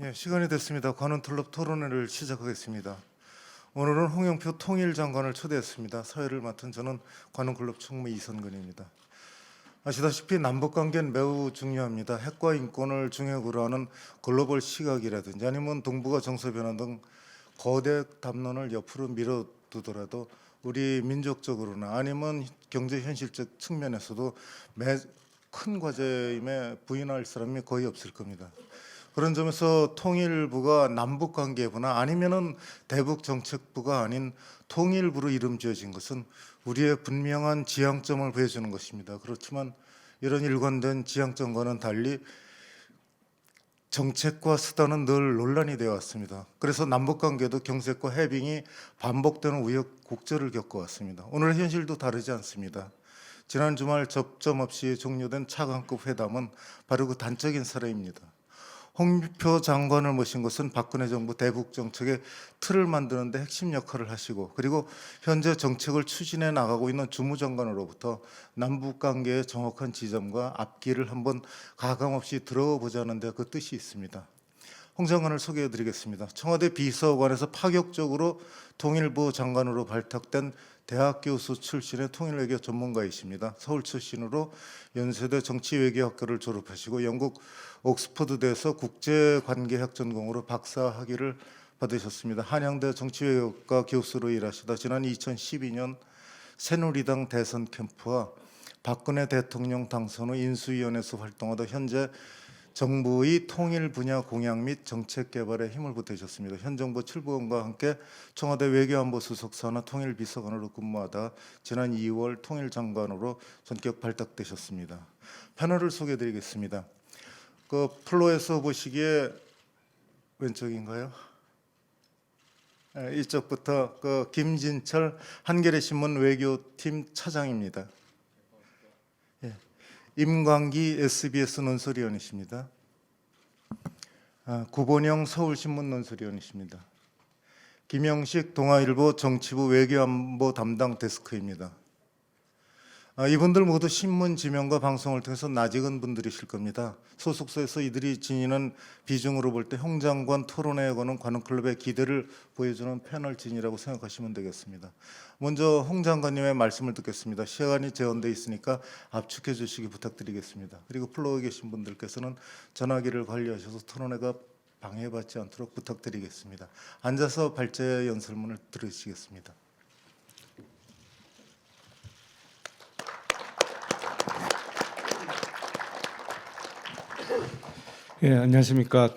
예, 시간이 됐습니다. 관훈틀럽 토론회를 시작하겠습니다. 오늘은 홍영표 통일장관을 초대했습니다. 사회를 맡은 저는 관훈클럽 총무 이선근입니다. 아시다시피 남북관계는 매우 중요합니다. 핵과 인권을 중역으로 하는 글로벌 시각이라든지 아니면 동북아 정세 변화 등 거대 담론을 옆으로 밀어두더라도 우리 민족적으로나 아니면 경제 현실적 측면에서도 큰 과제임에 부인할 사람이 거의 없을 겁니다. 그런 점에서 통일부가 남북관계부나 아니면은 대북정책부가 아닌 통일부로 이름 지어진 것은 우리의 분명한 지향점을 보여주는 것입니다. 그렇지만 이런 일관된 지향점과는 달리 정책과 수단은 늘 논란이 되어 왔습니다. 그래서 남북관계도 경색과 해빙이 반복되는 우여곡절을 겪어왔습니다. 오늘 현실도 다르지 않습니다. 지난 주말 접점 없이 종료된 차관급 회담은 바로 그 단적인 사례입니다. 홍표 장관을 모신 것은 박근혜 정부 대북 정책의 틀을 만드는 데 핵심 역할을 하시고, 그리고 현재 정책을 추진해 나가고 있는 주무장관으로부터 남북 관계의 정확한 지점과 앞길을 한번 가감없이 들어보자는 데 그 뜻이 있습니다. 홍 장관을 소개해 드리겠습니다. 청와대 비서관에서 파격적으로 통일부 장관으로 발탁된 대학 교수 출신의 통일외교 전문가이십니다. 서울 출신으로 연세대 정치외교학과를 졸업하시고 영국 옥스퍼드대에서 국제관계학 전공으로 박사 학위를 받으셨습니다. 한양대 정치외교과 교수로 일하시다 지난 2012년 새누리당 대선 캠프와 박근혜 대통령 당선 후 인수위원회에서 활동하다 현재 정부의 통일 분야 공약 및 정책 개발에 힘을 보태셨습니다. 현 정부 출범과 함께 청와대 외교안보 수석사나 통일비서관으로 근무하다 지난 2월 통일장관으로 전격 발탁되셨습니다. 패널을 소개해드리겠습니다. 그 플로에서 보시기에 왼쪽인가요? 이쪽부터 그 김진철 한겨레신문 외교팀 차장입니다. 임광기 SBS 논설위원이십니다. 구본영 서울신문 논설위원이십니다. 김영식 동아일보 정치부 외교안보 담당 데스크입니다. 이분들 모두 신문 지명과 방송을 통해서 낯익은 분들이실 겁니다. 소속사에서 이들이 지니는 비중으로 볼 때 홍 장관 토론회에 거는 관훈클럽의 기대를 보여주는 패널 진이라고 생각하시면 되겠습니다. 먼저 홍 장관님의 말씀을 듣겠습니다. 시간이 제한되어 있으니까 압축해 주시기 부탁드리겠습니다. 그리고 플로어에 계신 분들께서는 전화기를 관리하셔서 토론회가 방해받지 않도록 부탁드리겠습니다. 앉아서 발제 연설문을 들으시겠습니다. 예, 안녕하십니까.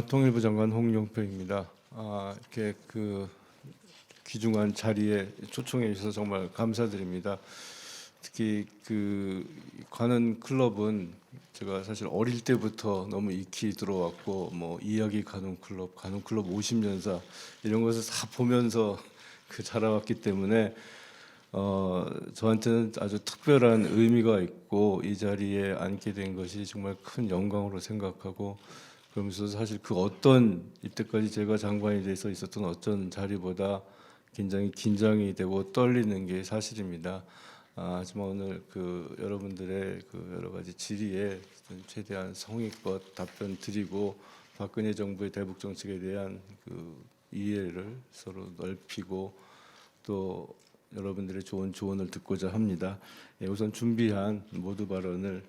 통일부 장관 홍영표입니다. 이렇게 그 귀중한 자리에 초청해 주셔서 정말 감사드립니다. 특히 그 관훈클럽은 제가 사실 어릴 때부터 너무 익히 들어왔고, 뭐 이야기 관훈클럽, 관훈클럽 50년사 이런 것을 다 보면서 그 자라왔기 때문에 저한테는 아주 특별한 의미가 있고 이 자리에 앉게 된 것이 정말 큰 영광으로 생각하고, 그러면서 사실 그 어떤 이때까지 제가 장관이 돼서 있었던 어떤 자리보다 굉장히 긴장이 되고 떨리는 게 사실입니다. 하지만 오늘 그 여러분들의 그 여러 가지 질의에 최대한 성의껏 답변 드리고 박근혜 정부의 대북 정책에 대한 그 이해를 서로 넓히고 또 여러분들의 좋은 조언을 듣고자 합니다. 우선 준비한 모두 발언을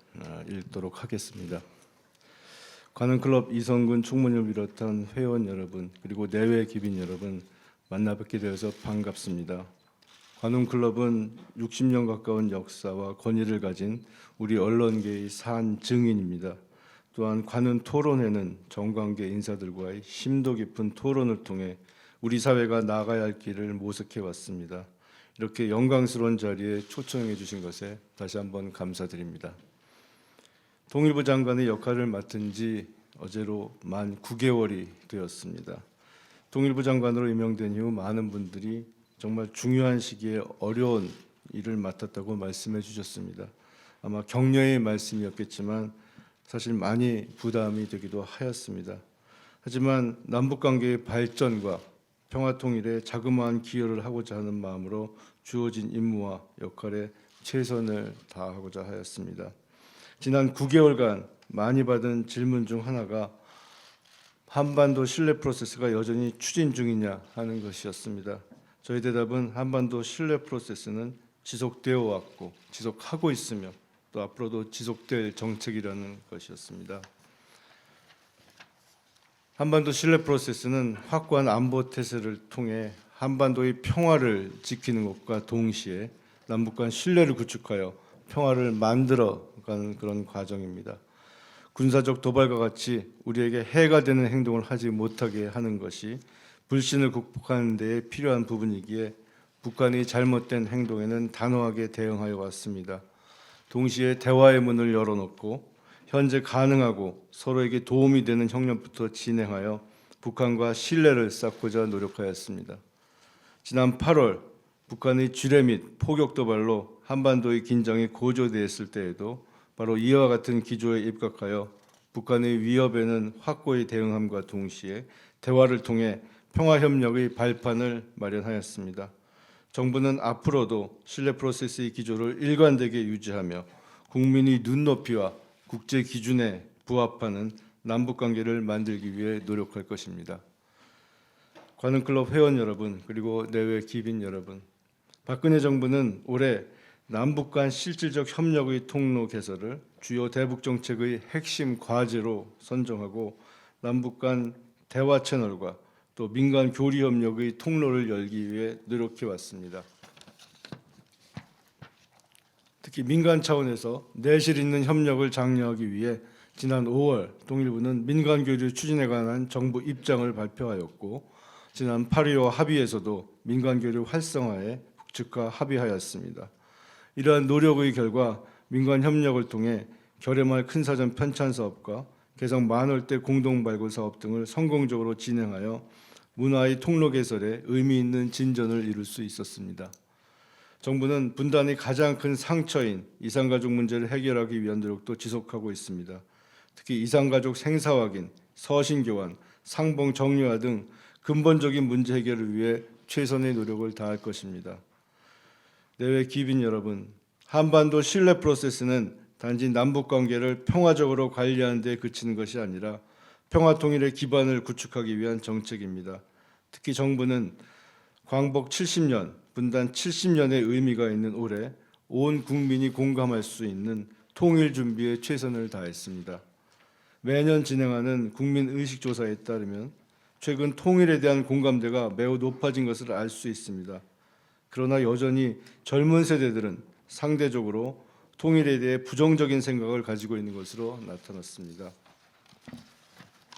읽도록 하겠습니다. 관훈클럽 이선근 총무님을 비롯한 회원 여러분, 그리고 내외 기빈 여러분, 만나 뵙게 되어서 반갑습니다. 관훈클럽은 60년 가까운 역사와 권위를 가진 우리 언론계의 산 증인입니다. 또한 관훈 토론회는 정관계 인사들과의 심도 깊은 토론을 통해 우리 사회가 나아가야 할 길을 모색해 왔습니다. 이렇게 영광스러운 자리에 초청해 주신 것에 다시 한번 감사드립니다. 통일부 장관의 역할을 맡은 지 어제로 만 9개월이 되었습니다. 통일부 장관으로 임명된 이후 많은 분들이 정말 중요한 시기에 어려운 일을 맡았다고 말씀해 주셨습니다. 아마 격려의 말씀이었겠지만 사실 많이 부담이 되기도 하였습니다. 하지만 남북관계의 발전과 평화통일에 자그마한 기여를 하고자 하는 마음으로 주어진 임무와 역할에 최선을 다하고자 하였습니다. 지난 9개월간 많이 받은 질문 중 하나가 한반도 신뢰 프로세스가 여전히 추진 중이냐 하는 것이었습니다. 저희 대답은 한반도 신뢰 프로세스는 지속되어 왔고 지속하고 있으며 또 앞으로도 지속될 정책이라는 것이었습니다. 한반도 신뢰 프로세스는 확고한 안보 태세를 통해 한반도의 평화를 지키는 것과 동시에 남북 간 신뢰를 구축하여 평화를 만들어가는 그런 과정입니다. 군사적 도발과 같이 우리에게 해가 되는 행동을 하지 못하게 하는 것이 불신을 극복하는 데 필요한 부분이기에 북한이 잘못된 행동에는 단호하게 대응하여 왔습니다. 동시에 대화의 문을 열어놓고 현재 가능하고 서로에게 도움이 되는 형량부터 진행하여 북한과 신뢰를 쌓고자 노력하였습니다. 지난 8월 북한의 지뢰 및 포격 도발로 한반도의 긴장이 고조되었을 때에도 바로 이와 같은 기조에 입각하여 북한의 위협에는 확고히 대응함과 동시에 대화를 통해 평화협력의 발판을 마련하였습니다. 정부는 앞으로도 신뢰 프로세스의 기조를 일관되게 유지하며 국민의 눈높이와 국제 기준에 부합하는 남북 관계를 만들기 위해 노력할 것입니다. 관훈클럽 회원 여러분, 그리고 내외 기빈 여러분, 박근혜 정부는 올해 남북 간 실질적 협력의 통로 개설을 주요 대북 정책의 핵심 과제로 선정하고 남북 간 대화 채널과 또 민간 교류 협력의 통로를 열기 위해 노력해 왔습니다. 특히 민간 차원에서 내실 있는 협력을 장려하기 위해 지난 5월 통일부는 민간 교류 추진에 관한 정부 입장을 발표하였고 지난 8.25 합의에서도 민간 교류 활성화에 북측과 합의하였습니다. 이러한 노력의 결과 민간 협력을 통해 결해말 큰사전 편찬 사업과 개성 만월대 공동 발굴 사업 등을 성공적으로 진행하여 문화의 통로 개설에 의미 있는 진전을 이룰 수 있었습니다. 정부는 분단의 가장 큰 상처인 이산가족 문제를 해결하기 위한 노력도 지속하고 있습니다. 특히 이산가족 생사 확인, 서신 교환, 상봉 정리화 등 근본적인 문제 해결을 위해 최선의 노력을 다할 것입니다. 내외 기빈 여러분, 한반도 신뢰 프로세스는 단지 남북 관계를 평화적으로 관리하는 데 그치는 것이 아니라 평화 통일의 기반을 구축하기 위한 정책입니다. 특히 정부는 광복 70년, 분단 70년의 의미가 있는 올해 온 국민이 공감할 수 있는 통일 준비에 최선을 다했습니다. 매년 진행하는 국민 의식 조사에 따르면 최근 통일에 대한 공감대가 매우 높아진 것을 알 수 있습니다. 그러나 여전히 젊은 세대들은 상대적으로 통일에 대해 부정적인 생각을 가지고 있는 것으로 나타났습니다.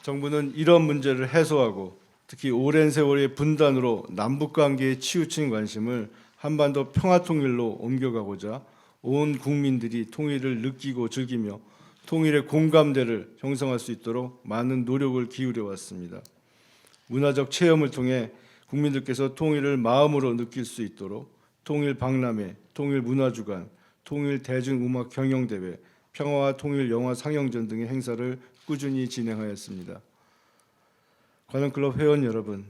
정부는 이런 문제를 해소하고 특히 오랜 세월의 분단으로 남북 관계에 치우친 관심을 한반도 평화 통일로 옮겨가고자 온 국민들이 통일을 느끼고 즐기며 통일의 공감대를 형성할 수 있도록 많은 노력을 기울여 왔습니다. 문화적 체험을 통해 국민들께서 통일을 마음으로 느낄 수 있도록 통일 박람회, 통일 문화주간, 통일 대중음악 경영대회, 평화와 통일 영화 상영전 등의 행사를 꾸준히 진행하였습니다. 관훈클럽 회원 여러분,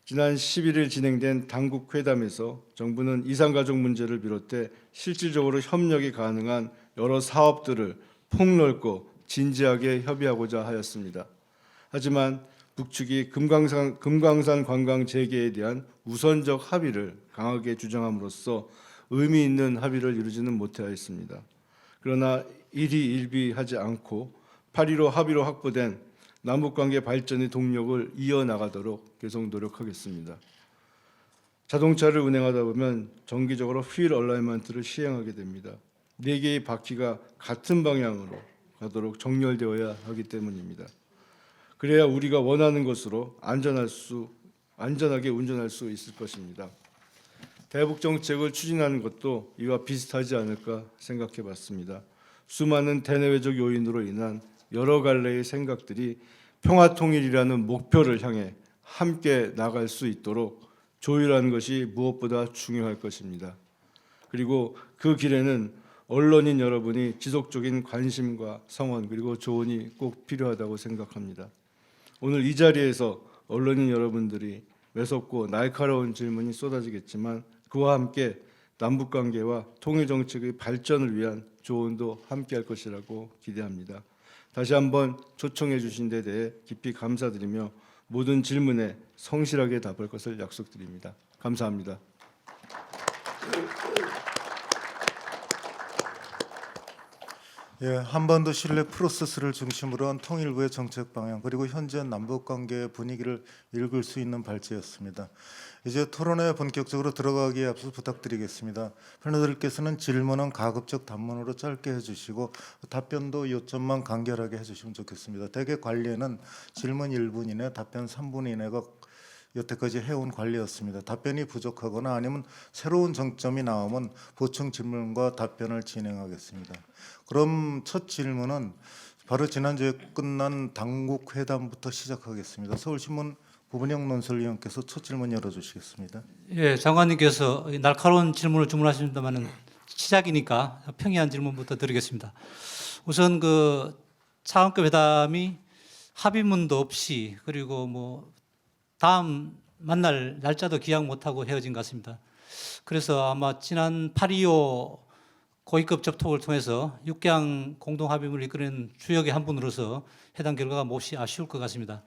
지난 11일 진행된 당국 회담에서 정부는 이산가족 문제를 비롯해 실질적으로 협력이 가능한 여러 사업들을 폭넓고 진지하게 협의하고자 하였습니다. 하지만 북측이 금강산 관광 재개에 대한 우선적 합의를 강하게 주장함으로써 의미 있는 합의를 이루지는 못하였습니다. 그러나 일희일비하지 않고 8.15 합의로 확보된 남북관계 발전의 동력을 이어나가도록 계속 노력하겠습니다. 자동차를 운행하다 보면 정기적으로 휠 얼라이먼트를 시행하게 됩니다. 4개의 바퀴가 같은 방향으로 가도록 정렬되어야 하기 때문입니다. 그래야 우리가 원하는 것으로 안전하게 운전할 수 있을 것입니다. 대북 정책을 추진하는 것도 이와 비슷하지 않을까 생각해 봤습니다. 수많은 대내외적 요인으로 인한 여러 갈래의 생각들이 평화 통일이라는 목표를 향해 함께 나갈 수 있도록 조율하는 것이 무엇보다 중요할 것입니다. 그리고 그 길에는 언론인 여러분이 지속적인 관심과 성원 그리고 조언이 꼭 필요하다고 생각합니다. 오늘 이 자리에서 언론인 여러분들이 매섭고 날카로운 질문이 쏟아지겠지만 그와 함께 남북관계와 통일정책의 발전을 위한 조언도 함께할 것이라고 기대합니다. 다시 한번 초청해 주신 데 대해 깊이 감사드리며 모든 질문에 성실하게 답할 것을 약속드립니다. 감사합니다. 예, 한반도 신뢰 프로세스를 중심으로 한 통일부의 정책 방향 그리고 현재 남북 관계의 분위기를 읽을 수 있는 발제였습니다. 이제 토론에 본격적으로 들어가기에 앞서 부탁드리겠습니다. 패널들께서는 질문은 가급적 단문으로 짧게 해주시고 답변도 요점만 간결하게 해주시면 좋겠습니다. 대개 관리에는 질문 1분 이내, 답변 3분 이내가 여태까지 해온 관리였습니다. 답변이 부족하거나 아니면 새로운 정점이 나오면 보충 질문과 답변을 진행하겠습니다. 그럼 첫 질문은 바로 지난주에 끝난 당국 회담부터 시작하겠습니다. 서울신문 부분영 논설위원께서 첫 질문 열어주시겠습니다. 예, 장관님께서 날카로운 질문을 주문하십니다만은 시작이니까 평이한 질문부터 드리겠습니다. 우선 그 차관급 회담이 합의문도 없이 그리고 뭐 다음 만날 날짜도 기약 못하고 헤어진 것 같습니다. 그래서 아마 지난 8.25 고위급 접촉을 통해서 육개항 공동합의문을 이끌어낸 주역의 한 분으로서 회담 결과가 몹시 아쉬울 것 같습니다.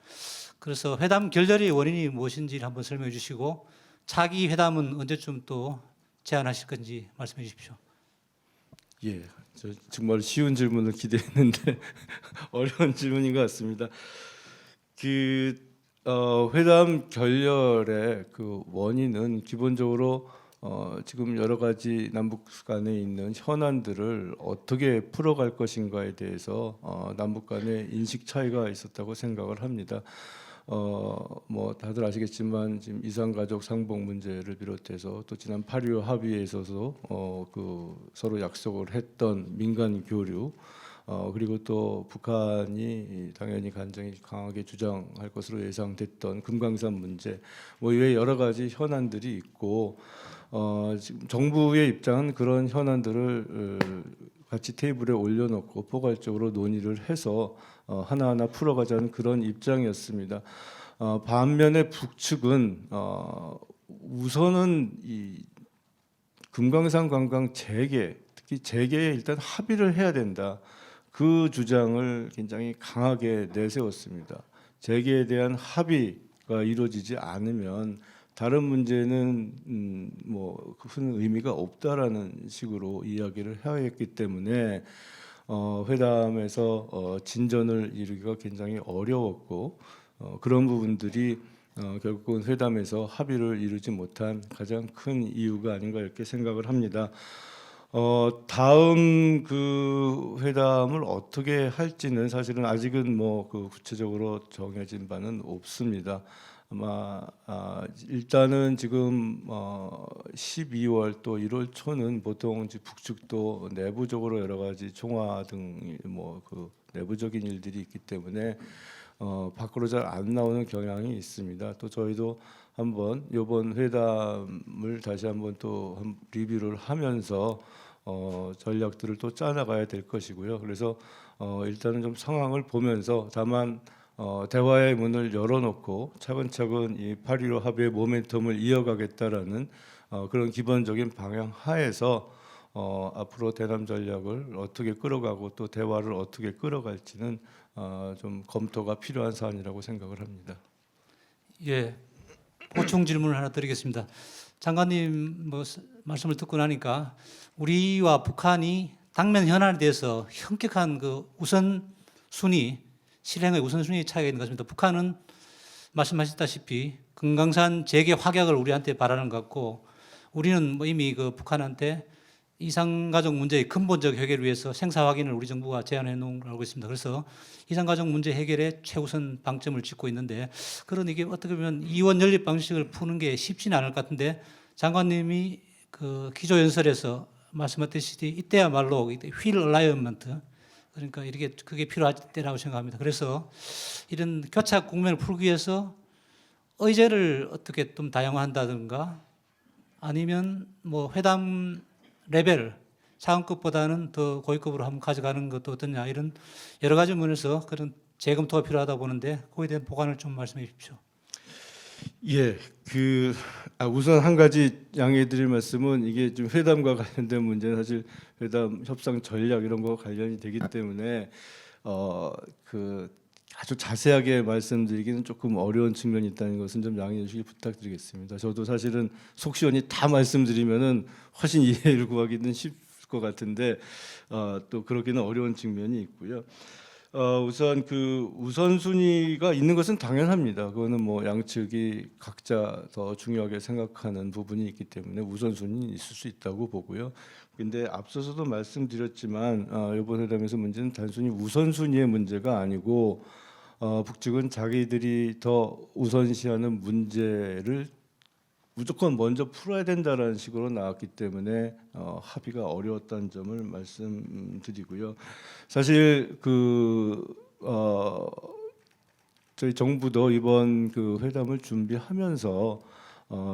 그래서 회담 결렬의 원인이 무엇인지를 한번 설명해 주시고 차기 회담은 언제쯤 또 제안하실 건지 말씀해 주십시오. 예, 저 정말 쉬운 질문을 기대했는데 어려운 질문인 것 같습니다. 회담 결렬의 그 원인은 기본적으로 지금 여러 가지 남북 간에 있는 현안들을 어떻게 풀어갈 것인가에 대해서 남북 간의 인식 차이가 있었다고 생각을 합니다. 뭐 다들 아시겠지만 지금 이산가족 상봉 문제를 비롯해서 또 지난 8.25 합의에 있어서 그 서로 약속을 했던 민간 교류 그리고 또 북한이 당연히 간장이 강하게 주장할 것으로 예상됐던 금강산 문제 뭐 이외 여러 가지 현안들이 있고 지금 정부의 입장은 그런 현안들을 같이 테이블에 올려놓고 포괄적으로 논의를 해서 하나하나 풀어가자는 그런 입장이었습니다. 반면에 북측은 우선은 이 금강산 관광 재개, 특히 재개에 일단 합의를 해야 된다. 그 주장을 굉장히 강하게 내세웠습니다. 재개에 대한 합의가 이루어지지 않으면 다른 문제는 뭐 큰 의미가 없다라는 식으로 이야기를 해왔기 때문에 회담에서 진전을 이루기가 굉장히 어려웠고 그런 부분들이 결국은 회담에서 합의를 이루지 못한 가장 큰 이유가 아닌가 이렇게 생각을 합니다. 다음 그 회담을 어떻게 할지는 사실은 아직은 뭐 그 구체적으로 정해진 바는 없습니다. 아마 일단은 지금 12월 또 1월 초는 보통 이제 북측도 내부적으로 여러 가지 총화 등 뭐 그 내부적인 일들이 있기 때문에 밖으로 잘 안 나오는 경향이 있습니다. 또 저희도 한번 이번 회담을 다시 한번 또 리뷰를 하면서 전략들을 또 짜나가야 될 것이고요. 그래서 일단은 좀 상황을 보면서 다만 대화의 문을 열어놓고 차근차근 이 8.15 합의의 모멘텀을 이어가겠다라는 그런 기본적인 방향 하에서 앞으로 대남 전략을 어떻게 끌어가고 또 대화를 어떻게 끌어갈지는 좀 검토가 필요한 사안이라고 생각을 합니다. 예, 보충 질문을 하나 드리겠습니다. 장관님 뭐 말씀을 듣고 나니까 우리와 북한이 당면 현안에 대해서 현격한 그 우선순위, 실행의 우선순위 차이가 있는 것 같습니다. 북한은 말씀하셨다시피 금강산 재개 확약을 우리한테 바라는 것 같고 우리는 뭐 이미 그 북한한테 이산가족 문제의 근본적 해결을 위해서 생사 확인을 우리 정부가 제안해 놓은 걸 알고 있습니다. 그래서 이산가족 문제 해결에 최우선 방점을 짓고 있는데 그런 이게 어떻게 보면 이원 연립 방식을 푸는 게 쉽지는 않을 것 같은데 장관님이 그 기조연설에서 말씀하셨듯이 이때야말로 휠 얼라이언먼트 그러니까 이렇게 그게 필요할 때라고 생각합니다. 그래서 이런 교착 국면을 풀기 위해서 의제를 어떻게 좀 다양화한다든가 아니면 뭐 회담 레벨 차관급보다는 더 고위급으로 한번 가져가는 것도 어떠냐 이런 여러 가지 면에서 그런 재검토가 필요하다 보는데 그에 대한 보관을 좀 말씀해 주십시오. 예, 우선 한 가지 양해드릴 말씀은 이게 좀 회담과 관련된 문제는 사실 회담 협상 전략 이런 거 관련이 되기 때문에 그 아주 자세하게 말씀드리기는 조금 어려운 측면이 있다는 것은 좀 양해해 주시기 부탁드리겠습니다. 저도 사실은 속 시원히 다 말씀드리면은 훨씬 이해를 구하기는 쉽을 것 같은데 또 그러기는 어려운 측면이 있고요. 우선 그 우선순위가 있는 것은 당연합니다. 그거는 뭐 양측이 각자 더 중요하게 생각하는 부분이 있기 때문에 우선순위는 있을 수 있다고 보고요. 근데 앞서서도 말씀드렸지만 이번 회담에서 문제는 단순히 우선순위의 문제가 아니고 북측은 자기들이 더 우선시하는 문제를 무조건 먼저 풀어야 된다라는 식으로 나왔기 때문에 합의가 어려웠다는 점을 말씀드리고요. 사실 저희 정부도 이번 그 회담을 준비하면서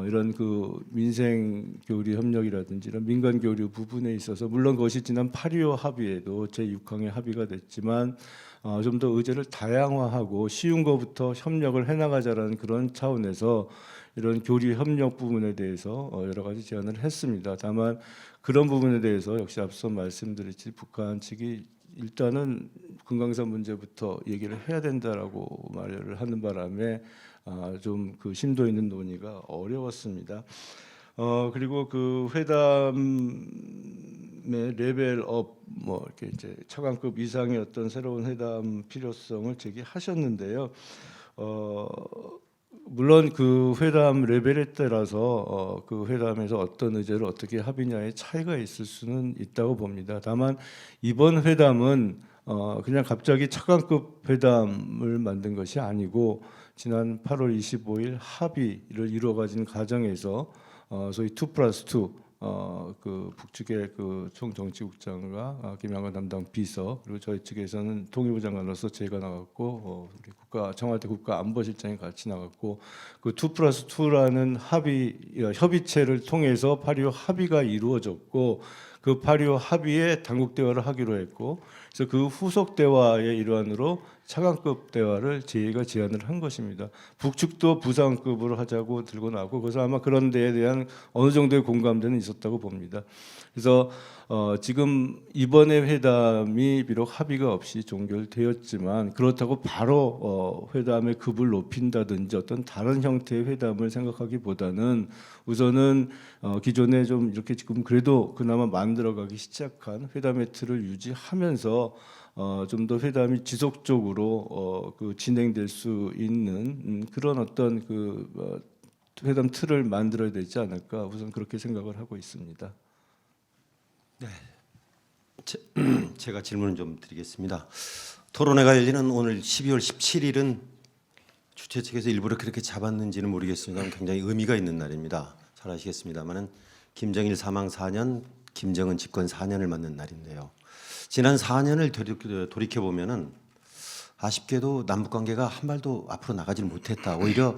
이런 그 민생 교류 협력이라든지 이런 민간 교류 부분에 있어서 물론 그것이 지난 8.25 합의에도 제6항의 합의가 됐지만 좀 더 의제를 다양화하고 쉬운 것부터 협력을 해나가자라는 그런 차원에서 이런 교류 협력 부분에 대해서 여러 가지 제안을 했습니다. 다만 그런 부분에 대해서 역시 앞서 말씀드렸듯이 북한 측이 일단은 금강산 문제부터 얘기를 해야 된다라고 말을 하는 바람에 좀 그 심도 있는 논의가 어려웠습니다. 그리고 그 회담의 레벨업 뭐 이렇게 이제 차관급 이상의 어떤 새로운 회담 필요성을 제기하셨는데요. 물론 그 회담 레벨에 따라서 그 회담에서 어떤 의제를 어떻게 합의냐의 차이가 있을 수는 있다고 봅니다. 다만 이번 회담은 그냥 갑자기 차관급 회담을 만든 것이 아니고 지난 8월 25일 합의를 이루어가진 과정에서 소위 2+2 그 북측의 그 총정치국장과 김양관 담당 비서 그리고 저희 측에서는 통일부 장관으로서 제가 나갔고 우리 청와대 국가안보실장이 같이 나갔고 그 2+2라는 협의체를 통해서 8.25 합의가 이루어졌고 그 8.25 합의에 당국 대화를 하기로 했고 그래서 그 후속 대화의 일환으로 차관급 대화를 저희가 제안을 한 것입니다. 북측도 부상급으로 하자고 들고 나오고 그래서 아마 그런 데에 대한 어느 정도의 공감대는 있었다고 봅니다. 그래서 지금 이번에 회담이 비록 합의가 없이 종결되었지만 그렇다고 바로 회담의 급을 높인다든지 어떤 다른 형태의 회담을 생각하기보다는 우선은 기존에 좀 이렇게 지금 그래도 그나마 만들어가기 시작한 회담의 틀을 유지하면서 좀 더 회담이 지속적으로 그 진행될 수 있는 그런 어떤 그 회담 틀을 만들어야 되지 않을까 우선 그렇게 생각을 하고 있습니다. 제가 질문을 좀 드리겠습니다. 토론회가 열리는 오늘 12월 17일은 주최 측에서 일부러 그렇게 잡았는지는 모르겠습니다만 굉장히 의미가 있는 날입니다. 잘 아시겠습니다만은 김정일 사망 4년, 김정은 집권 4년을 맞는 날인데요. 지난 4년을 돌이켜 보면은 아쉽게도 남북 관계가 한 발도 앞으로 나가질 못했다. 오히려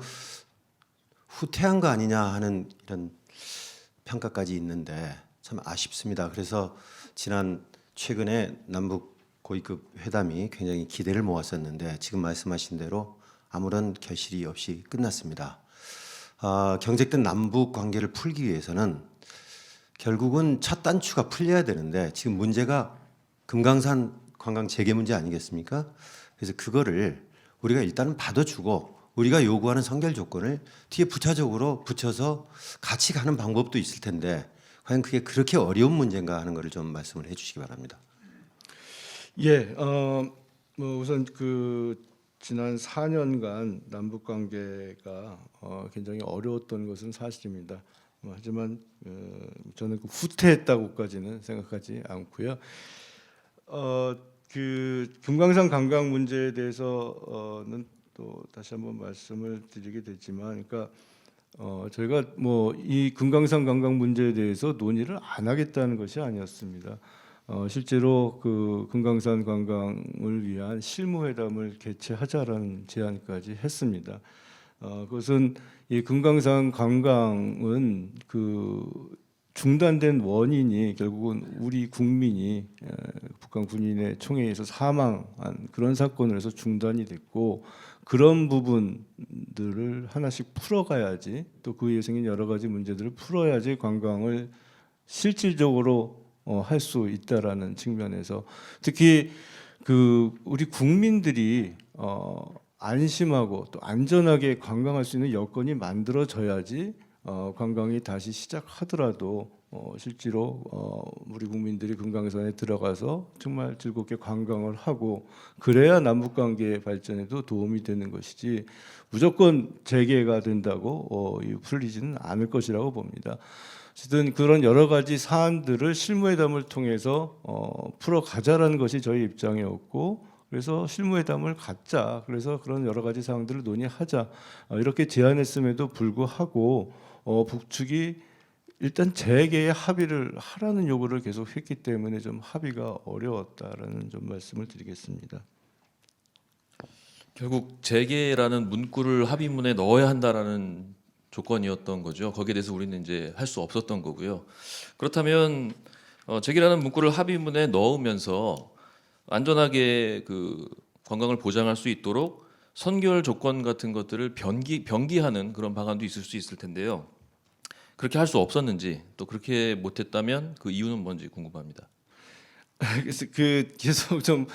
후퇴한 거 아니냐 하는 이런 평가까지 있는데 참 아쉽습니다. 그래서 최근에 남북 고위급 회담이 굉장히 기대를 모았었는데 지금 말씀하신 대로 아무런 결실이 없이 끝났습니다. 경색된 남북 관계를 풀기 위해서는 결국은 첫 단추가 풀려야 되는데 지금 문제가 금강산 관광 재개 문제 아니겠습니까? 그래서 그거를 우리가 일단은 받아주고 우리가 요구하는 선결 조건을 뒤에 부차적으로 붙여서 같이 가는 방법도 있을 텐데 과연 그게 그렇게 어려운 문제인가 하는 것을 좀 말씀을 해주시기 바랍니다. 예, 뭐 우선 그 지난 4년간 남북 관계가 굉장히 어려웠던 것은 사실입니다. 하지만 저는 그 후퇴했다고까지는 생각하지 않고요. 그 금강산 관광 문제에 대해서는 또 다시 한번 말씀을 드리게 되지만, 그러니까 저희가 뭐 이 금강산 관광 문제에 대해서 논의를 안 하겠다는 것이 아니었습니다. 실제로 그 금강산 관광을 위한 실무회담을 개최하자라는 제안까지 했습니다. 그것은 이 금강산 관광은 그 중단된 원인이 결국은 우리 국민이 북한 군인의 총에 의해서 사망한 그런 사건으로 해서 중단이 됐고 그런 부분들을 하나씩 풀어가야지 또 그 이후에 생긴 여러 가지 문제들을 풀어야지 관광을 실질적으로 할 수 있다라는 측면에서 특히 우리 국민들이 안심하고 또 안전하게 관광할 수 있는 여건이 만들어져야지 관광이 다시 시작하더라도 실제로 우리 국민들이 금강산에 들어가서 정말 즐겁게 관광을 하고 그래야 남북 관계 발전에도 도움이 되는 것이지 무조건 재개가 된다고 풀리지는 않을 것이라고 봅니다. 어쨌든 그런 여러 가지 사안들을 실무회담을 통해서 풀어가자라는 것이 저희 입장이었고 그래서 실무회담을 갖자. 그래서 그런 여러 가지 사항들을 논의하자. 이렇게 제안했음에도 불구하고 북측이 일단 재개의 합의를 하라는 요구를 계속 했기 때문에 좀 합의가 어려웠다라는 좀 말씀을 드리겠습니다. 결국 재개라는 문구를 합의문에 넣어야 한다라는 조건이었던 거죠. 거기에 대해서 우리는 이제 할 수 없었던 거고요. 그렇다면 재개라는 문구를 합의문에 넣으면서 안전하게 그 관광을 보장할 수 있도록 선결 조건 같은 것들을 변기하는 그런 방안도 있을 수 있을 텐데요. 그렇게 할 수 없었는지 또 그렇게 못했다면 그 이유는 뭔지 궁금합니다. 그래서 계속 좀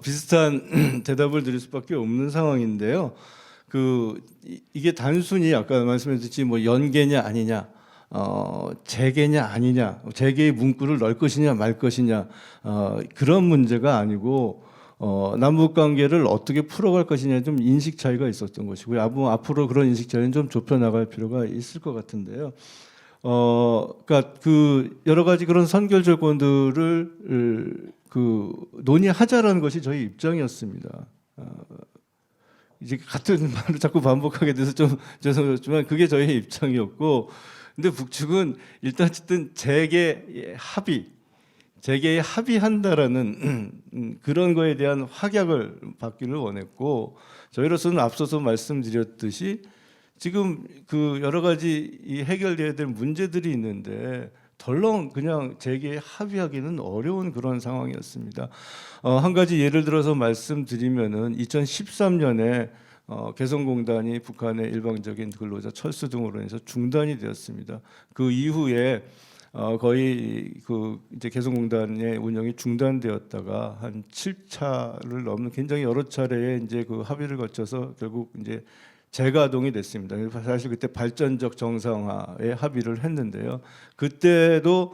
비슷한 대답을 드릴 수밖에 없는 상황인데요. 이게 단순히 아까 말씀드렸듯이 뭐 연계냐 아니냐, 재개냐 아니냐, 재개의 문구를 넣을 것이냐 말 것이냐 그런 문제가 아니고 남북 관계를 어떻게 풀어갈 것이냐 좀 인식 차이가 있었던 것이고요. 앞으로 그런 인식 차이는 좀 좁혀 나갈 필요가 있을 것 같은데요. 그러니까 여러 가지 그런 선결 조건들을 논의하자라는 것이 저희 입장이었습니다. 이제 같은 말을 자꾸 반복하게 돼서 좀 죄송하지만 그게 저희 입장이었고, 근데 북측은 일단 어쨌든 재개에 합의한다라는 그런 거에 대한 확약을 받기를 원했고, 저희로서는 앞서서 말씀드렸듯이 지금 여러 가지 해결돼야 될 문제들이 있는데 덜렁 그냥 재개에 합의하기는 어려운 그런 상황이었습니다. 한 가지 예를 들어서 말씀드리면은 2013년에 개성공단이 북한의 일방적인 근로자 철수 등으로 인해서 중단이 되었습니다. 그 이후에 거의 이제 개성공단의 운영이 중단되었다가 한 7차를 넘는 굉장히 여러 차례의 이제 합의를 거쳐서 결국 이제 재가동이 됐습니다. 사실 그때 발전적 정상화에 합의를 했는데요. 그때도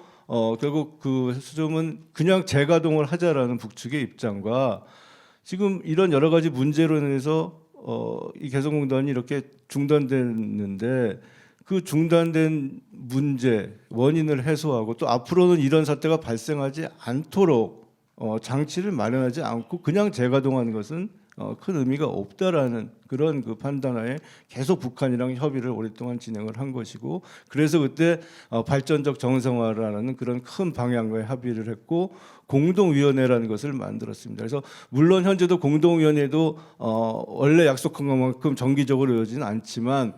결국 수점은 그냥 재가동을 하자라는 북측의 입장과 지금 이런 여러 가지 문제로 인해서 이 개성공단이 이렇게 중단됐는데 그 중단된 문제 원인을 해소하고 또 앞으로는 이런 사태가 발생하지 않도록 장치를 마련하지 않고 그냥 재가동하는 것은 큰 의미가 없다라는 그런 판단하에 계속 북한이랑 협의를 오랫동안 진행을 한 것이고, 그래서 그때 발전적 정상화라는 그런 큰 방향에 합의를 했고 공동위원회라는 것을 만들었습니다. 그래서 물론 현재도 공동위원회도 원래 약속한 것만큼 정기적으로 이루어지는 않지만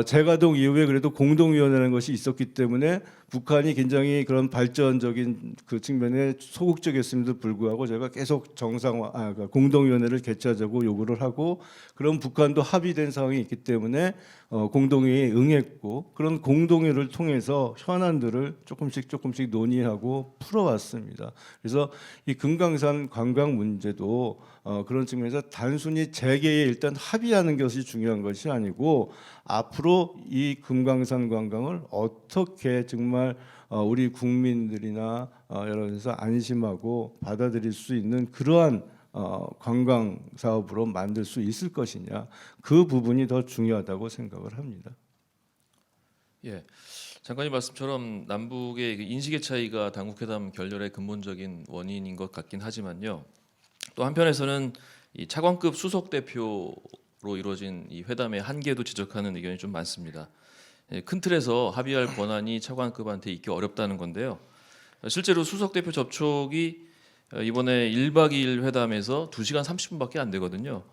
재가동 이후에 그래도 공동위원회라는 것이 있었기 때문에 북한이 굉장히 그런 발전적인 측면에 소극적이었음에도 불구하고 저희가 계속 그러니까 공동위원회를 개최하자고 요구를 하고, 그럼 북한도 합의된 상황이 있기 때문에 공동회의에 응했고, 그런 공동회의를 통해서 현안들을 조금씩 논의하고 풀어왔습니다. 그래서 이 금강산 관광 문제도 그런 측면에서 단순히 재개에 일단 합의하는 것이 중요한 것이 아니고 앞으로 이 금강산 관광을 어떻게 정말 우리 국민들이나 여러 데서 안심하고 받아들일 수 있는 그러한 관광 사업으로 만들 수 있을 것이냐, 그 부분이 더 중요하다고 생각을 합니다. 예, 장관님 말씀처럼 남북의 인식의 차이가 당국회담 결렬의 근본적인 원인인 것 같긴 하지만요. 또 한편에서는 이 차관급 수석 대표로 이루어진 이 회담의 한계도 지적하는 의견이 좀 많습니다. 큰 틀에서 합의할 권한이 차관급한테 있기 어렵다는 건데요. 실제로 수석 대표 접촉이 이번에 1박 2일 회담에서 2시간 30분밖에 안 되거든요.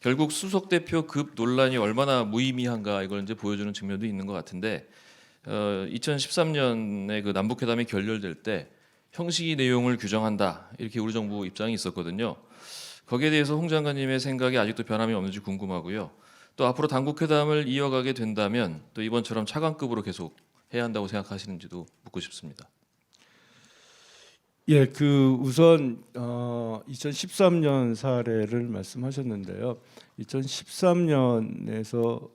결국 수석 대표급 논란이 얼마나 무의미한가 이걸 이제 보여주는 측면도 있는 것 같은데, 2013년에 그 남북회담이 결렬될 때 형식이 내용을 규정한다 이렇게 우리 정부 입장이 있었거든요. 거기에 대해서 홍 장관님의 생각이 아직도 변함이 없는지 궁금하고요. 또 앞으로 당국회담을 이어가게 된다면 또 이번처럼 차관급으로 계속 해야 한다고 생각하시는지도 묻고 싶습니다. 예, 그 우선 2013년 사례를 말씀하셨는데요. 2013년에서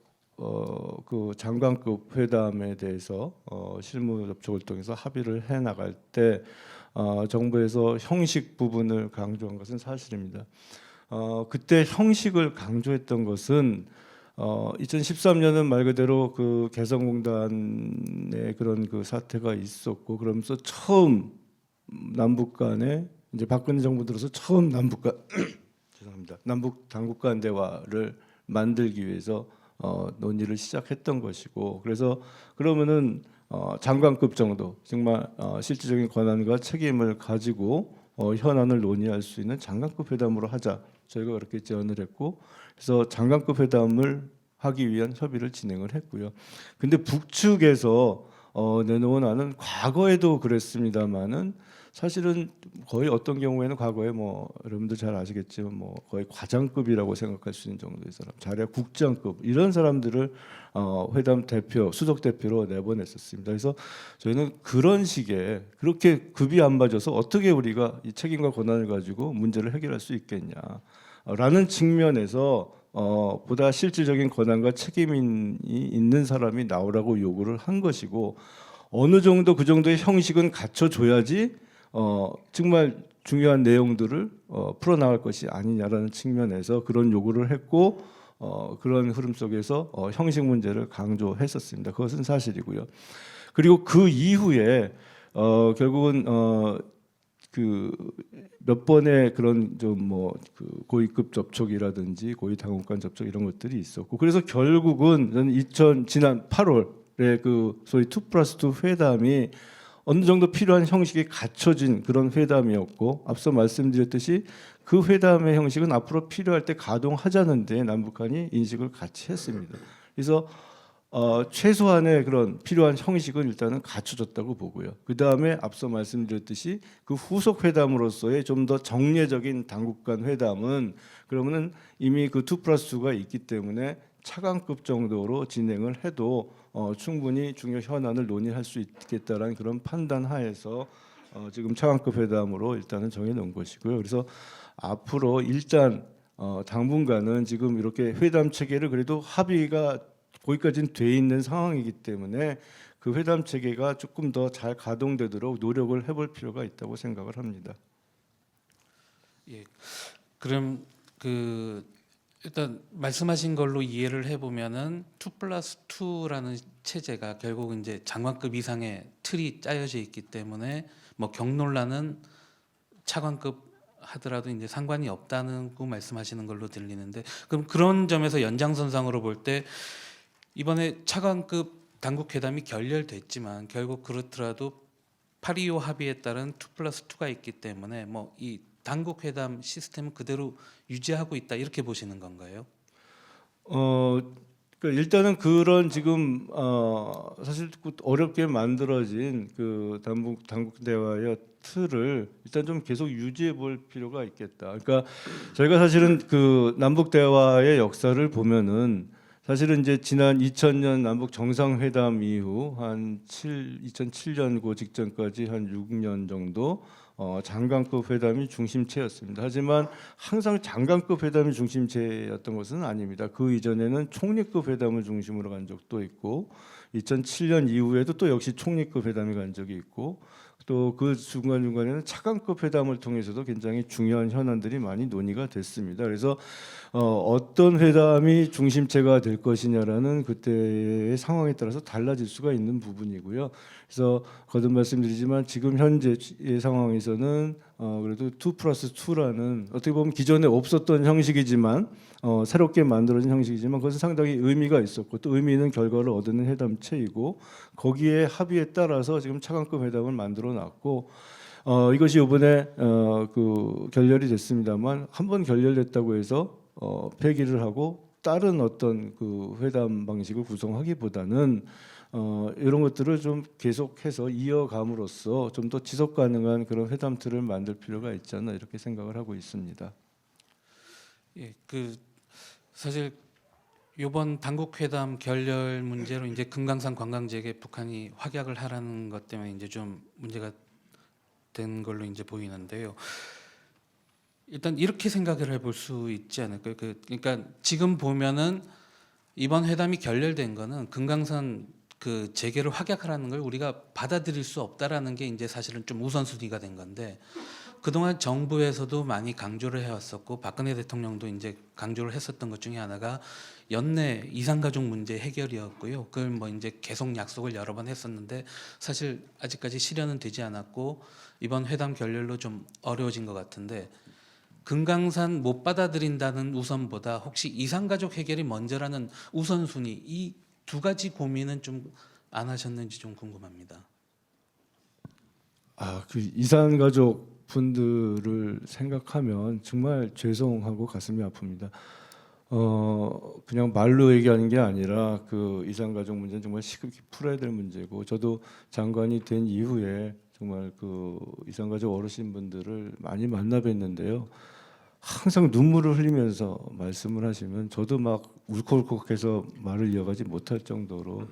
그 장관급 회담에 대해서 실무 접촉을 통해서 합의를 해 나갈 때 정부에서 형식 부분을 강조한 것은 사실입니다. 그때 형식을 강조했던 것은 2013년은 말 그대로 그 개성공단의 그런 그 사태가 있었고 그러면서 처음 남북 간에 이제 박근혜 정부 들어서 처음 남북 간 죄송합니다. 남북 당국 간 대화를 만들기 위해서 논의를 시작했던 것이고 그래서 그러면은 장관급 정도 정말 실질적인 권한과 책임을 가지고 현안을 논의할 수 있는 장관급 회담으로 하자. 저희가 그렇게 제안을 했고 그래서 장관급 회담을 하기 위한 협의를 진행을 했고요. 근데 북측에서 내놓은 안은 과거에도 그랬습니다만은 사실은 거의 어떤 경우에는 과거에 뭐 여러분들 잘 아시겠지만 뭐 거의 과장급이라고 생각할 수 있는 정도의 사람, 잘해 국장급 이런 사람들을 회담 대표, 수석 대표로 내보냈었습니다. 그래서 저희는 그런 식의 그렇게 급이 안 맞아서 어떻게 우리가 이 책임과 권한을 가지고 문제를 해결할 수 있겠냐라는 측면에서 보다 실질적인 권한과 책임이 있는 사람이 나오라고 요구를 한 것이고 어느 정도 그 정도의 형식은 갖춰줘야지 정말 중요한 내용들을 풀어나갈 것이 아니냐라는 측면에서 그런 요구를 했고 그런 흐름 속에서 형식 문제를 강조했었습니다. 그것은 사실이고요. 그리고 그 이후에 결국은 그 몇 번의 그런 좀 뭐 그 고위급 접촉이라든지 고위 당국간 접촉 이런 것들이 있었고 그래서 결국은 저는 지난 8월에 그 소위 2+2 회담이 어느 정도 필요한 형식이 갖춰진 그런 회담이었고 앞서 말씀드렸듯이 그 회담의 형식은 앞으로 필요할 때 가동하자는 데 남북한이 인식을 같이 했습니다. 그래서 최소한의 그런 필요한 형식은 일단은 갖춰졌다고 보고요. 그 다음에 앞서 말씀드렸듯이 그 후속 회담으로서의 좀 더 정례적인 당국 간 회담은 그러면은 이미 그 2+2가 있기 때문에 차관급 정도로 진행을 해도 충분히 중요 현안을 논의할 수 있겠다라는 그런 판단 하에서 지금 차관급 회담으로 일단은 정해놓은 것이고요. 그래서 앞으로 일단 당분간은 지금 이렇게 회담 체계를 그래도 합의가 거기까지는 돼 있는 상황이기 때문에 그 회담 체계가 조금 더 잘 가동되도록 노력을 해볼 필요가 있다고 생각을 합니다. 예. 그럼 그 일단 말씀하신 걸로 이해를 해보면은 2+2라는 체제가 결국 이제 장관급 이상의 틀이 짜여져 있기 때문에 뭐 경론라는 차관급 하더라도 이제 상관이 없다는 거 말씀하시는 걸로 들리는데 그럼 그런 점에서 연장선상으로 볼 때 이번에 차관급 당국 회담이 결렬됐지만 결국 그렇더라도 8.25 합의에 따른 2+2가 있기 때문에 뭐 이 당국 회담 시스템은 그대로 유지하고 있다 이렇게 보시는 건가요? 그러니까 일단은 그런 지금 사실 어렵게 만들어진 그 당국 대화의 틀을 일단 좀 계속 유지해 볼 필요가 있겠다. 그러니까 저희가 사실은 그 남북 대화의 역사를 보면은 사실은 이제 지난 2000년 남북 정상회담 이후 한 2007년 그 직전까지 한 6년 정도 장관급 회담이 중심체였습니다. 하지만 항상 장관급 회담이 중심체였던 것은 아닙니다. 그 이전에는 총리급 회담을 중심으로 간 적도 있고 2007년 이후에도 또 역시 총리급 회담이 간 적이 있고 또 그 중간중간에는 차관급 회담을 통해서도 굉장히 중요한 현안들이 많이 논의가 됐습니다. 그래서 어떤 회담이 중심체가 될 것이냐라는 그때의 상황에 따라서 달라질 수가 있는 부분이고요. 그래서 거듭 말씀드리지만 지금 현재의 상황에서는 그래도 2+2라는 어떻게 보면 기존에 없었던 형식이지만 새롭게 만들어진 형식이지만 그것은 상당히 의미가 있었고 또 의미 있는 결과를 얻는 회담체이고 거기에 합의에 따라서 지금 차관급 회담을 만들어 놨고 이것이 이번에 그 결렬이 됐습니다만 한 번 결렬됐다고 해서 폐기를 하고 다른 어떤 그 회담 방식을 구성하기보다는 이런 것들을 좀 계속해서 이어감으로써 좀 더 지속 가능한 그런 회담 틀을 만들 필요가 있지 않나 이렇게 생각을 하고 있습니다. 예, 그 사실 이번 당국 회담 결렬 문제로 이제 금강산 관광지역에 북한이 확약을 하라는 것 때문에 이제 좀 문제가 된 걸로 이제 보이는데요. 일단 이렇게 생각을 해볼 수 있지 않을까요? 그러니까 지금 보면은 이번 회담이 결렬된 거는 금강산 그 재개를 확약하라는 걸 우리가 받아들일 수 없다라는 게 이제 사실은 좀 우선순위가 된 건데, 그동안 정부에서도 많이 강조를 해왔었고 박근혜 대통령도 이제 강조를 했었던 것 중에 하나가 연내 이산가족 문제 해결이었고요. 그걸 뭐 이제 계속 약속을 여러 번 했었는데 사실 아직까지 실현은 되지 않았고 이번 회담 결렬로 좀 어려워진 것 같은데, 금강산 못 받아들인다는 우선보다 혹시 이산가족 해결이 먼저라는 우선순위, 이 두 가지 고민은 좀 안 하셨는지 좀 궁금합니다. 그 이산 가족 분들을 생각하면 정말 죄송하고 가슴이 아픕니다. 그냥 말로 얘기하는 게 아니라 그 이산 가족 문제는 정말 시급히 풀어야 될 문제고, 저도 장관이 된 이후에 정말 그 이산 가족 어르신분들을 많이 만나 뵀는데요. 항상 눈물을 흘리면서 말씀을 하시면 저도 막 울컥울컥해서 말을 이어가지 못할 정도로,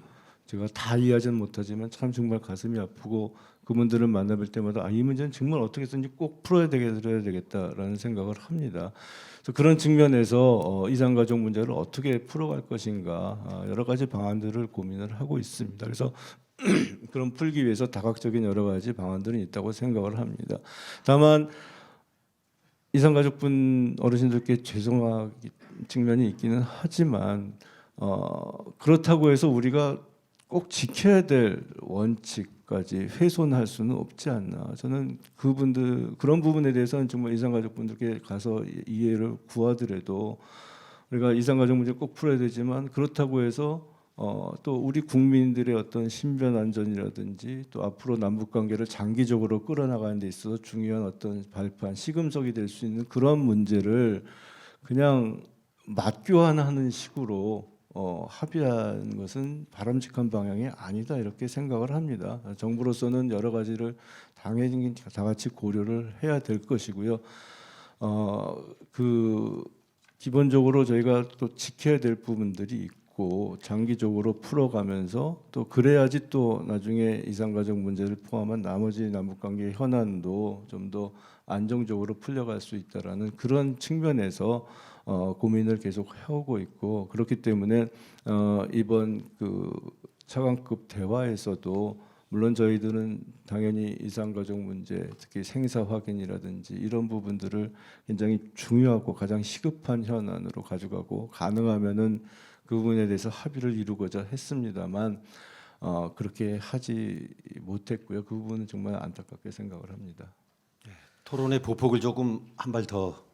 제가 다 이해하지는 못하지만 참 정말 가슴이 아프고, 그분들을 만나뵐 때마다 이 문제는 정말 어떻게 해서든지 꼭 풀어야 되겠다라는 생각을 합니다. 그래서 그런 측면에서 이산가족 문제를 어떻게 풀어갈 것인가 여러 가지 방안들을 고민을 하고 있습니다. 그래서 그런 풀기 위해서 다각적인 여러 가지 방안들이 있다고 생각을 합니다. 다만 이산가족분 어르신들께 죄송한 측면이 있기는 하지만 그렇다고 해서 우리가 꼭 지켜야 될 원칙까지 훼손할 수는 없지 않나. 저는 그런 부분에 대해서는 정말 이산가족분들께 가서 이해를 구하더라도, 우리가 이산가족 문제 꼭 풀어야 되지만 그렇다고 해서 또 우리 국민들의 어떤 신변 안전이라든지 또 앞으로 남북 관계를 장기적으로 끌어나가는 데 있어서 중요한 어떤 발판, 시금석이 될 수 있는 그런 문제를 그냥 맞교환하는 식으로 합의한 것은 바람직한 방향이 아니다, 이렇게 생각을 합니다. 정부로서는 여러 가지를 당연히 다 같이 고려를 해야 될 것이고요. 기본적으로 저희가 또 지켜야 될 부분들이 있고, 장기적으로 풀어가면서 또 그래야지 또 나중에 이산가족 문제를 포함한 나머지 남북관계 현안도 좀 더 안정적으로 풀려갈 수 있다라는 그런 측면에서 고민을 계속 해오고 있고, 그렇기 때문에 이번 그 차관급 대화에서도 물론 저희들은 당연히 이산가족 문제, 특히 생사 확인이라든지 이런 부분들을 굉장히 중요하고 가장 시급한 현안으로 가져가고, 가능하면은 그 부분에 대해서 합의를 이루고자 했습니다만 그렇게 하지 못했고요. 그 부분은 정말 안타깝게 생각을 합니다. 토론의 보폭을 조금 한 발 더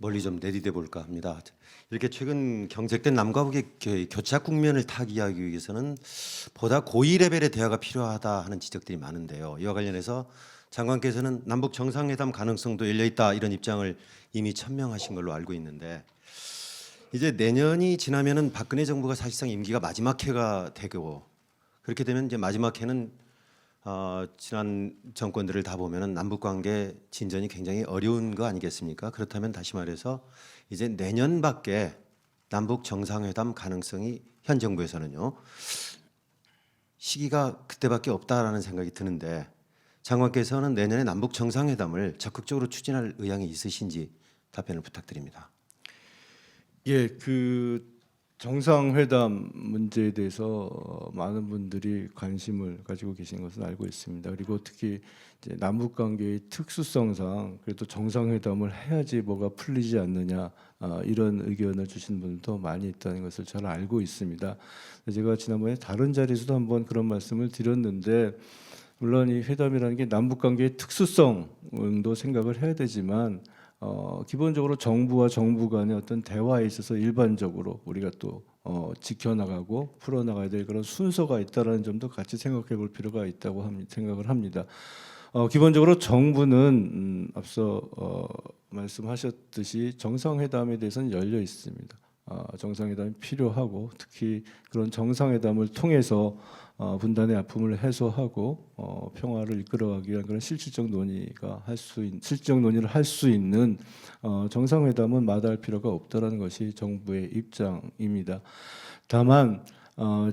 멀리 좀 내디뎌 볼까 합니다. 이렇게 최근 경색된 남과 북의 교착 국면을 타개하기 위해서는 보다 고위 레벨의 대화가 필요하다 하는 지적들이 많은데요. 이와 관련해서 장관께서는 남북 정상회담 가능성도 열려 있다, 이런 입장을 이미 천명하신 걸로 알고 있는데, 이제 내년이 지나면은 박근혜 정부가 사실상 임기가 마지막 해가 되고, 그렇게 되면 이제 마지막 해는 지난 정권들을 다 보면은 남북 관계 진전이 굉장히 어려운 거 아니겠습니까? 그렇다면 다시 말해서 이제 내년밖에 남북 정상회담 가능성이 현 정부에서는요, 시기가 그때밖에 없다라는 생각이 드는데, 장관께서는 내년에 남북 정상회담을 적극적으로 추진할 의향이 있으신지 답변을 부탁드립니다. 예, 그 정상회담 문제에 대해서 많은 분들이 관심을 가지고 계신 것을 알고 있습니다. 그리고 특히 이제 남북 관계의 특수성상 그래도 정상회담을 해야지 뭐가 풀리지 않느냐, 이런 의견을 주신 분들도 많이 있다는 것을 잘 알고 있습니다. 제가 지난번에 다른 자리에서도 한번 그런 말씀을 드렸는데, 물론 이 회담이라는 게 남북 관계의 특수성도 생각을 해야 되지만 기본적으로 정부와 정부 간의 어떤 대화에 있어서 일반적으로 우리가 또 지켜나가고 풀어나가야 될 그런 순서가 있다는 점도 같이 생각해 볼 필요가 있다고 생각을 합니다. 기본적으로 정부는 앞서 말씀하셨듯이 정상회담에 대해서는 열려 있습니다. 정상회담이 필요하고, 특히 그런 정상회담을 통해서 분단의 아픔을 해소하고 평화를 이끌어가기 위한 그런 실질적 논의를 할 수 있는 정상회담은 마다할 필요가 없다라는 것이 정부의 입장입니다. 다만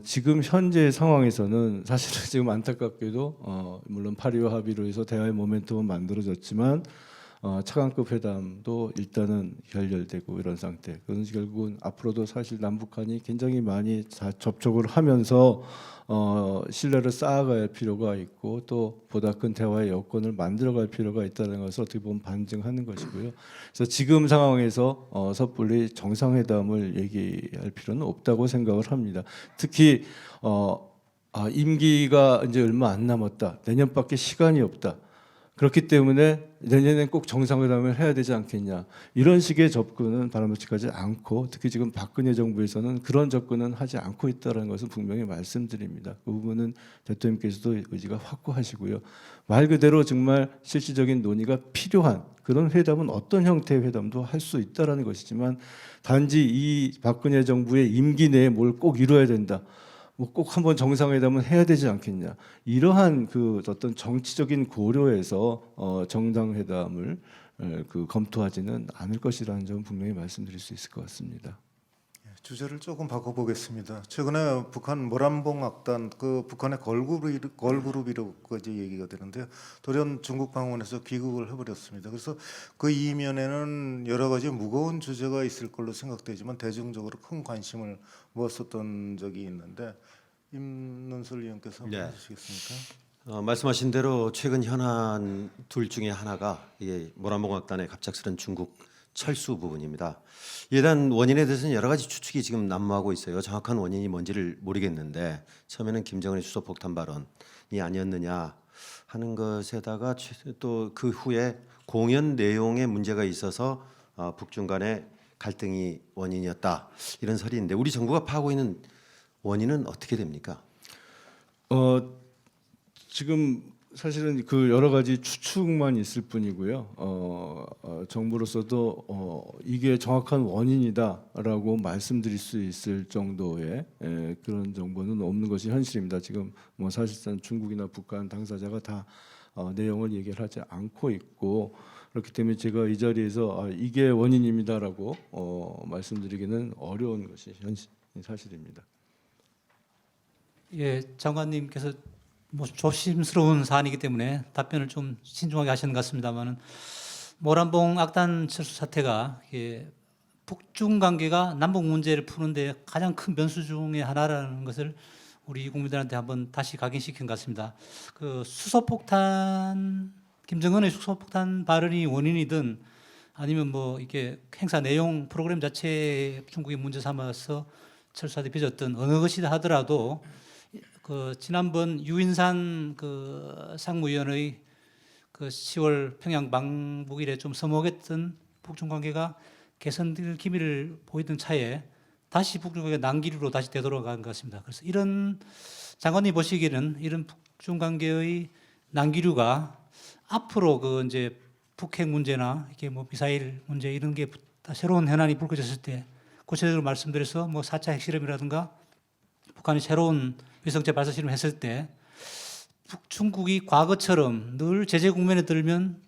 지금 현재 상황에서는 사실은 지금 안타깝게도 물론 파리와 합의로 해서 대화의 모멘텀은 만들어졌지만 차관급 회담도 일단은 결렬되고 이런 상태. 그건 결국은 앞으로도 사실 남북한이 굉장히 많이 접촉을 하면서 신뢰를 쌓아갈 필요가 있고 또 보다 큰 대화의 여건을 만들어갈 필요가 있다는 것을 어떻게 보면 반증하는 것이고요. 그래서 지금 상황에서 섣불리 정상회담을 얘기할 필요는 없다고 생각을 합니다. 특히 임기가 이제 얼마 안 남았다. 내년밖에 시간이 없다. 그렇기 때문에 내년엔 꼭 정상회담을 해야 되지 않겠냐. 이런 식의 접근은 바람직하지 않고 특히 지금 박근혜 정부에서는 그런 접근은 하지 않고 있다는 것을 분명히 말씀드립니다. 그 부분은 대통령께서도 의지가 확고하시고요. 말 그대로 정말 실질적인 논의가 필요한 그런 회담은 어떤 형태의 회담도 할 수 있다는 것이지만 단지 이 박근혜 정부의 임기 내에 뭘 꼭 이루어야 된다. 뭐 꼭 한번 정상회담은 해야 되지 않겠냐. 이러한 그 어떤 정치적인 고려에서 정상회담을 검토하지는 않을 것이라는 점 분명히 말씀드릴 수 있을 것 같습니다. 주제를 조금 바꿔보겠습니다. 최근에 북한 모란봉 악단 그 북한의 걸그룹이라고까지 얘기가 되는데요. 돌연 중국 방문해서 귀국을 해버렸습니다. 그래서 그 이면에는 여러 가지 무거운 주제가 있을 걸로 생각되지만 대중적으로 큰 관심을 모았었던 적이 있는데 임논술 의원께서 한번 해주시겠습니까? 말씀하신 대로 최근 현안 둘 중에 하나가 이게 모란봉 악단의 갑작스런 중국 철수 부분입니다. 일단 원인에 대해서는 여러 가지 추측이 지금 난무하고 있어요. 정확한 원인이 뭔지를 모르겠는데 처음에는 김정은의 수소폭탄 발언이 아니었느냐 하는 것에다가 또 그 후에 공연 내용에 문제가 있어서 북중 간의 갈등이 원인이었다 이런 설이 있는데 우리 정부가 파고 있는 원인은 어떻게 됩니까? 지금 사실은 그 여러 가지 추측만 있을 뿐이고요. 정부로서도 이게 정확한 원인이다라고 말씀드릴 수 있을 정도의 그런 정보는 없는 것이 현실입니다. 지금 뭐 사실상 중국이나 북한 당사자가 다 내용을 얘기를 하지 않고 있고 그렇기 때문에 제가 이 자리에서 이게 원인입니다라고 말씀드리기는 어려운 것이 사실입니다. 예, 장관님께서 뭐 조심스러운 사안이기 때문에 답변을 좀 신중하게 하시는 것 같습니다만은 모란봉 악단 철수 사태가 북중 관계가 남북 문제를 푸는데 가장 큰 변수 중에 하나라는 것을 우리 국민들한테 한번 다시 각인시킨 것 같습니다. 그 수소폭탄 김정은의 수소폭탄 발언이 원인이든 아니면 뭐 이게 행사 내용 프로그램 자체에 중국이 문제 삼아서 철수하듯 빚었던 어느 것이다 하더라도 그 지난번 유인산 그 상무위원의 그 10월 평양 방북일에 좀 서먹했던 북중 관계가 개선될 기미를 보이던 차에 다시 북중 관계가 난기류로 다시 되돌아간 것 같습니다. 그래서 이런 장관님 보시기에는 이런 북중 관계의 난기류가 앞으로 그 이제 북핵 문제나 이게 뭐 미사일 문제 이런 게 새로운 현안이 불거졌을 때 구체적으로 말씀드려서 뭐 4차 핵실험이라든가 북한이 새로운 위성체 발사 실험했을 때 중국이 과거처럼 늘 제재 국면에 들면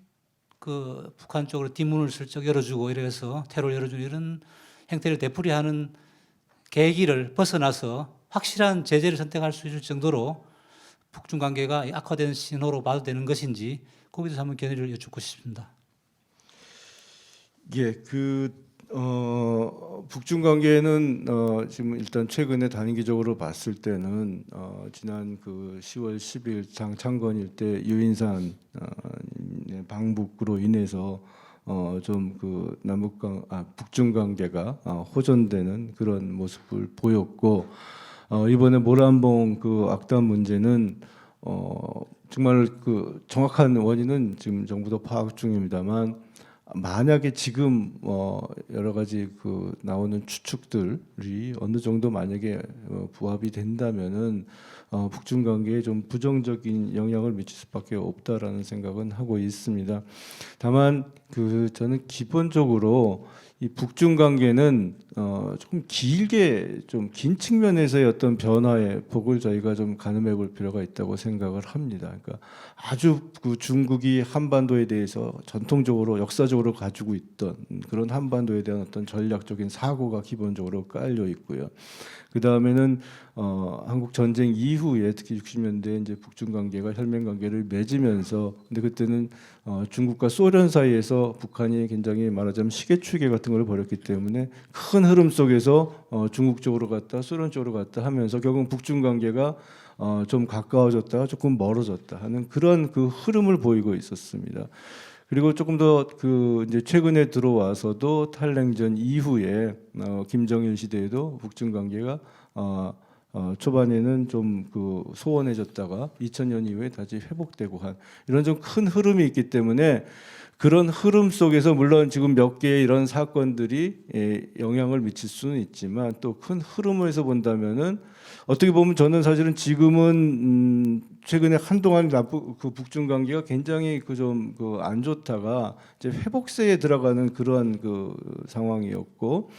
그 북한 쪽으로 뒷문을 슬쩍 열어주고 이래서 테러를 열어주는 이런 행태를 되풀이하는 계기를 벗어나서 확실한 제재를 선택할 수 있을 정도로 북중 관계가 악화된 신호로 봐도 되는 것인지 거기에 대해서 한번 견해를 여쭙고 싶습니다. 예, 북중 관계는 지금 일단 최근에 단기적으로 봤을 때는 지난 그 10월 10일 장창건 일대 유인산 방북으로 인해서 좀 그 북중 관계가 호전되는 그런 모습을 보였고 이번에 모란봉 그 악단 문제는 정말 그 정확한 원인은 지금 정부도 파악 중입니다만 만약에 지금 여러 가지 그 나오는 추측들이 어느 정도 만약에 부합이 된다면은 북중 관계에 좀 부정적인 영향을 미칠 수밖에 없다라는 생각은 하고 있습니다. 다만 그 저는 기본적으로 이 북중 관계는 조금 길게 좀 긴 측면에서의 어떤 변화의 폭을 저희가 좀 가늠해 볼 필요가 있다고 생각을 합니다. 그러니까 아주 그 중국이 한반도에 대해서 전통적으로 역사적으로 가지고 있던 그런 한반도에 대한 어떤 전략적인 사고가 기본적으로 깔려 있고요. 그 다음에는 한국 전쟁 이후에 특히 60년대에 이제 북중 관계가 혈맹 관계를 맺으면서 근데 그때는 중국과 소련 사이에서 북한이 굉장히 말하자면 시계추계 같은 걸 벌였기 때문에 큰 흐름 속에서 중국 쪽으로 갔다 소련 쪽으로 갔다 하면서 결국 북중 관계가 좀 가까워졌다가 조금 멀어졌다 하는 그런 그 흐름을 보이고 있었습니다. 그리고 조금 더 그 이제 최근에 들어와서도 탈냉전 이후에 김정일 시대에도 북중 관계가 초반에는 좀 그 소원해졌다가 2000년 이후에 다시 회복되고 한 이런 좀 큰 흐름이 있기 때문에 그런 흐름 속에서 물론 지금 몇 개의 이런 사건들이 영향을 미칠 수는 있지만 또 큰 흐름에서 본다면은 어떻게 보면 저는 사실은 지금은 최근에 한동안 그 북중 관계가 굉장히 그 좀 그 안 좋다가 이제 회복세에 들어가는 그러한 그 상황이었고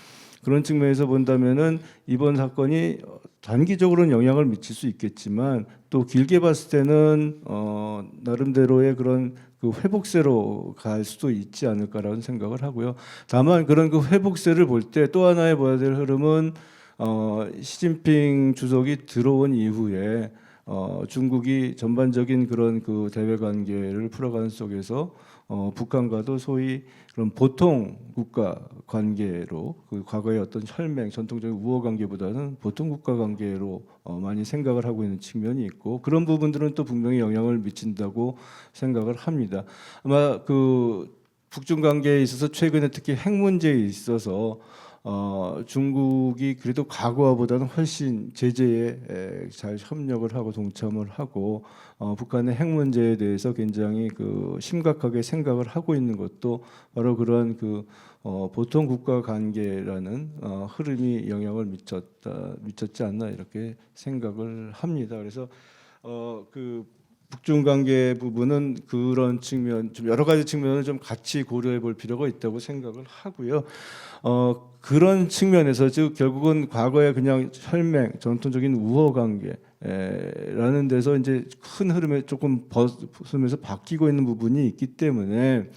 그런 측면에서 본다면은 이번 사건이 단기적으로는 영향을 미칠 수 있겠지만 또 길게 봤을 때는 나름대로의 그런 그 회복세로 갈 수도 있지 않을까라는 생각을 하고요. 다만 그런 그 회복세를 볼 때 또 하나의 봐야 될 흐름은 시진핑 주석이 들어온 이후에 중국이 전반적인 그런 그 대외 관계를 풀어가는 속에서 북한과도 소위 그런 보통 국가 관계로 그 과거의 어떤 혈맹 전통적인 우호 관계보다는 보통 국가 관계로 많이 생각을 하고 있는 측면이 있고 그런 부분들은 또 분명히 영향을 미친다고 생각을 합니다. 아마 그 북중 관계에 있어서 최근에 특히 핵 문제에 있어서 중국이 그래도 과거보다는 훨씬 제재에 잘 협력을 하고 동참을 하고 북한의 핵 문제에 대해서 굉장히 그 심각하게 생각을 하고 있는 것도 바로 그런 그 보통 국가 관계라는 흐름이 영향을 미쳤지 않나 이렇게 생각을 합니다. 그래서 그 북중 관계 부분은 그런 측면 좀 여러 가지 측면을 좀 같이 고려해 볼 필요가 있다고 생각을 하고요. 그런 측면에서 즉 결국은 과거에 그냥 혈맹 전통적인 우호 관계라는 데서 이제 큰 흐름에 조금 벗으면서 바뀌고 있는 부분이 있기 때문에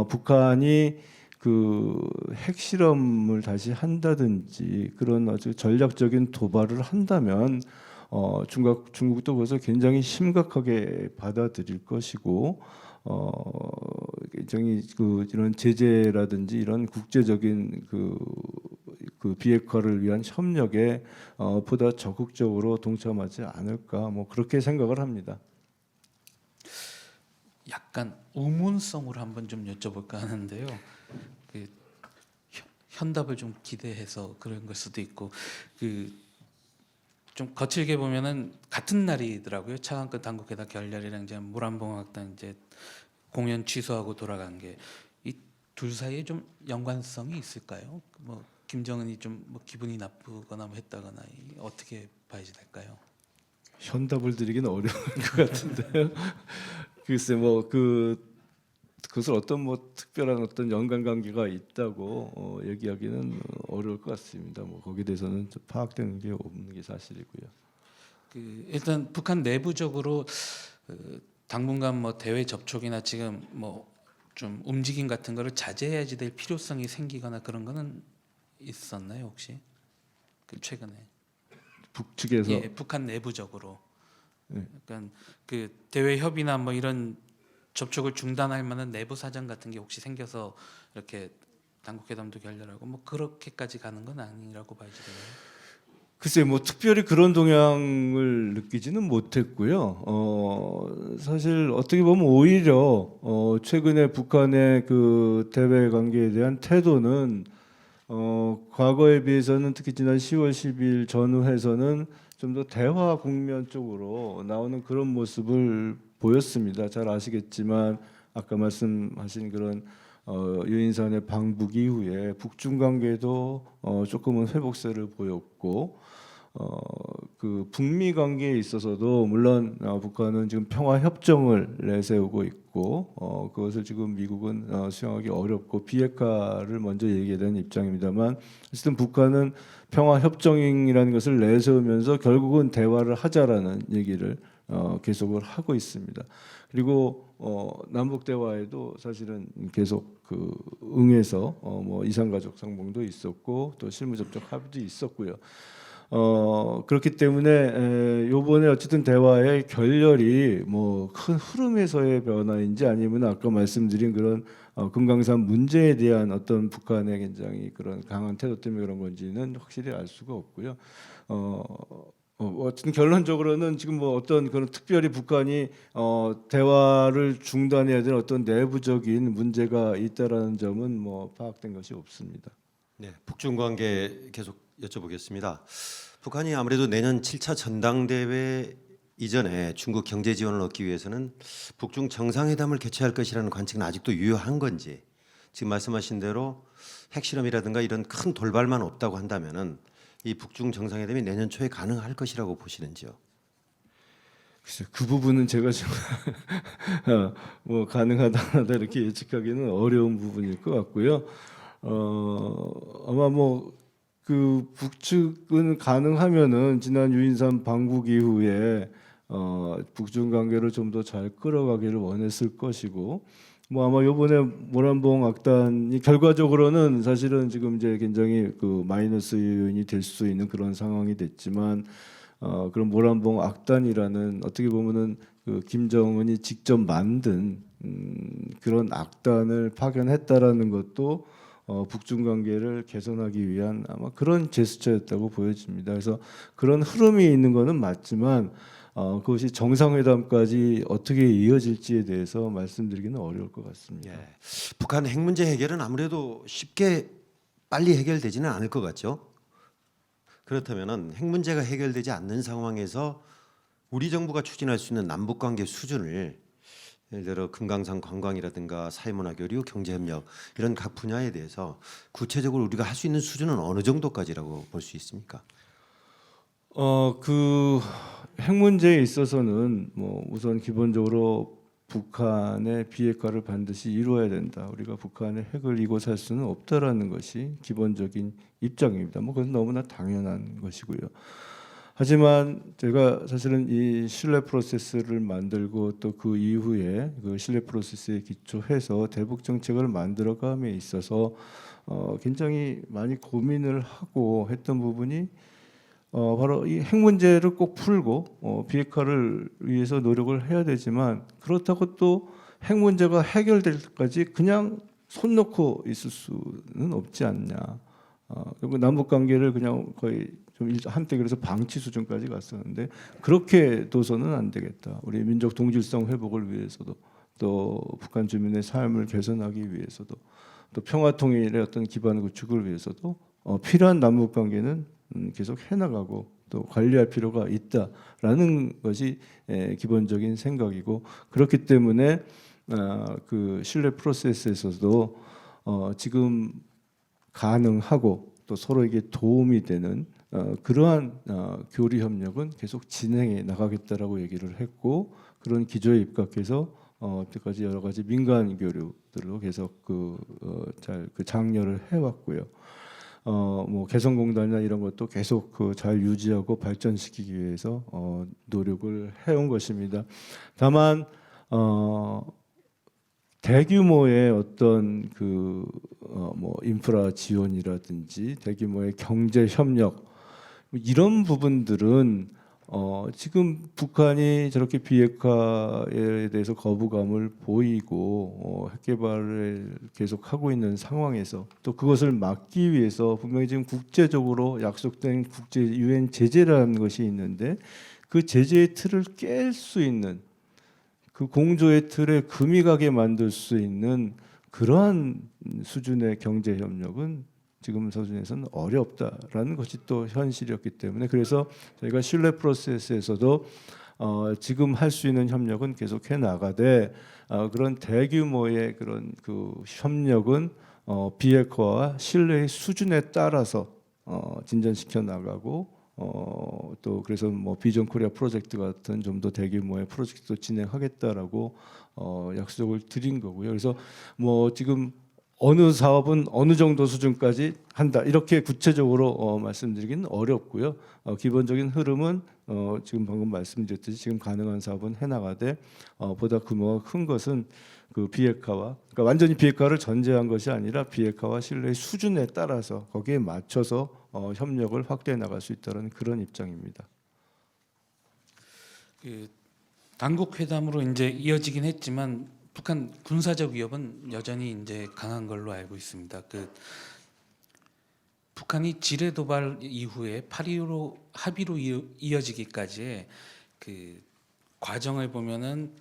북한이 그 핵실험을 다시 한다든지 그런 아주 전략적인 도발을 한다면 중국도 그것을 굉장히 심각하게 받아들일 것이고 굉장히 그 이런 제재라든지 이런 국제적인 그 비핵화를 위한 협력에 보다 적극적으로 동참하지 않을까 뭐 그렇게 생각을 합니다. 약간 의문성으로 한번 좀 여쭤볼까 하는데요. 그 현답을 좀 기대해서 그런 걸 수도 있고 그 좀 거칠게 보면은 같은 날이더라고요. 차관급 당국회담 결렬이랑 이제 물안봉학당 이제 공연 취소하고 돌아간 게 이 둘 사이에 좀 연관성이 있을까요? 뭐 김정은이 좀 뭐 기분이 나쁘거나 뭐 했다거나 어떻게 봐야지 될까요? 현답을 드리기는 어려울 것 같은데요. 글쎄 뭐 그것을 어떤 뭐 특별한 어떤 연관관계가 있다고 얘기하기는 어려울 것 같습니다. 뭐 거기에 대해서는 좀 파악되는 게 없는 게 사실이고요. 그 일단 북한 내부적으로 당분간 뭐 대외 접촉이나 지금 뭐 좀 움직임 같은 거를 자제해야지 될 필요성이 생기거나 그런 거는 있었나요 혹시? 그 최근에 북측에서 예, 북한 내부적으로 네. 약간 그 대외 협의나 뭐 이런 접촉을 중단할 만한 내부 사정 같은 게 혹시 생겨서 이렇게 당국회담도 결렬하고 뭐 그렇게까지 가는 건 아니라고 봐야지 되나요? 글쎄 뭐 특별히 그런 동향을 느끼지는 못했고요. 사실 어떻게 보면 오히려 최근에 북한의 그 대외 관계에 대한 태도는 과거에 비해서는 특히 지난 10월 10일 전후에서는 좀 더 대화 국면 쪽으로 나오는 그런 모습을 보였습니다. 잘 아시겠지만 아까 말씀하신 그런 유인산의 방북 이후에 북중 관계도 조금은 회복세를 보였고 그 북미 관계에 있어서도 물론 북한은 지금 평화 협정을 내세우고 있고 그것을 지금 미국은 수용하기 어렵고 비핵화를 먼저 얘기하는 입장입니다만 어쨌든 북한은 평화 협정이라는 것을 내세우면서 결국은 대화를 하자라는 얘기를 계속을 하고 있습니다. 그리고 남북 대화에도 사실은 계속 그 응해서 뭐 이산가족 상봉도 있었고 또 실무 접촉 합의도 있었고요. 그렇기 때문에 요번에 어쨌든 대화의 결렬이 뭐 큰 흐름에서의 변화인지 아니면 아까 말씀드린 그런 금강산 문제에 대한 어떤 북한의 굉장히 그런 강한 태도 때문에 그런 건지는 확실히 알 수가 없고요. 어쨌든 결론적으로는 지금 뭐 어떤 그런 특별히 북한이 대화를 중단해야 되는 어떤 내부적인 문제가 있다라는 점은 뭐 파악된 것이 없습니다. 네, 북중 관계 계속 여쭤보겠습니다. 북한이 아무래도 내년 7차 전당대회 이전에 중국 경제 지원을 얻기 위해서는 북중 정상회담을 개최할 것이라는 관측은 아직도 유효한 건지, 지금 말씀하신 대로 핵실험이라든가 이런 큰 돌발만 없다고 한다면은 이 북중 정상회담이 내년 초에 가능할 것이라고 보시는지요? 글쎄요, 그 부분은 제가 지금 뭐 가능하다 안 하다 이렇게 예측하기는 어려운 부분일 것 같고요. 아마 뭐 그 북측은 가능하면은 지난 유인산 방북 이후에 북중 관계를 좀 더 잘 끌어가기를 원했을 것이고, 뭐 아마 요번에 모란봉 악단이 결과적으로는 사실은 지금 이제 굉장히 그 마이너스 요인이 될 수 있는 그런 상황이 됐지만, 그런 모란봉 악단이라는 어떻게 보면은 그 김정은이 직접 만든 그런 악단을 파견했다라는 것도 북중 관계를 개선하기 위한 아마 그런 제스처였다고 보여집니다. 그래서 그런 흐름이 있는 것은 맞지만 그것이 정상회담까지 어떻게 이어질지에 대해서 말씀드리기는 어려울 것 같습니다. 예. 북한 핵 문제 해결은 아무래도 쉽게 빨리 해결되지는 않을 것 같죠. 그렇다면은 핵 문제가 해결되지 않는 상황에서 우리 정부가 추진할 수 있는 남북 관계 수준을, 예를 들어 금강산 관광이라든가 사회문화 교류, 경제협력 이런 각 분야에 대해서 구체적으로 우리가 할 수 있는 수준은 어느 정도까지라고 볼 수 있습니까? 그 핵 문제에 있어서는 뭐 우선 기본적으로 북한의 비핵화를 반드시 이루어야 된다. 우리가 북한의 핵을 이고 살 수는 없다라는 것이 기본적인 입장입니다. 뭐 그건 너무나 당연한 것이고요. 하지만 제가 사실은 이 신뢰 프로세스를 만들고 또 그 이후에 그 신뢰 프로세스에 기초해서 대북 정책을 만들어감에 있어서 굉장히 많이 고민을 하고 했던 부분이 바로 이 핵 문제를 꼭 풀고 비핵화를 위해서 노력을 해야 되지만, 그렇다고 또 핵 문제가 해결될 때까지 그냥 손 놓고 있을 수는 없지 않냐. 그리고 남북 관계를 그냥 거의 좀 한때 그래서 방치 수준까지 갔었는데, 그렇게 둬서는 안 되겠다. 우리 민족 동질성 회복을 위해서도, 또 북한 주민의 삶을 개선하기 위해서도, 또 평화 통일의 어떤 기반 구축을 위해서도 필요한 남북 관계는 계속 해나가고 또 관리할 필요가 있다라는 것이 기본적인 생각이고, 그렇기 때문에 그 신뢰 프로세스에서도 지금 가능하고 또 서로에게 도움이 되는 그러한 교류 협력은 계속 진행해 나가겠다라고 얘기를 했고, 그런 기조에 입각해서 여태까지 여러 가지 민간 교류들로 계속 잘 장려를 해왔고요. 뭐 개성공단이나 이런 것도 계속 잘 유지하고 발전시키기 위해서 노력을 해온 것입니다. 다만 대규모의 어떤 뭐 인프라 지원이라든지 대규모의 경제 협력 이런 부분들은 지금 북한이 저렇게 비핵화에 대해서 거부감을 보이고 핵 개발을 계속하고 있는 상황에서 또 그것을 막기 위해서 분명히 지금 국제적으로 약속된 국제 유엔 제재라는 것이 있는데, 그 제재의 틀을 깰 수 있는, 그 공조의 틀에 금이 가게 만들 수 있는 그러한 수준의 경제 협력은 지금 수준에서는 어렵다라는 것이 또 현실이었기 때문에, 그래서 저희가 신뢰 프로세스에서도 지금 할 수 있는 협력은 계속해 나가되, 그런 대규모의 그런 그 협력은 비핵화와 신뢰의 수준에 따라서 진전시켜 나가고, 또 그래서 뭐 비전 코리아 프로젝트 같은 좀 더 대규모의 프로젝트도 진행하겠다라고 약속을 드린 거고요. 그래서 뭐 지금 어느 사업은 어느 정도 수준까지 한다 이렇게 구체적으로 말씀드리기는 어렵고요. 기본적인 흐름은 지금 방금 말씀드렸듯이 지금 가능한 사업은 해나가되, 보다 규모가 큰 것은 그 비핵화와, 그러니까 완전히 비핵화를 전제한 것이 아니라 비핵화와 신뢰의 수준에 따라서 거기에 맞춰서 협력을 확대해 나갈 수 있다는 그런 입장입니다. 그 당국 회담으로 이제 이어지긴 했지만 북한 군사적 위협은 여전히 이제 강한 걸로 알고 있습니다. 그 북한이 지뢰 도발 이후에 8.15 합의로 이어지기까지의 그 과정을 보면은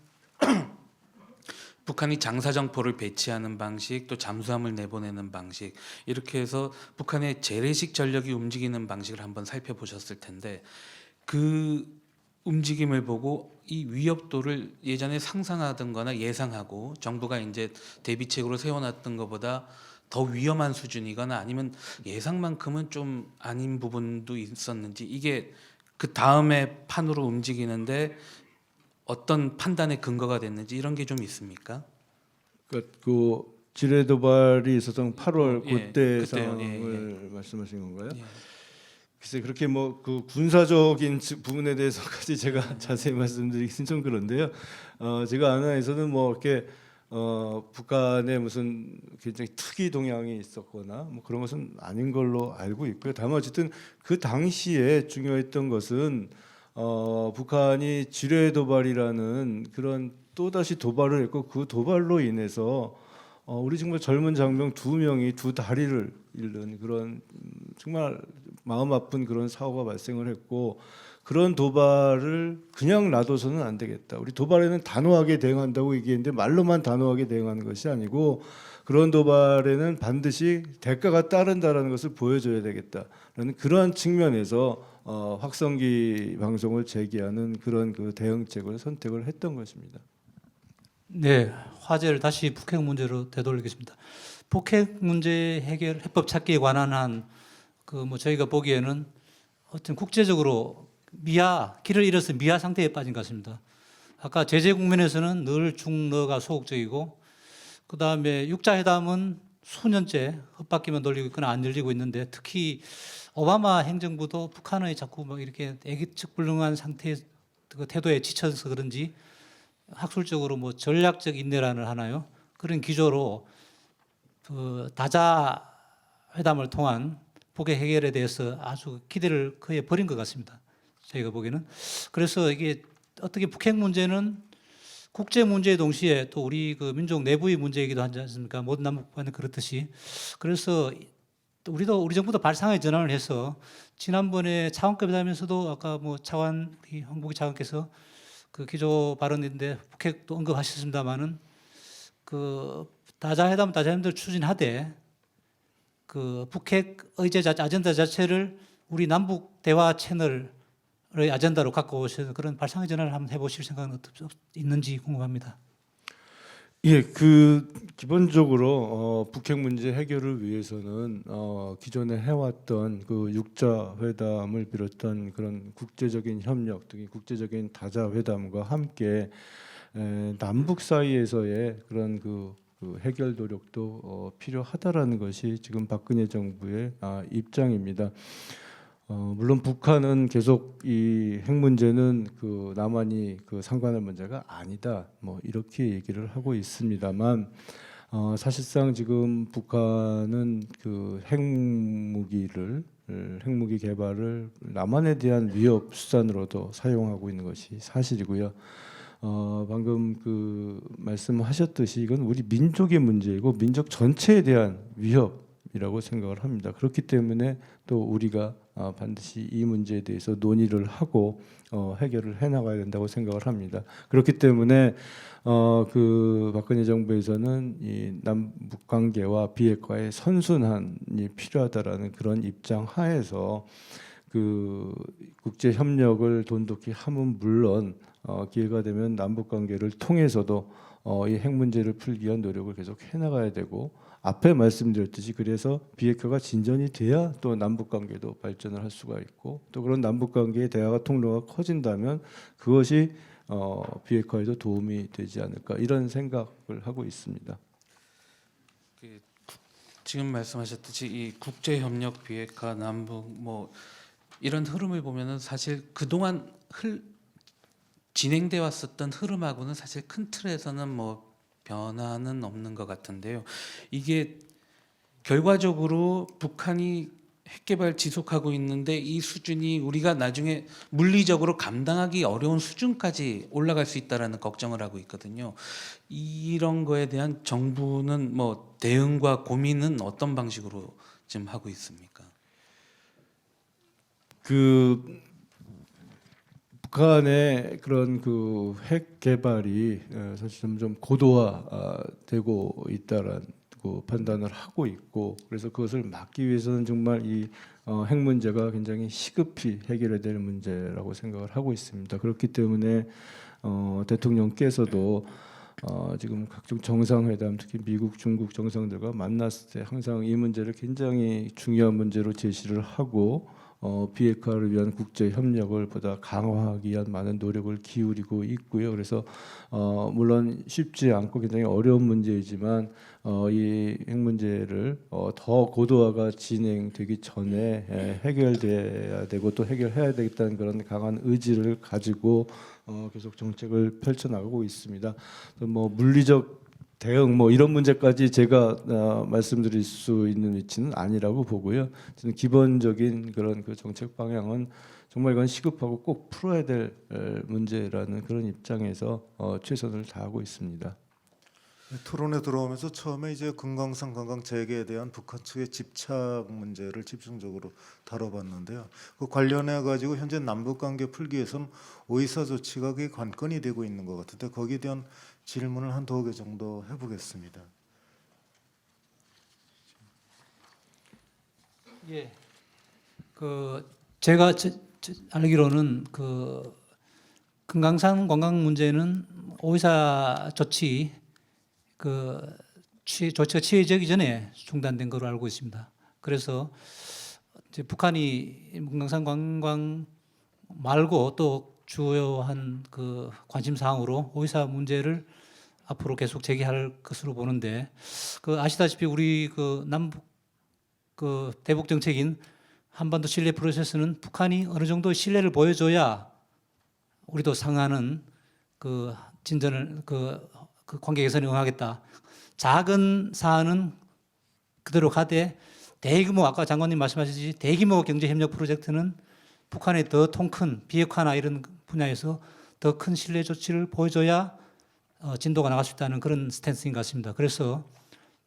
북한이 장사정포를 배치하는 방식, 또 잠수함을 내보내는 방식, 이렇게 해서 북한의 재래식 전력이 움직이는 방식을 한번 살펴보셨을 텐데, 그 움직임을 보고 이 위협도를 예전에 상상하던 거나 예상하고 정부가 이제 대비책으로 세워놨던 것보다 더 위험한 수준이거나 아니면 예상만큼은 좀 아닌 부분도 있었는지, 이게 그 다음에 판으로 움직이는데 어떤 판단의 근거가 됐는지 이런 게 좀 있습니까? 그 지뢰 도발이 있었던 8월 예, 그때 그때요. 상황을 말씀하신 건가요? 예. 글쎄 그렇게 뭐 그 군사적인 부분에 대해서까지 제가 자세히 말씀드리긴 좀 그런데요. 제가 아는 한에서는 뭐 이렇게 북한에 무슨 굉장히 특이 동향이 있었거나 뭐 그런 것은 아닌 걸로 알고 있고요. 다만 어쨌든 그 당시에 중요했던 것은 북한이 지뢰 도발이라는 그런 또 다시 도발을 했고, 그 도발로 인해서 우리 정말 젊은 장병 2명이 2다리를 잃는 그런 정말 마음 아픈 그런 사고가 발생을 했고, 그런 도발을 그냥 놔둬서는 안 되겠다. 우리 도발에는 단호하게 대응한다고 얘기했는데 말로만 단호하게 대응하는 것이 아니고, 그런 도발에는 반드시 대가가 따른다라는 것을 보여줘야 되겠다라는 그러한 측면에서 확성기 방송을 제기하는 그런 그 대응책을 선택을 했던 것입니다. 네, 화제를 다시 북핵 문제로 되돌리겠습니다. 북핵 문제 해결 해법 찾기에 관한 한 그 뭐 저희가 보기에는 어떤 국제적으로 길을 잃어서 미아 상태에 빠진 것 같습니다. 아까 제재 국면에서는 늘 중러가 소극적이고, 그 다음에 육자회담은 수년째 헛바퀴만 돌리고 있거나 안 열리고 있는데, 특히 오바마 행정부도 북한의 자꾸 막 이렇게 애기측불능한 상태의 그 태도에 지쳐서 그런지 학술적으로 뭐 전략적 인내란을 하나요? 그런 기조로 그 다자 회담을 통한 북핵 해결에 대해서 아주 기대를 거의 버린 것 같습니다. 저희가 보기에는. 그래서 이게 어떻게 북핵 문제는 국제 문제의 동시에 또 우리 그 민족 내부의 문제이기도 하지 않습니까? 모든 남북한은 그렇듯이. 그래서 우리 정부도 발상의 전환을 해서 지난번에 차관급 회담에서도 아까 뭐 차관 우리 황복희 차관께서 그 기조 발언인데 북핵도 언급하셨습니다만은 그 다자회담들 추진하되 그 북핵 의제 아젠다 자체를 우리 남북 대화 채널의 아젠다로 갖고 오셔서 그런 발상의 전환을 한번 해보실 생각은 있는지 궁금합니다. 예, 그 기본적으로 북핵 문제 해결을 위해서는 기존에 해왔던 그 육자 회담을 비롯한 그런 국제적인 협력, 특히 국제적인 다자 회담과 함께 남북 사이에서의 그런 그 해결 노력도 필요하다라는 것이 지금 박근혜 정부의 입장입니다. 물론 북한은 계속 이 핵 문제는 그 남한이 그 상관할 문제가 아니다, 뭐 이렇게 얘기를 하고 있습니다만, 사실상 지금 북한은 그 핵무기 개발을 남한에 대한 위협 수단으로도 사용하고 있는 것이 사실이고요. 방금 그 말씀하셨듯이 이건 우리 민족의 문제이고 민족 전체에 대한 위협이라고 생각을 합니다. 그렇기 때문에 또 우리가 반드시 이 문제에 대해서 논의를 하고 해결을 해나가야 된다고 생각을 합니다. 그렇기 때문에 그 박근혜 정부에서는 이 남북 관계와 비핵화의 선순환이 필요하다라는 그런 입장 하에서 그 국제 협력을 돈독히 함은 물론 기회가 되면 남북 관계를 통해서도 이 핵 문제를 풀기 위한 노력을 계속 해나가야 되고, 앞에 말씀드렸듯이 그래서 비핵화가 진전이 돼야 또 남북 관계도 발전을 할 수가 있고, 또 그런 남북 관계의 대화가 통로가 커진다면 그것이 비핵화에도 도움이 되지 않을까, 이런 생각을 하고 있습니다. 지금 말씀하셨듯이 이 국제 협력 비핵화 남북 뭐 이런 흐름을 보면은 사실 그동안 진행돼 왔었던 흐름하고는 사실 큰 틀에서는 뭐 변화는 없는 것 같은데요. 이게 결과적으로 북한이 핵개발 지속하고 있는데 이 수준이 우리가 나중에 물리적으로 감당하기 어려운 수준까지 올라갈 수 있다라는 걱정을 하고 있거든요. 이런 거에 대한 정부는 뭐 대응과 고민은 어떤 방식으로 지금 하고 있습니까? 그 북한의 그런 그 핵 개발이 사실 점점 고도화되고 있다라고 판단을 하고 있고, 그래서 그것을 막기 위해서는 정말 이 핵 문제가 굉장히 시급히 해결해야 될 문제라고 생각을 하고 있습니다. 그렇기 때문에 대통령께서도 지금 각종 정상회담, 특히 미국, 중국 정상들과 만났을 때 항상 이 문제를 굉장히 중요한 문제로 제시를 하고 비핵화를 위한 국제 협력을 보다 강화하기 위한 많은 노력을 기울이고 있고요. 그래서 물론 쉽지 않고 굉장히 어려운 문제이지만 이 핵 문제를 더 고도화가 진행되기 전에 해결돼야 되고 또 해결해야 되겠다는 그런 강한 의지를 가지고 계속 정책을 펼쳐 나가고 있습니다. 뭐 물리적 대응 뭐 이런 문제까지 제가 말씀드릴 수 있는 위치는 아니라고 보고요. 저는 기본적인 그런 그 정책 방향은 정말 이건 시급하고 꼭 풀어야 될 문제라는 그런 입장에서 최선을 다하고 있습니다. 네, 토론에 들어오면서 처음에 이제 금강산 관광 재개에 대한 북한 측의 집착 문제를 집중적으로 다뤄봤는데요. 그 관련해 가지고 현재 남북 관계 풀기 위해서는 오이사 조치가 그게 관건이 되고 있는 것 같은데 거기에 대한 질문을 한 2개 정도 해보겠습니다. 예. 그 제가 알기로는 그 금강산 관광 문제는 오이사 조치 조치가 취해지기 전에 중단된 걸로 알고 있습니다. 그래서 이제 북한이 금강산 관광 말고 또 주요한 그 관심 사항으로 오이사 문제를 앞으로 계속 제기할 것으로 보는데, 그 아시다시피 우리 그 남북 그 대북 정책인 한반도 신뢰 프로세스는 북한이 어느 정도 신뢰를 보여줘야 우리도 상하는 그 진전을 그 관계 개선에 응하겠다. 작은 사안은 그대로 가되 대규모, 아까 장관님 말씀하셨듯이 대규모 경제 협력 프로젝트는 북한의 더 통큰 비핵화나 이런 분야에서 더 큰 신뢰 조치를 보여줘야 진도가 나갈 수 있다는 그런 스탠스인 것 같습니다. 그래서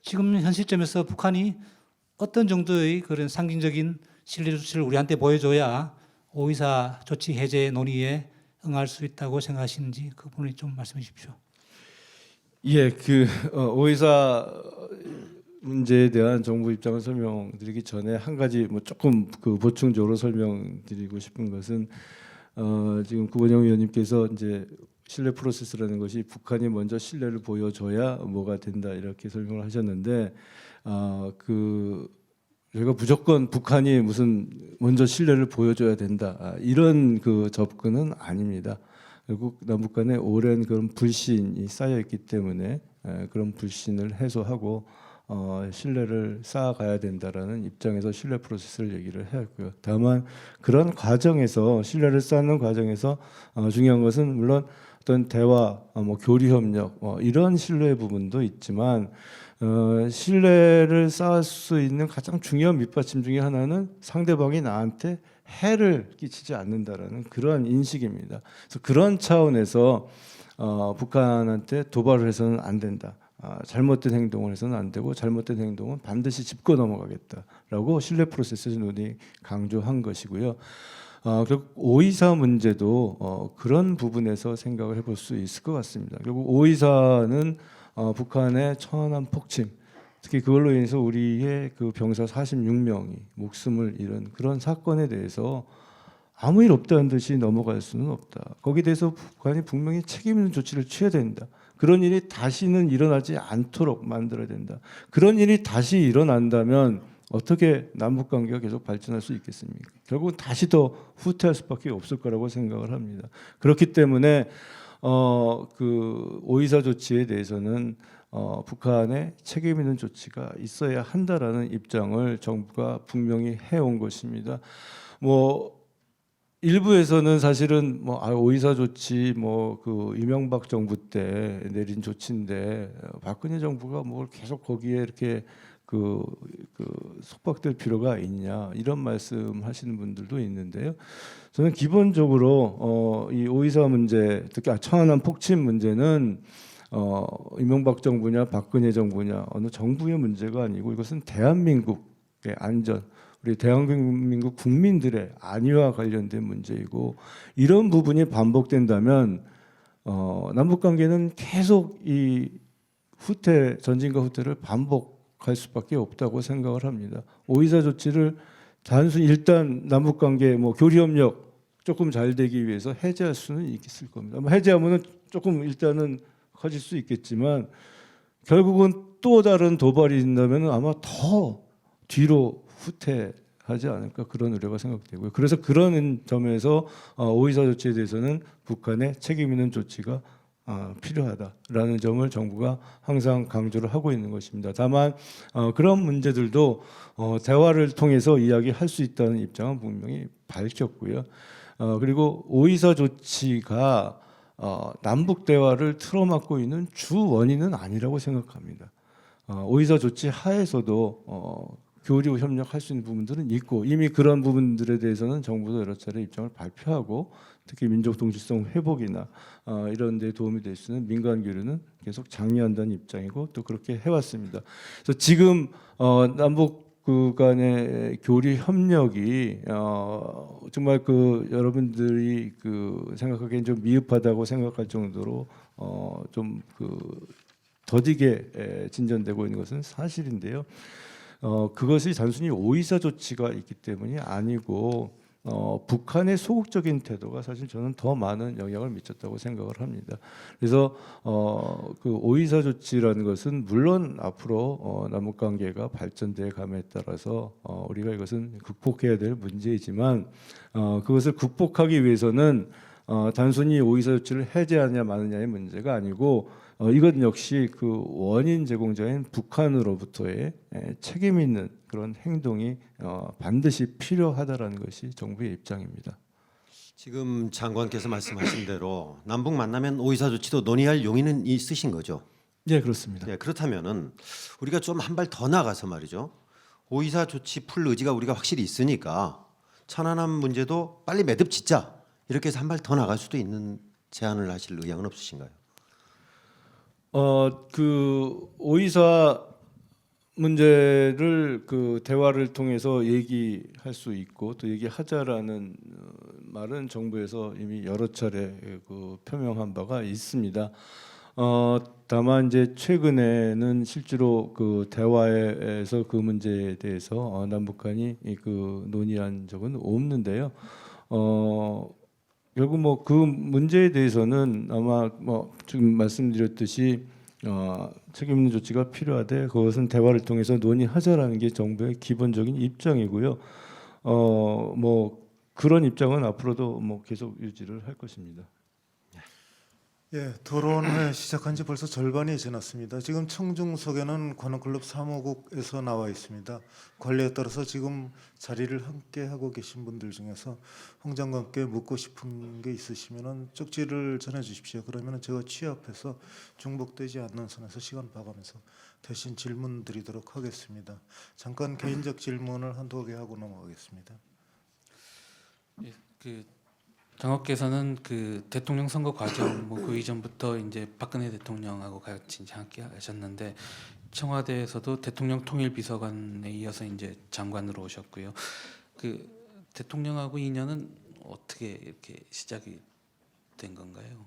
지금 현 시점에서 북한이 어떤 정도의 그런 상징적인 신뢰 조치를 우리한테 보여줘야 오이사 조치 해제 논의에 응할 수 있다고 생각하시는지 그 부분을 좀 말씀해 주십시오. 예, 그 오이사 문제에 대한 정부 입장을 설명드리기 전에 한 가지 뭐 조금 그 보충적으로 설명드리고 싶은 것은 지금 구본영 위원님께서 이제 신뢰 프로세스라는 것이 북한이 먼저 신뢰를 보여줘야 뭐가 된다 이렇게 설명을 하셨는데 그 저희가 무조건 북한이 무슨 먼저 신뢰를 보여줘야 된다 이런 그 접근은 아닙니다. 결국 남북 간에 오랜 그런 불신이 쌓여 있기 때문에 그런 불신을 해소하고 신뢰를 쌓아가야 된다라는 입장에서 신뢰 프로세스를 얘기를 했고요. 다만 그런 과정에서 신뢰를 쌓는 과정에서 중요한 것은 물론 어떤 대화, 뭐 교류 협력 이런 신뢰 부분도 있지만 신뢰를 쌓을 수 있는 가장 중요한 밑받침 중에 하나는 상대방이 나한테 해를 끼치지 않는다라는 그러한 인식입니다. 그래서 그런 차원에서 북한한테 도발을 해서는 안 된다. 잘못된 행동을 해서는 안 되고 잘못된 행동은 반드시 짚고 넘어가겠다라고 신뢰 프로세스에서 논의 강조한 것이고요. 결국 오이사 문제도 그런 부분에서 생각을 해볼 수 있을 것 같습니다. 결국 오이사는 북한의 천안함 폭침, 특히 그걸로 인해서 우리의 그 병사 46명이 목숨을 잃은 그런 사건에 대해서 아무 일 없다는 듯이 넘어갈 수는 없다. 거기에 대해서 북한이 분명히 책임 있는 조치를 취해야 된다. 그런 일이 다시는 일어나지 않도록 만들어야 된다. 그런 일이 다시 일어난다면 어떻게 남북 관계가 계속 발전할 수 있겠습니까? 결국은 다시 더 후퇴할 수밖에 없을 거라고 생각을 합니다. 그렇기 때문에 그 오이사 조치에 대해서는 북한의 책임 있는 조치가 있어야 한다라는 입장을 정부가 분명히 해온 것입니다. 뭐 일부에서는 사실은 뭐 오이사 조치 뭐 그 이명박 정부 때 내린 조치인데 박근혜 정부가 뭘 계속 거기에 이렇게 속박될 필요가 있냐 이런 말씀하시는 분들도 있는데요. 저는 기본적으로 이 오이사 문제, 특히 천안함 폭침 문제는 이명박 정부냐 박근혜 정부냐 어느 정부의 문제가 아니고 이것은 대한민국의 안전, 우리 대한민국 국민들의 안위와 관련된 문제이고, 이런 부분이 반복된다면 남북 관계는 계속 이 전진과 후퇴를 반복할 수밖에 없다고 생각을 합니다. 오이사 조치를 단순히 일단 남북 관계 교류 협력 조금 잘 되기 위해서 해제할 수는 있을 겁니다. 해제하면은 조금 일단은 커질 수 있겠지만 결국은 또 다른 도발이 있다면 아마 더 뒤로 후퇴하지 않을까, 그런 우려가 생각되고요. 그래서 그런 점에서 오이사 조치에 대해서는 북한의 책임 있는 조치가 필요하다라는 점을 정부가 항상 강조를 하고 있는 것입니다. 다만 그런 문제들도 대화를 통해서 이야기할 수 있다는 입장은 분명히 밝혔고요. 그리고 오이사 조치가 남북 대화를 틀어막고 있는 주 원인은 아니라고 생각합니다. 오이사 조치 하에서도 교류 협력할 수 있는 부분들은 있고, 이미 그런 부분들에 대해서는 정부도 여러 차례 입장을 발표하고, 특히 민족 동질성 회복이나 이런 데 도움이 될 수 있는 민간 교류는 계속 장려한다는 입장이고 또 그렇게 해왔습니다. 그래서 지금 남북 간의 교류 협력이 정말 여러분들이 생각하기엔 좀 미흡하다고 생각할 정도로 좀 더디게 진전되고 있는 것은 사실인데요. 그것이 단순히 오이사 조치가 있기 때문이 아니고 북한의 소극적인 태도가 사실 저는 더 많은 영향을 미쳤다고 생각을 합니다. 그래서 오이사 조치라는 것은 물론 앞으로 남북 관계가 발전돼 감에 따라서 우리가 이것은 극복해야 될 문제이지만 그것을 극복하기 위해서는 단순히 오이사 조치를 해제하냐 마느냐의 문제가 아니고 이것 역시 원인 제공자인 북한으로부터의 책임 있는 그런 행동이 반드시 필요하다라는 것이 정부의 입장입니다. 지금 장관께서 말씀하신 대로 남북 만나면 오이사 조치도 논의할 용의는 있으신 거죠? 네, 그렇습니다. 네, 그렇다면은 우리가 좀 한 발 더 나가서 말이죠. 오이사 조치 풀 의지가 우리가 확실히 있으니까 천안함 문제도 빨리 매듭 짓자, 이렇게 해서 한 발 더 나갈 수도 있는 제안을 하실 의향은 없으신가요? 오이사 문제를 대화를 통해서 얘기할 수 있고 또 얘기하자라는 말은 정부에서 이미 여러 차례 표명한 바가 있습니다. 다만 이제 최근에는 실제로 대화에서 그 문제에 대해서 남북한이 논의한 적은 없는데요. 결국 그 문제에 대해서는 아마 지금 말씀드렸듯이 책임 있는 조치가 필요하되 그것은 대화를 통해서 논의하자라는 게 정부의 기본적인 입장이고요. 그런 입장은 앞으로도 계속 유지를 할 것입니다. 예, 토론회 시작한 지 벌써 절반이 지났습니다. 지금 청중석에는 관원클럽 사무국에서 나와 있습니다. 관리에 따라서 지금 자리를 함께 하고 계신 분들 중에서 홍 장관께 묻고 싶은 게 있으시면은 쪽지를 전해 주십시오. 그러면 제가 취합해서 중복되지 않는 선에서 시간 봐가면서 대신 질문 드리도록 하겠습니다. 잠깐 개인적 질문을 한두 개 하고 넘어가겠습니다. 장관께서는 대통령 선거 과정 그 이전부터 이제 박근혜 대통령하고 같이 이제 함께 하셨는데 청와대에서도 대통령 통일 비서관에 이어서 이제 장관으로 오셨고요. 대통령하고 인연은 어떻게 이렇게 시작이 된 건가요?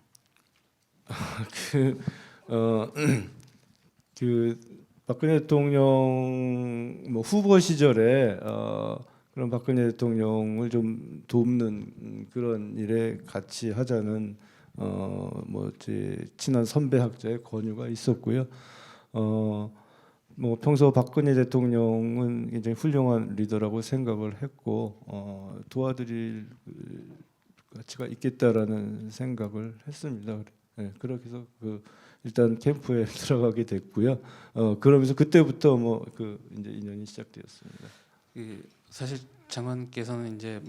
박근혜 대통령 후보 시절에 그런 박근혜 대통령을 좀 돕는 그런 일에 같이 하자는 제 친한 선배 학자의 권유가 있었고요. 평소 박근혜 대통령은 굉장히 훌륭한 리더라고 생각을 했고 도와드릴 가치가 있겠다라는 생각을 했습니다. 네, 그렇게 해서 일단 캠프에 들어가게 됐고요. 그러면서 그때부터 이제 인연이 시작되었습니다. 사실 장관께서는 이제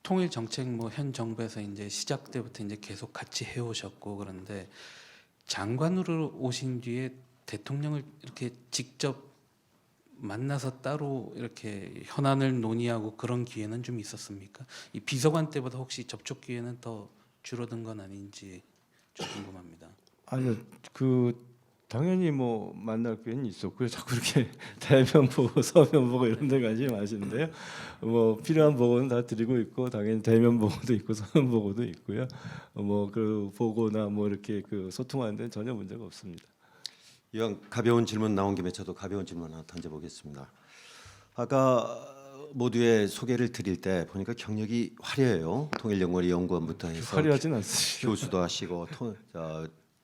통일 정책 현 정부에서 이제 시작 때부터 이제 계속 같이 해오셨고, 그런데 장관으로 오신 뒤에 대통령을 이렇게 직접 만나서 따로 이렇게 현안을 논의하고 그런 기회는 좀 있었습니까? 이 비서관 때보다 혹시 접촉 기회는 더 줄어든 건 아닌지 좀 궁금합니다. 아니요, 당연히 뭐 만날 기회는 있었고요. 자꾸 이렇게 대면 보고 서면 보고 이런 데 관심이 많으신데요. 뭐 필요한 보고는 다 드리고 있고 당연히 대면 보고도 있고 서면 보고도 있고요. 뭐 그 보고나 뭐 이렇게 그 소통하는 데는 전혀 문제가 없습니다. 이왕 가벼운 질문 나온 김에 저도 가벼운 질문 하나 던져보겠습니다. 아까 모두의 소개를 드릴 때 보니까 경력이 화려해요. 통일연구원의 연구원부터 해서 화려하진 않습니다. 교수도 하시고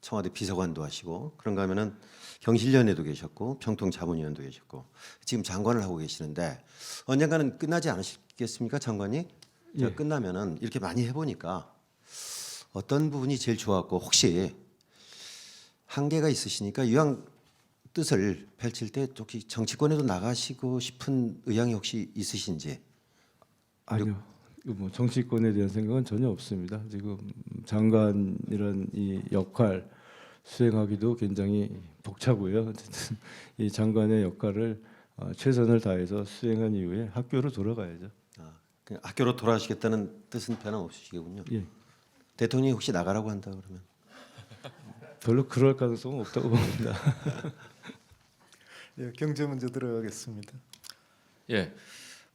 청와대 비서관도 하시고 그런가 하면은 경실련에도 계셨고 평통자문위원도 계셨고 지금 장관을 하고 계시는데 언젠가는 끝나지 않으시겠습니까, 장관이? 예. 끝나면은 이렇게 많이 해보니까 어떤 부분이 제일 좋았고 혹시 한계가 있으시니까 이왕 뜻을 펼칠 때 혹시 정치권에도 나가시고 싶은 의향이 혹시 있으신지? 아니요. 뭐 정치권에 대한 생각은 전혀 없습니다. 지금 장관이란 이 역할 수행하기도 굉장히 벅차고요. 어쨌든 이 장관의 역할을 최선을 다해서 수행한 이후에 학교로 돌아가야죠. 그냥 학교로 돌아가시겠다는 뜻은 변함없으시겠군요. 예. 대통령이 혹시 나가라고 한다 그러면 별로 그럴 가능성은 없다고 봅니다. 예, 경제 문제 들어가겠습니다. 예,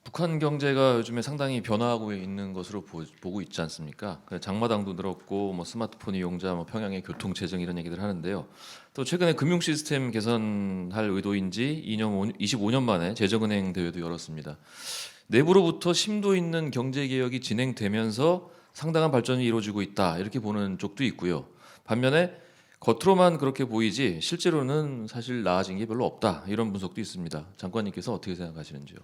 북한 경제가 요즘에 상당히 변화하고 있는 것으로 보고 있지 않습니까? 장마당도 늘었고 뭐 스마트폰 이용자, 뭐 평양의 교통 체증 이런 얘기들 하는데요. 또 최근에 금융 시스템 개선할 의도인지 25년 만에 재정은행 대회도 열었습니다. 내부로부터 심도 있는 경제 개혁이 진행되면서 상당한 발전이 이루어지고 있다 이렇게 보는 쪽도 있고요. 반면에 겉으로만 그렇게 보이지 실제로는 사실 나아진 게 별로 없다 이런 분석도 있습니다. 장관님께서 어떻게 생각하시는지요?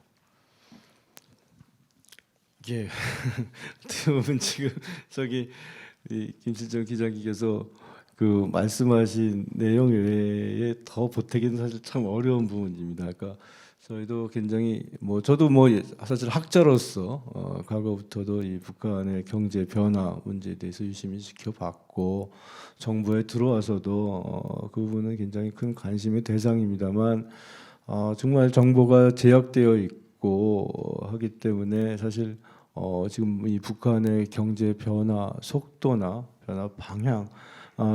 예. 어떻게 보면 지금 이 김신정 기자님께서 그 말씀하신 내용 외에 더 보태기는 사실 참 어려운 부분입니다. 그러니까 저희도 굉장히 뭐 저도 뭐 사실 학자로서 과거부터도 이 북한의 경제 변화 문제에 대해서 유심히 지켜봤고 정부에 들어와서도 그 부분은 굉장히 큰 관심의 대상입니다만 정말 정보가 제약되어 있고 하기 때문에 사실 지금 이 북한의 경제 변화 속도나 변화 방향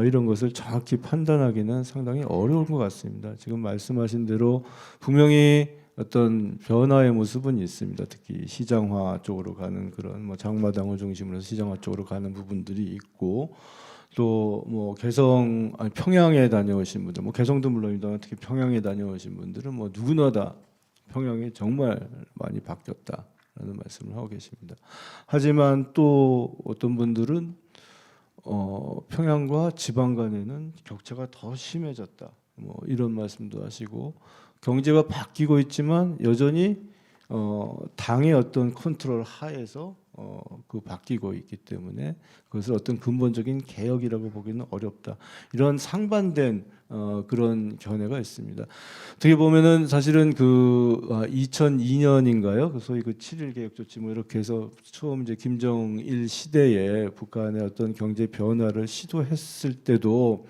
이런 것을 정확히 판단하기는 상당히 어려울 것 같습니다. 지금 말씀하신 대로 분명히 어떤 변화의 모습은 있습니다. 특히 시장화 쪽으로 가는 그런 뭐 장마당을 중심으로 해서 시장화 쪽으로 가는 부분들이 있고 또 뭐 평양에 다녀오신 분들, 뭐 개성도 물론입니다만 특히 평양에 다녀오신 분들은 뭐 누구나 다 평양이 정말 많이 바뀌었다라는 말씀을 하고 계십니다. 하지만 또 어떤 분들은 평양과 지방 간에는 격차가 더 심해졌다. 뭐 이런 말씀도 하시고 경제가 바뀌고 있지만 여전히 당의 어떤 컨트롤 하에서 바뀌고 있기 때문에 그것을 어떤 근본적인 개혁이라고 보기는 어렵다. 이런 상반된 그런 견해가 있습니다. 어떻게 보면은 사실은 2002년인가요? 소위 7.1 개혁 조치 뭐 이렇게 해서 처음 이제 김정일 시대에 북한의 어떤 경제 변화를 시도했을 때도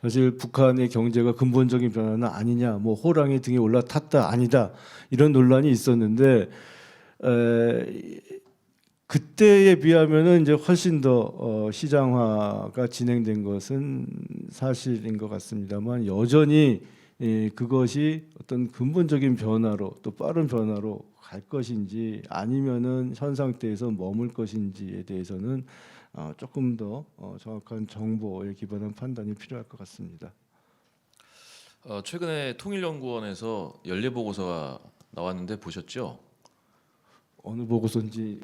사실 북한의 경제가 근본적인 변화는 아니냐, 뭐 호랑이 등에 올라탔다 아니다 이런 논란이 있었는데 그때에 비하면은 이제 훨씬 더 시장화가 진행된 것은 사실인 것 같습니다만 여전히 그것이 어떤 근본적인 변화로 또 빠른 변화로 갈 것인지 아니면은 현 상태에서 머물 것인지에 대해서는 조금 더 정확한 정보에 기반한 판단이 필요할 것 같습니다. 최근에 통일연구원에서 연례 보고서가 나왔는데 보셨죠? 어느 보고서인지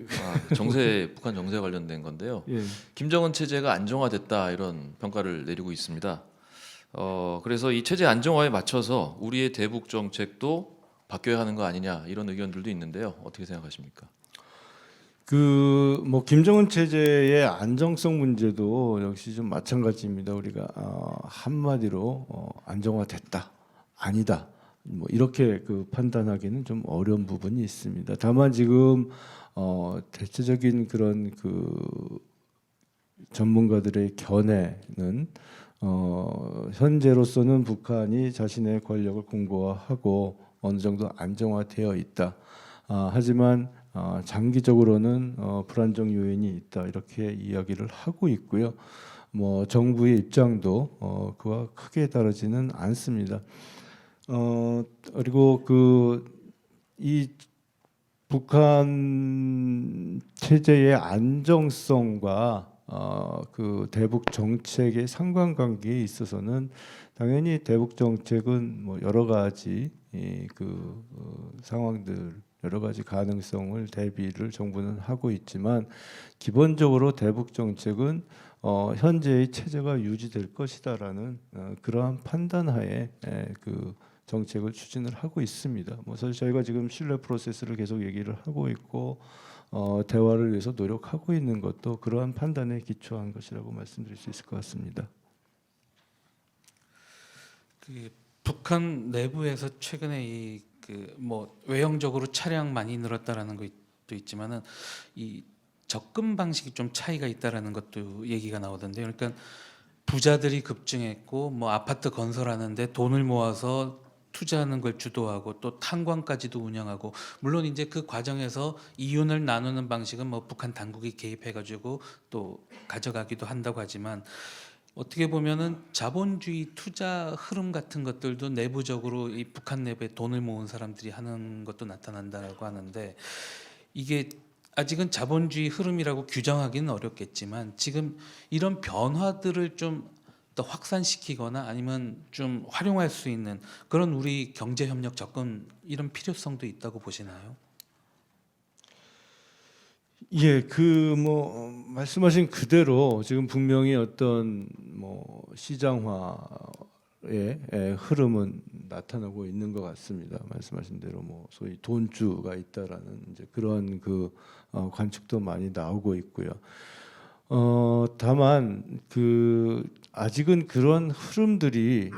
북한 정세 관련된 건데요. 예. 김정은 체제가 안정화됐다 이런 평가를 내리고 있습니다. 그래서 이 체제 안정화에 맞춰서 우리의 대북 정책도 바뀌어야 하는 거 아니냐 이런 의견들도 있는데요. 어떻게 생각하십니까? 뭐 김정은 체제의 안정성 문제도 역시 좀 마찬가지입니다. 우리가 한마디로 안정화됐다, 아니다, 뭐 이렇게 판단하기는 좀 어려운 부분이 있습니다. 다만 지금 대체적인 그런 전문가들의 견해는 현재로서는 북한이 자신의 권력을 공고화하고 어느 정도 안정화되어 있다. 하지만 장기적으로는 불안정 요인이 있다 이렇게 이야기를 하고 있고요. 뭐 정부의 입장도 그와 크게 다르지는 않습니다. 그리고 이 북한 체제의 안정성과 그 대북 정책의 상관관계에 있어서는 당연히 대북 정책은 뭐 여러 가지 상황들 여러 가지 가능성을 대비를 정부는 하고 있지만 기본적으로 대북 정책은 현재의 체제가 유지될 것이다라는 그러한 판단하에 그 정책을 추진을 하고 있습니다. 뭐 사실 저희가 지금 신뢰 프로세스를 계속 얘기를 하고 있고 대화를 위해서 노력하고 있는 것도 그러한 판단에 기초한 것이라고 말씀드릴 수 있을 것 같습니다. 그 북한 내부에서 최근에 뭐 외형적으로 차량 많이 늘었다라는 것도 있지만은 이 접근 방식이 좀 차이가 있다라는 것도 얘기가 나오던데요. 그러니까 부자들이 급증했고 뭐 아파트 건설하는데 돈을 모아서 투자하는 걸 주도하고 또 탄광까지도 운영하고 물론 이제 그 과정에서 이윤을 나누는 방식은 뭐 북한 당국이 개입해가지고 또 가져가기도 한다고 하지만 어떻게 보면은 자본주의 투자 흐름 같은 것들도 내부적으로 이 북한 내부에 돈을 모은 사람들이 하는 것도 나타난다라고 하는데 이게 아직은 자본주의 흐름이라고 규정하기는 어렵겠지만 지금 이런 변화들을 좀 더 확산시키거나 아니면 좀 활용할 수 있는 그런 우리 경제협력 접근 이런 필요성도 있다고 보시나요? 예, 뭐 말씀하신 그대로 지금 분명히 어떤 뭐 시장화의 흐름은 나타나고 있는 것 같습니다. 말씀하신 대로 뭐 소위 돈주가 있다라는 이제 그런 관측도 많이 나오고 있고요. 다만 아직은 그런 흐름들이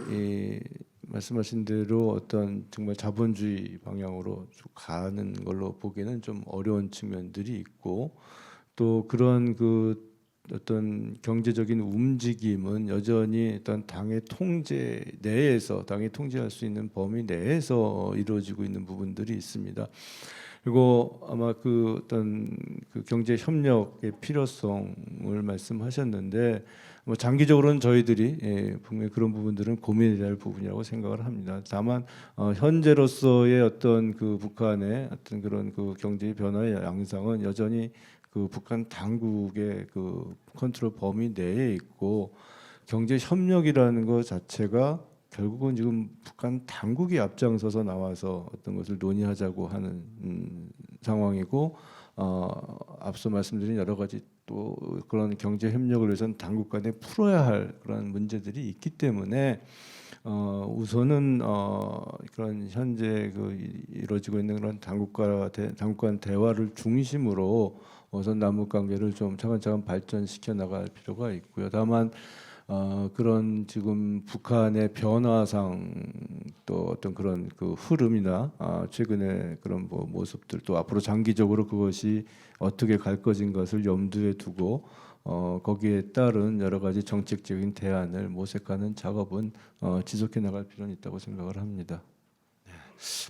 말씀하신 대로 어떤 정말 자본주의 방향으로 쭉 가는 걸로 보기에는 좀 어려운 측면들이 있고 또 그런 어떤 경제적인 움직임은 여전히 일단 당의 통제 내에서 당이 통제할 수 있는 범위 내에서 이루어지고 있는 부분들이 있습니다. 그리고 아마 어떤 경제 협력의 필요성을 말씀하셨는데 뭐 장기적으로는 저희들이 분명히 그런 부분들은 고민해야 할 부분이라고 생각을 합니다. 다만 현재로서의 어떤 북한의 어떤 그런 경제 변화의 양상은 여전히 북한 당국의 컨트롤 범위 내에 있고 경제 협력이라는 것 자체가 결국은 지금 북한 당국이 앞장서서 나와서 어떤 것을 논의하자고 하는 상황이고 앞서 말씀드린 여러 가지 또 그런 경제 협력을 위해서는 당국 간에 풀어야 할 그런 문제들이 있기 때문에 우선은 그런 현재 이루어지고 있는 그런 당국 간 대화를 중심으로 우선 남북 관계를 좀 차근차근 발전시켜 나갈 필요가 있고요. 다만 그런 지금 북한의 변화상 또 어떤 그런 흐름이나 최근의 그런 모습들 또 앞으로 장기적으로 그것이 어떻게 갈 것인 것을 염두에 두고 거기에 따른 여러 가지 정책적인 대안을 모색하는 작업은 지속해 나갈 필요는 있다고 생각을 합니다.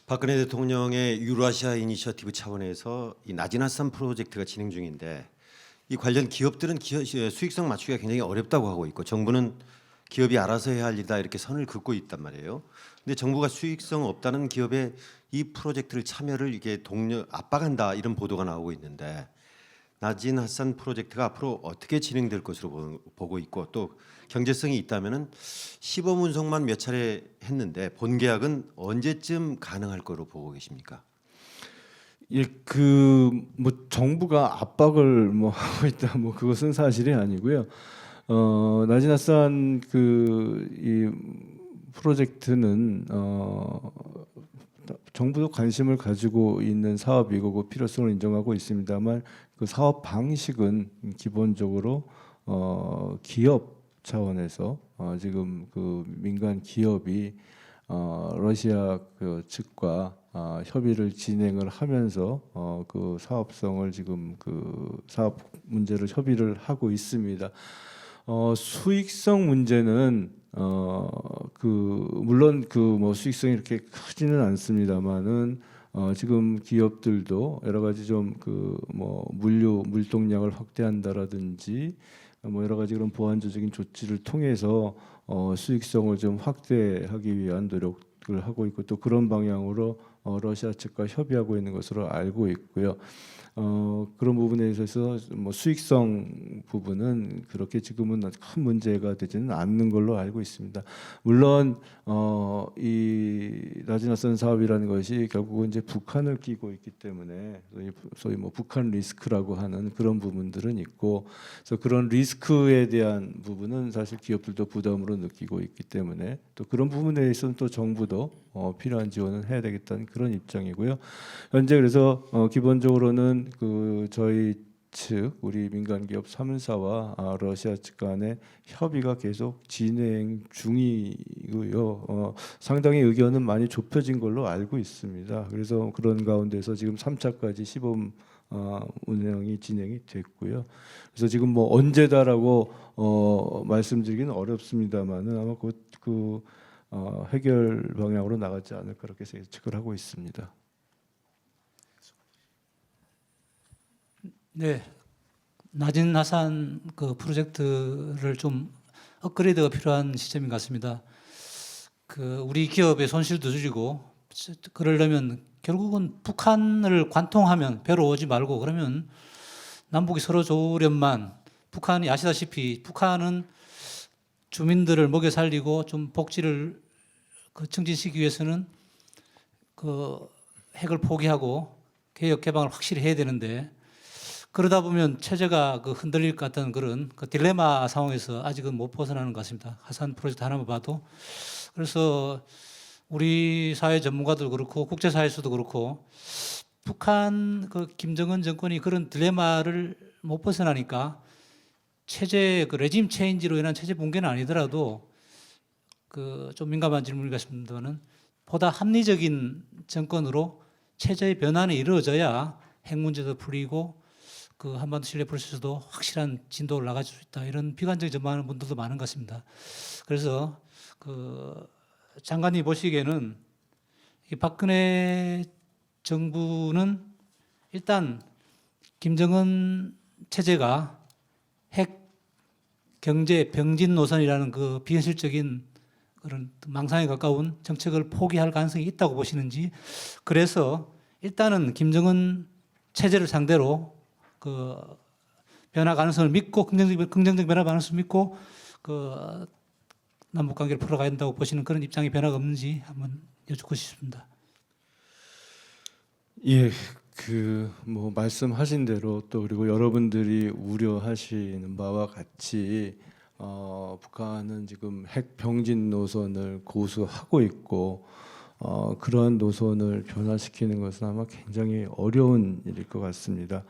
박근혜 대통령의 유라시아 이니셔티브 차원에서 이 나지나산 프로젝트가 진행 중인데 이 관련 기업들은 수익성 맞추기가 굉장히 어렵다고 하고 있고 정부는 기업이 알아서 해야 할 일이다 이렇게 선을 긋고 있단 말이에요. 근데 정부가 수익성 없다는 기업의 이 프로젝트를 참여를 이게 압박한다 이런 보도가 나오고 있는데 나진 하산 프로젝트가 앞으로 어떻게 진행될 것으로 보고 있고 또 경제성이 있다면은 시범 운송만 몇 차례 했는데 본 계약은 언제쯤 가능할 거로 보고 계십니까? 예, 뭐 정부가 압박을 하고 있다, 그것은 사실이 아니고요. 나지나산 이 프로젝트는 정부도 관심을 가지고 있는 사업이고 그 필요성을 인정하고 있습니다만 그 사업 방식은 기본적으로 기업 차원에서 지금 민간 기업이 러시아 측과 협의를 진행을 하면서 그 사업성을 지금 사업 문제를 협의를 하고 있습니다. 수익성 문제는 물론 그 뭐 수익성이 이렇게 크지는 않습니다만은 지금 기업들도 여러 가지 좀 그 뭐 물동량을 확대한다라든지 뭐 여러 가지 그런 보완적인 조치를 통해서 수익성을 좀 확대하기 위한 노력을 하고 있고 또 그런 방향으로 러시아 측과 협의하고 있는 것으로 알고 있고요. 그런 부분에 있어서 뭐 수익성 부분은 그렇게 지금은 큰 문제가 되지는 않는 걸로 알고 있습니다. 물론 이 라지나선 사업이라는 것이 결국은 이제 북한을 끼고 있기 때문에 소위 뭐 북한 리스크라고 하는 그런 부분들은 있고, 그래서 그런 리스크에 대한 부분은 사실 기업들도 부담으로 느끼고 있기 때문에 또 그런 부분에 있어서는 또 정부도 필요한 지원을 해야 되겠다는 그런 입장이고요. 현재 그래서 기본적으로는 그 저희 측 우리 민간 기업 3사와 러시아 측 간의 협의가 계속 진행 중이고요. 상당히 의견은 많이 좁혀진 걸로 알고 있습니다. 그래서 그런 가운데서 지금 3차까지 시범 운영이 진행이 됐고요. 그래서 지금 뭐 언제다라고 말씀드리기는 어렵습니다만은 아마 곧 그 해결 방향으로 나가지 않을까 그렇게 예측을 하고 있습니다. 네, 낮은 하산 그 프로젝트를 좀 업그레이드가 필요한 시점인 것 같습니다. 그 우리 기업의 손실도 줄이고 그러려면 결국은 북한을 관통하면 배로 오지 말고 그러면 남북이 서로 좋으련만 북한이 아시다시피 북한은 주민들을 먹여 살리고 좀 복지를 그 증진시키기 위해서는 그 핵을 포기하고 개혁 개방을 확실히 해야 되는데 그러다 보면 체제가 그 흔들릴 것 같다는 그런 그 딜레마 상황에서 아직은 못 벗어나는 것 같습니다. 하산 프로젝트 하나만 봐도. 그래서 우리 사회 전문가들 그렇고 국제사회에서도 그렇고 북한 그 김정은 정권이 그런 딜레마를 못 벗어나니까 체제 그 레짐 체인지로 인한 체제 붕괴는 아니더라도 그 좀 민감한 질문이 같습니다만은 보다 합리적인 정권으로 체제의 변환이 이루어져야 핵 문제도 풀리고 그 한반도 신뢰 프로세스도 확실한 진도를 나갈 수 있다. 이런 비관적인 전망하는 분들도 많은 것 같습니다. 그래서 그 장관님 보시기에는 이 박근혜 정부는 일단 김정은 체제가 핵 경제 병진 노선이라는 그 비현실적인 그런 망상에 가까운 정책을 포기할 가능성이 있다고 보시는지, 그래서 일단은 김정은 체제를 상대로 그 변화 가능성을 믿고 긍정적 변화 가능성을 믿고 그 남북 관계를 풀어가야 된다고 보시는 그런 입장의 변화가 없는지 한번 여쭙고 싶습니다. 예, 그 뭐 말씀하신 대로 또 그리고 여러분들이 우려하시는 바와 같이 북한은 지금 핵 병진 노선을 고수하고 있고 그러한 노선을 변화시키는 것은 아마 굉장히 어려운 일일 것 같습니다.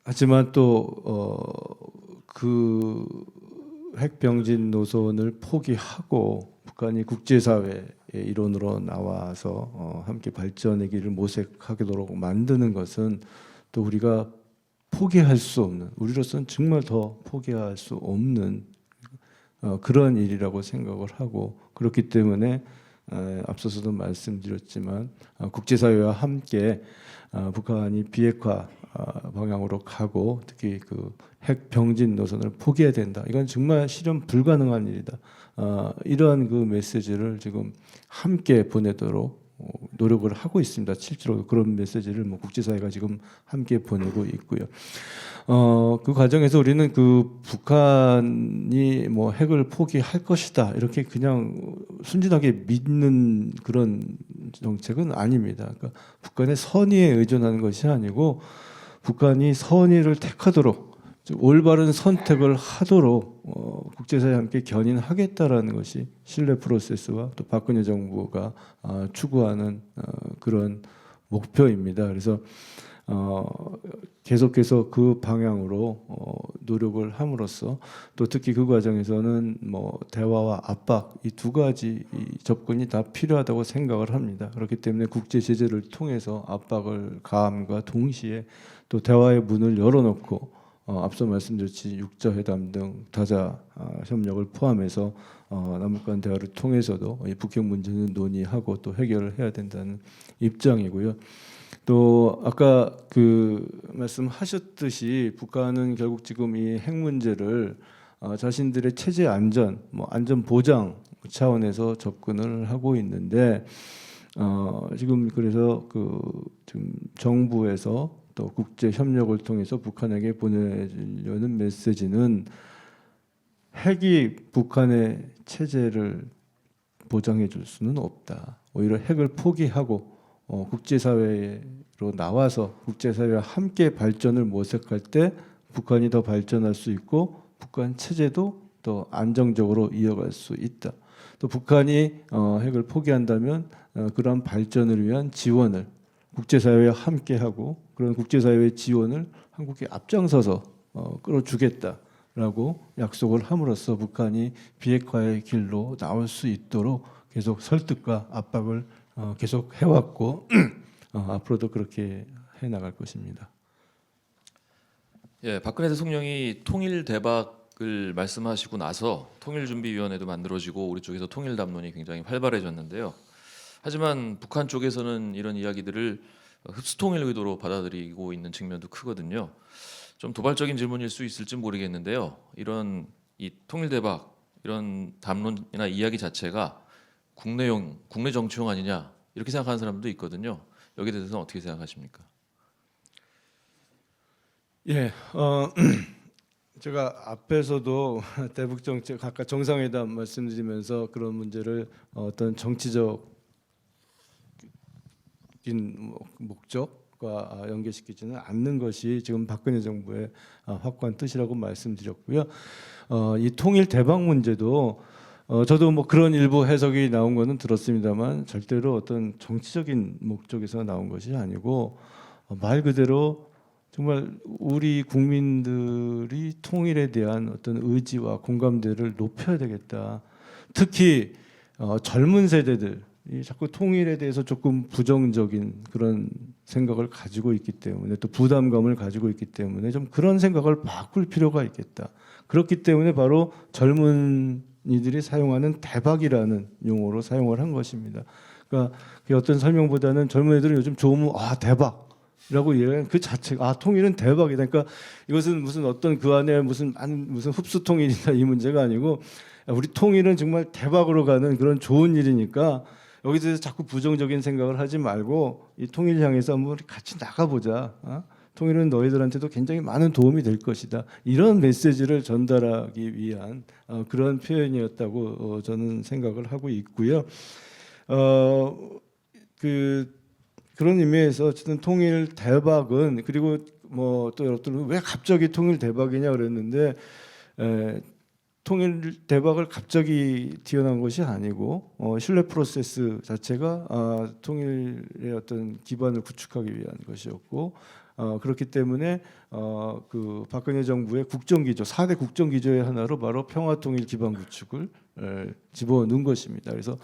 하지만 또 그 핵병진 노선을 포기하고 북한이 국제사회의 일원으로 나와서 함께 발전의 길을 모색하도록 만드는 것은 또 우리가 포기할 수 없는, 우리로서는 정말 더 포기할 수 없는 그런 일이라고 생각을 하고, 그렇기 때문에 앞서서도 말씀드렸지만 국제사회와 함께 북한이 비핵화 방향으로 가고 특히 그 핵병진 노선을 포기해야 된다. 이건 정말 실현 불가능한 일이다. 이러한 그 메시지를 지금 함께 보내도록 노력을 하고 있습니다. 실제로 그런 메시지를 뭐 국제사회가 지금 함께 보내고 있고요. 그 과정에서 우리는 그 북한이 뭐 핵을 포기할 것이다 이렇게 그냥 순진하게 믿는 그런 정책은 아닙니다. 그러니까 북한의 선의에 의존하는 것이 아니고 북한이 선의를 택하도록 올바른 선택을 하도록 국제사회와 함께 견인하겠다라는 것이 신뢰 프로세스와 또 박근혜 정부가 추구하는 그런 목표입니다. 그래서 계속해서 그 방향으로 노력을 함으로써 또 특히 그 과정에서는 뭐 대화와 압박 이 두 가지 이 접근이 다 필요하다고 생각을 합니다. 그렇기 때문에 국제 제재를 통해서 압박을 가함과 동시에 또 대화의 문을 열어놓고 앞서 말씀드렸듯이 육자 회담 등 다자 협력을 포함해서 남북 간 대화를 통해서도 이 북핵 문제는 논의하고 또 해결을 해야 된다는 입장이고요. 또 아까 그 말씀하셨듯이 북한은 결국 지금 이 핵 문제를 자신들의 체제 안전, 안전 보장 차원에서 접근을 하고 있는데 지금 그래서 지금 정부에서 또 국제 협력을 통해서 북한에게 보내려는 메시지는 핵이 북한의 체제를 보장해 줄 수는 없다. 오히려 핵을 포기하고 국제사회로 나와서 국제사회와 함께 발전을 모색할 때 북한이 더 발전할 수 있고 북한 체제도 더 안정적으로 이어갈 수 있다. 또 북한이 핵을 포기한다면 그러한 발전을 위한 지원을 국제사회와 함께하고 그런 국제사회의 지원을 한국이 앞장서서 끌어주겠다라고 약속을 함으로써 북한이 비핵화의 길로 나올 수 있도록 계속 설득과 압박을 계속 해왔고 앞으로도 그렇게 해나갈 것입니다. 예, 박근혜 대통령이 통일 대박을 말씀하시고 나서 통일준비위원회도 만들어지고 우리 쪽에서 통일 담론이 굉장히 활발해졌는데요. 하지만 북한 쪽에서는 이런 이야기들을 흡수통일 의도로 받아들이고 있는 측면도 크거든요. 좀 도발적인 질문일 수 있을지 모르겠는데요. 이런 이 통일 대박 이런 담론이나 이야기 자체가 국내 정치용 아니냐 이렇게 생각하는 사람도 있거든요. 여기에 대해서는 어떻게 생각하십니까? 예, 제가 앞에서도 대북 정책 아까 정상회담 말씀드리면서 그런 문제를 어떤 정치적인 목적과 연계시키지는 않는 것이 지금 박근혜 정부의 확고한 뜻이라고 말씀드렸고요. 이 통일 대박 문제도 저도 뭐 그런 일부 해석이 나온 거는 들었습니다만 절대로 어떤 정치적인 목적에서 나온 것이 아니고 말 그대로 정말 우리 국민들이 통일에 대한 어떤 의지와 공감대를 높여야 되겠다. 특히 젊은 세대들이 자꾸 통일에 대해서 조금 부정적인 그런 생각을 가지고 있기 때문에 또 부담감을 가지고 있기 때문에 좀 그런 생각을 바꿀 필요가 있겠다. 그렇기 때문에 바로 젊은이들이 사용하는 대박이라는 용어로 사용을 한 것입니다. 그러니까 그 어떤 설명보다는 젊은 애들은 요즘 좋으면 대박. 라고 얘기하는 그 자체가 통일은 대박이다. 그러니까 이것은 무슨 어떤 그 안에 무슨 흡수 통일이나 이 문제가 아니고 우리 통일은 정말 대박으로 가는 그런 좋은 일이니까 여기서 대해서 자꾸 부정적인 생각을 하지 말고 이 통일 향해서 한번 같이 나가보자. 통일은 너희들한테도 굉장히 많은 도움이 될 것이다. 이런 메시지를 전달하기 위한 그런 표현이었다고 저는 생각을 하고 있고요. 그런 의미에서 어쨌든 통일 대박은 그리고 뭐 또 여러분들은 왜 갑자기 통일 대박이냐 그랬는데 통일 대박을 갑자기 튀어나온 것이 아니고 신뢰 프로세스 자체가 통일의 어떤 기반을 구축하기 위한 것이었고 그렇기 때문에 그 박근혜 정부의 국정기조 4대 국정기조의 하나로 바로 평화통일 기반 구축을 집어넣은 것입니다. 그래서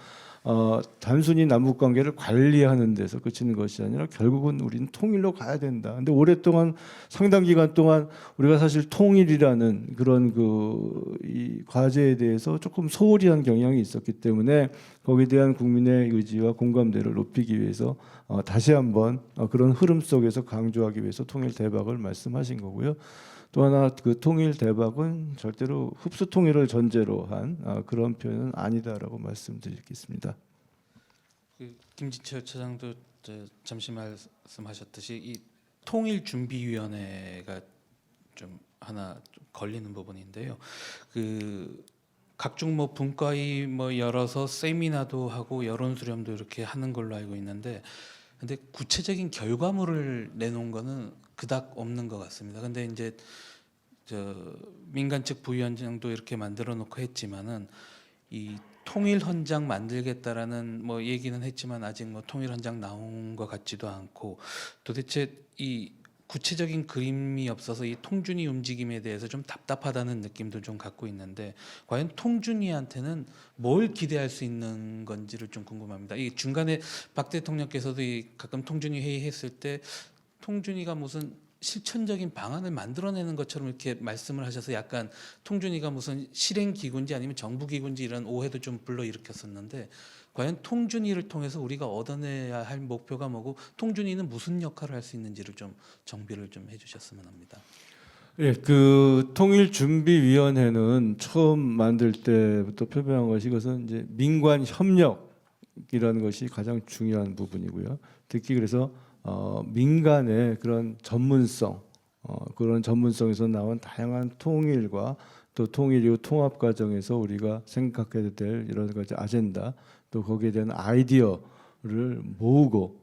단순히 남북 관계를 관리하는 데서 그치는 것이 아니라 결국은 우리는 통일로 가야 된다. 근데 오랫동안 상당 기간 동안 우리가 사실 통일이라는 그런 이 과제에 대해서 조금 소홀히 한 경향이 있었기 때문에 거기에 대한 국민의 의지와 공감대를 높이기 위해서 다시 한번 그런 흐름 속에서 강조하기 위해서 통일 대박을 말씀하신 거고요. 또 하나 그 통일 대박은 절대로 흡수 통일을 전제로 한 그런 표현은 아니다라고 말씀드리겠습니다. 김진철 차장도 잠시 말씀하셨듯이 이 통일준비위원회가 좀 하나 좀 걸리는 부분인데요. 그 각종 뭐 분과위 뭐 열어서 세미나도 하고 여론 수렴도 이렇게 하는 걸로 알고 있는데, 근데 구체적인 결과물을 내놓은 거는 그닥 없는 것 같습니다. 근데 이제 민간 측 부위원장도 이렇게 만들어 놓고 했지만은 이 통일 헌장 만들겠다라는 뭐 얘기는 했지만 아직 뭐 통일 헌장 나온 것 같지도 않고 도대체 이 구체적인 그림이 없어서 이 통준위 움직임에 대해서 좀 답답하다는 느낌도 좀 갖고 있는데, 과연 통준위한테는 뭘 기대할 수 있는 건지를 좀 궁금합니다. 이 중간에 박 대통령께서도 가끔 통준위 회의했을 때 통준위가 무슨 실천적인 방안을 만들어내는 것처럼 이렇게 말씀을 하셔서 약간 통준위가 무슨 실행 기구인지 아니면 정부 기구인지 이런 오해도 좀 불러일으켰었는데 과연 통준위를 통해서 우리가 얻어내야 할 목표가 뭐고 통준위는 무슨 역할을 할 수 있는지를 좀 정비를 좀 해주셨으면 합니다. 예, 그 통일준비위원회는 처음 만들 때부터 표명한 것이 이것은 이제 민관 협력이라는 것이 가장 중요한 부분이고요. 특히 그래서 민간의 그런 전문성, 그런 전문성에서 나온 다양한 통일과 또 통일 이후 통합 과정에서 우리가 생각해야 될 이런 가지 아젠다, 또 거기에 대한 아이디어를 모으고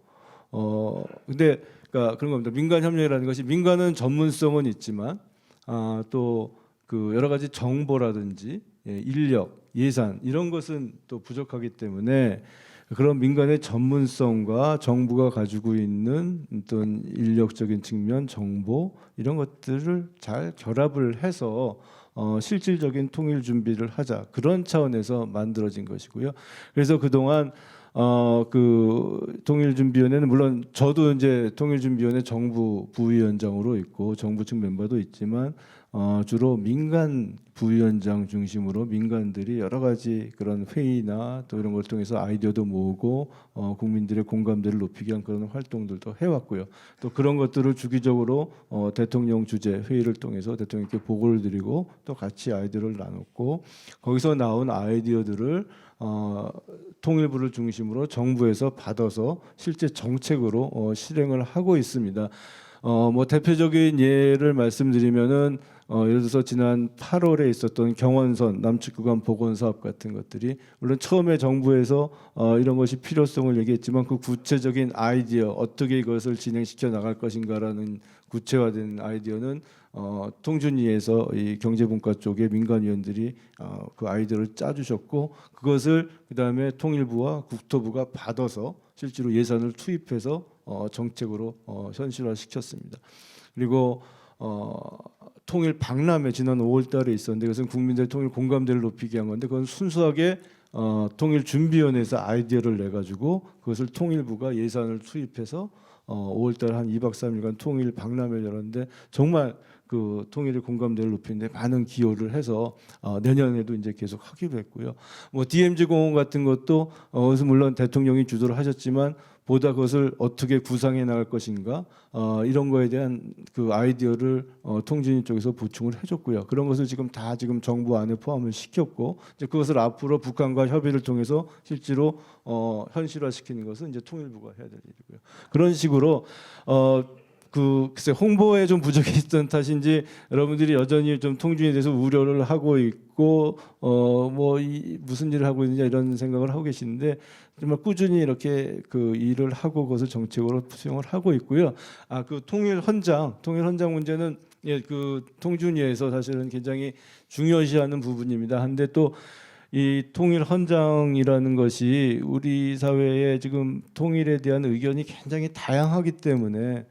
근데 그러니까 그런 겁니다. 민간 협력이라는 것이 민간은 전문성은 있지만 또 그 여러 가지 정보라든지 인력, 예산 이런 것은 또 부족하기 때문에 그런 민간의 전문성과 정부가 가지고 있는 어떤 인력적인 측면, 정보 이런 것들을 잘 결합을 해서 실질적인 통일 준비를 하자 그런 차원에서 만들어진 것이고요. 그래서 그동안 그 통일준비위원회는 물론 저도 이제 통일준비위원회 정부 부위원장으로 있고 정부 측 멤버도 있지만 주로 민간 부위원장 중심으로 민간들이 여러 가지 그런 회의나 또 이런 걸 통해서 아이디어도 모으고 국민들의 공감대를 높이기 위한 그런 활동들도 해왔고요. 또 그런 것들을 주기적으로 대통령 주재 회의를 통해서 대통령께 보고를 드리고 또 같이 아이디어를 나눴고 거기서 나온 아이디어들을 통일부를 중심으로 정부에서 받아서 실제 정책으로 실행을 하고 있습니다. 뭐 대표적인 예를 말씀드리면은 예를 들어서 지난 8월에 있었던 경원선 남측 구간 복원 사업 같은 것들이 물론 처음에 정부에서 이런 것이 필요성을 얘기했지만 그 구체적인 아이디어 어떻게 이것을 진행시켜 나갈 것인가라는 구체화된 아이디어는 통준위에서 이 경제분과 쪽의 민간위원들이 그 아이디어를 짜주셨고 그것을 그다음에 통일부와 국토부가 받아서 실제로 예산을 투입해서 정책으로 현실화시켰습니다. 그리고 통일 박람회 지난 5월달에 있었는데 그것은 국민들의 통일 공감대를 높이기 위한 건데 그건 순수하게 통일준비위원회에서 아이디어를 내 가지고 그것을 통일부가 예산을 투입해서 5월달 한 2박 3일간 통일 박람회를 열었는데 정말 그 통일의 공감대를 높이는데 많은 기여를 해서 내년에도 이제 계속 하기로 했고요. 뭐 DMZ 공원 같은 것도 물론 대통령이 주도를 하셨지만 보다 그것을 어떻게 구상해 나갈 것인가 이런 거에 대한 그 아이디어를 통진위 쪽에서 보충을 해줬고요. 그런 것을 지금 다 지금 정부 안에 포함을 시켰고 이제 그것을 앞으로 북한과 협의를 통해서 실제로 현실화시키는 것은 이제 통일부가 해야 될 일이고요. 그런 식으로 글쎄 홍보에 좀 부족이 있던 탓인지 여러분들이 여전히 좀 통준에 대해서 우려를 하고 있고 무슨 일을 하고 있느냐 이런 생각을 하고 계시는데 정말 꾸준히 이렇게 그 일을 하고 그것을 정책으로 수용을 하고 있고요. 그 통일 헌장 문제는 그 통준위에서 사실은 굉장히 중요시하는 부분입니다. 한데 또 이 통일 헌장이라는 것이 우리 사회에 지금 통일에 대한 의견이 굉장히 다양하기 때문에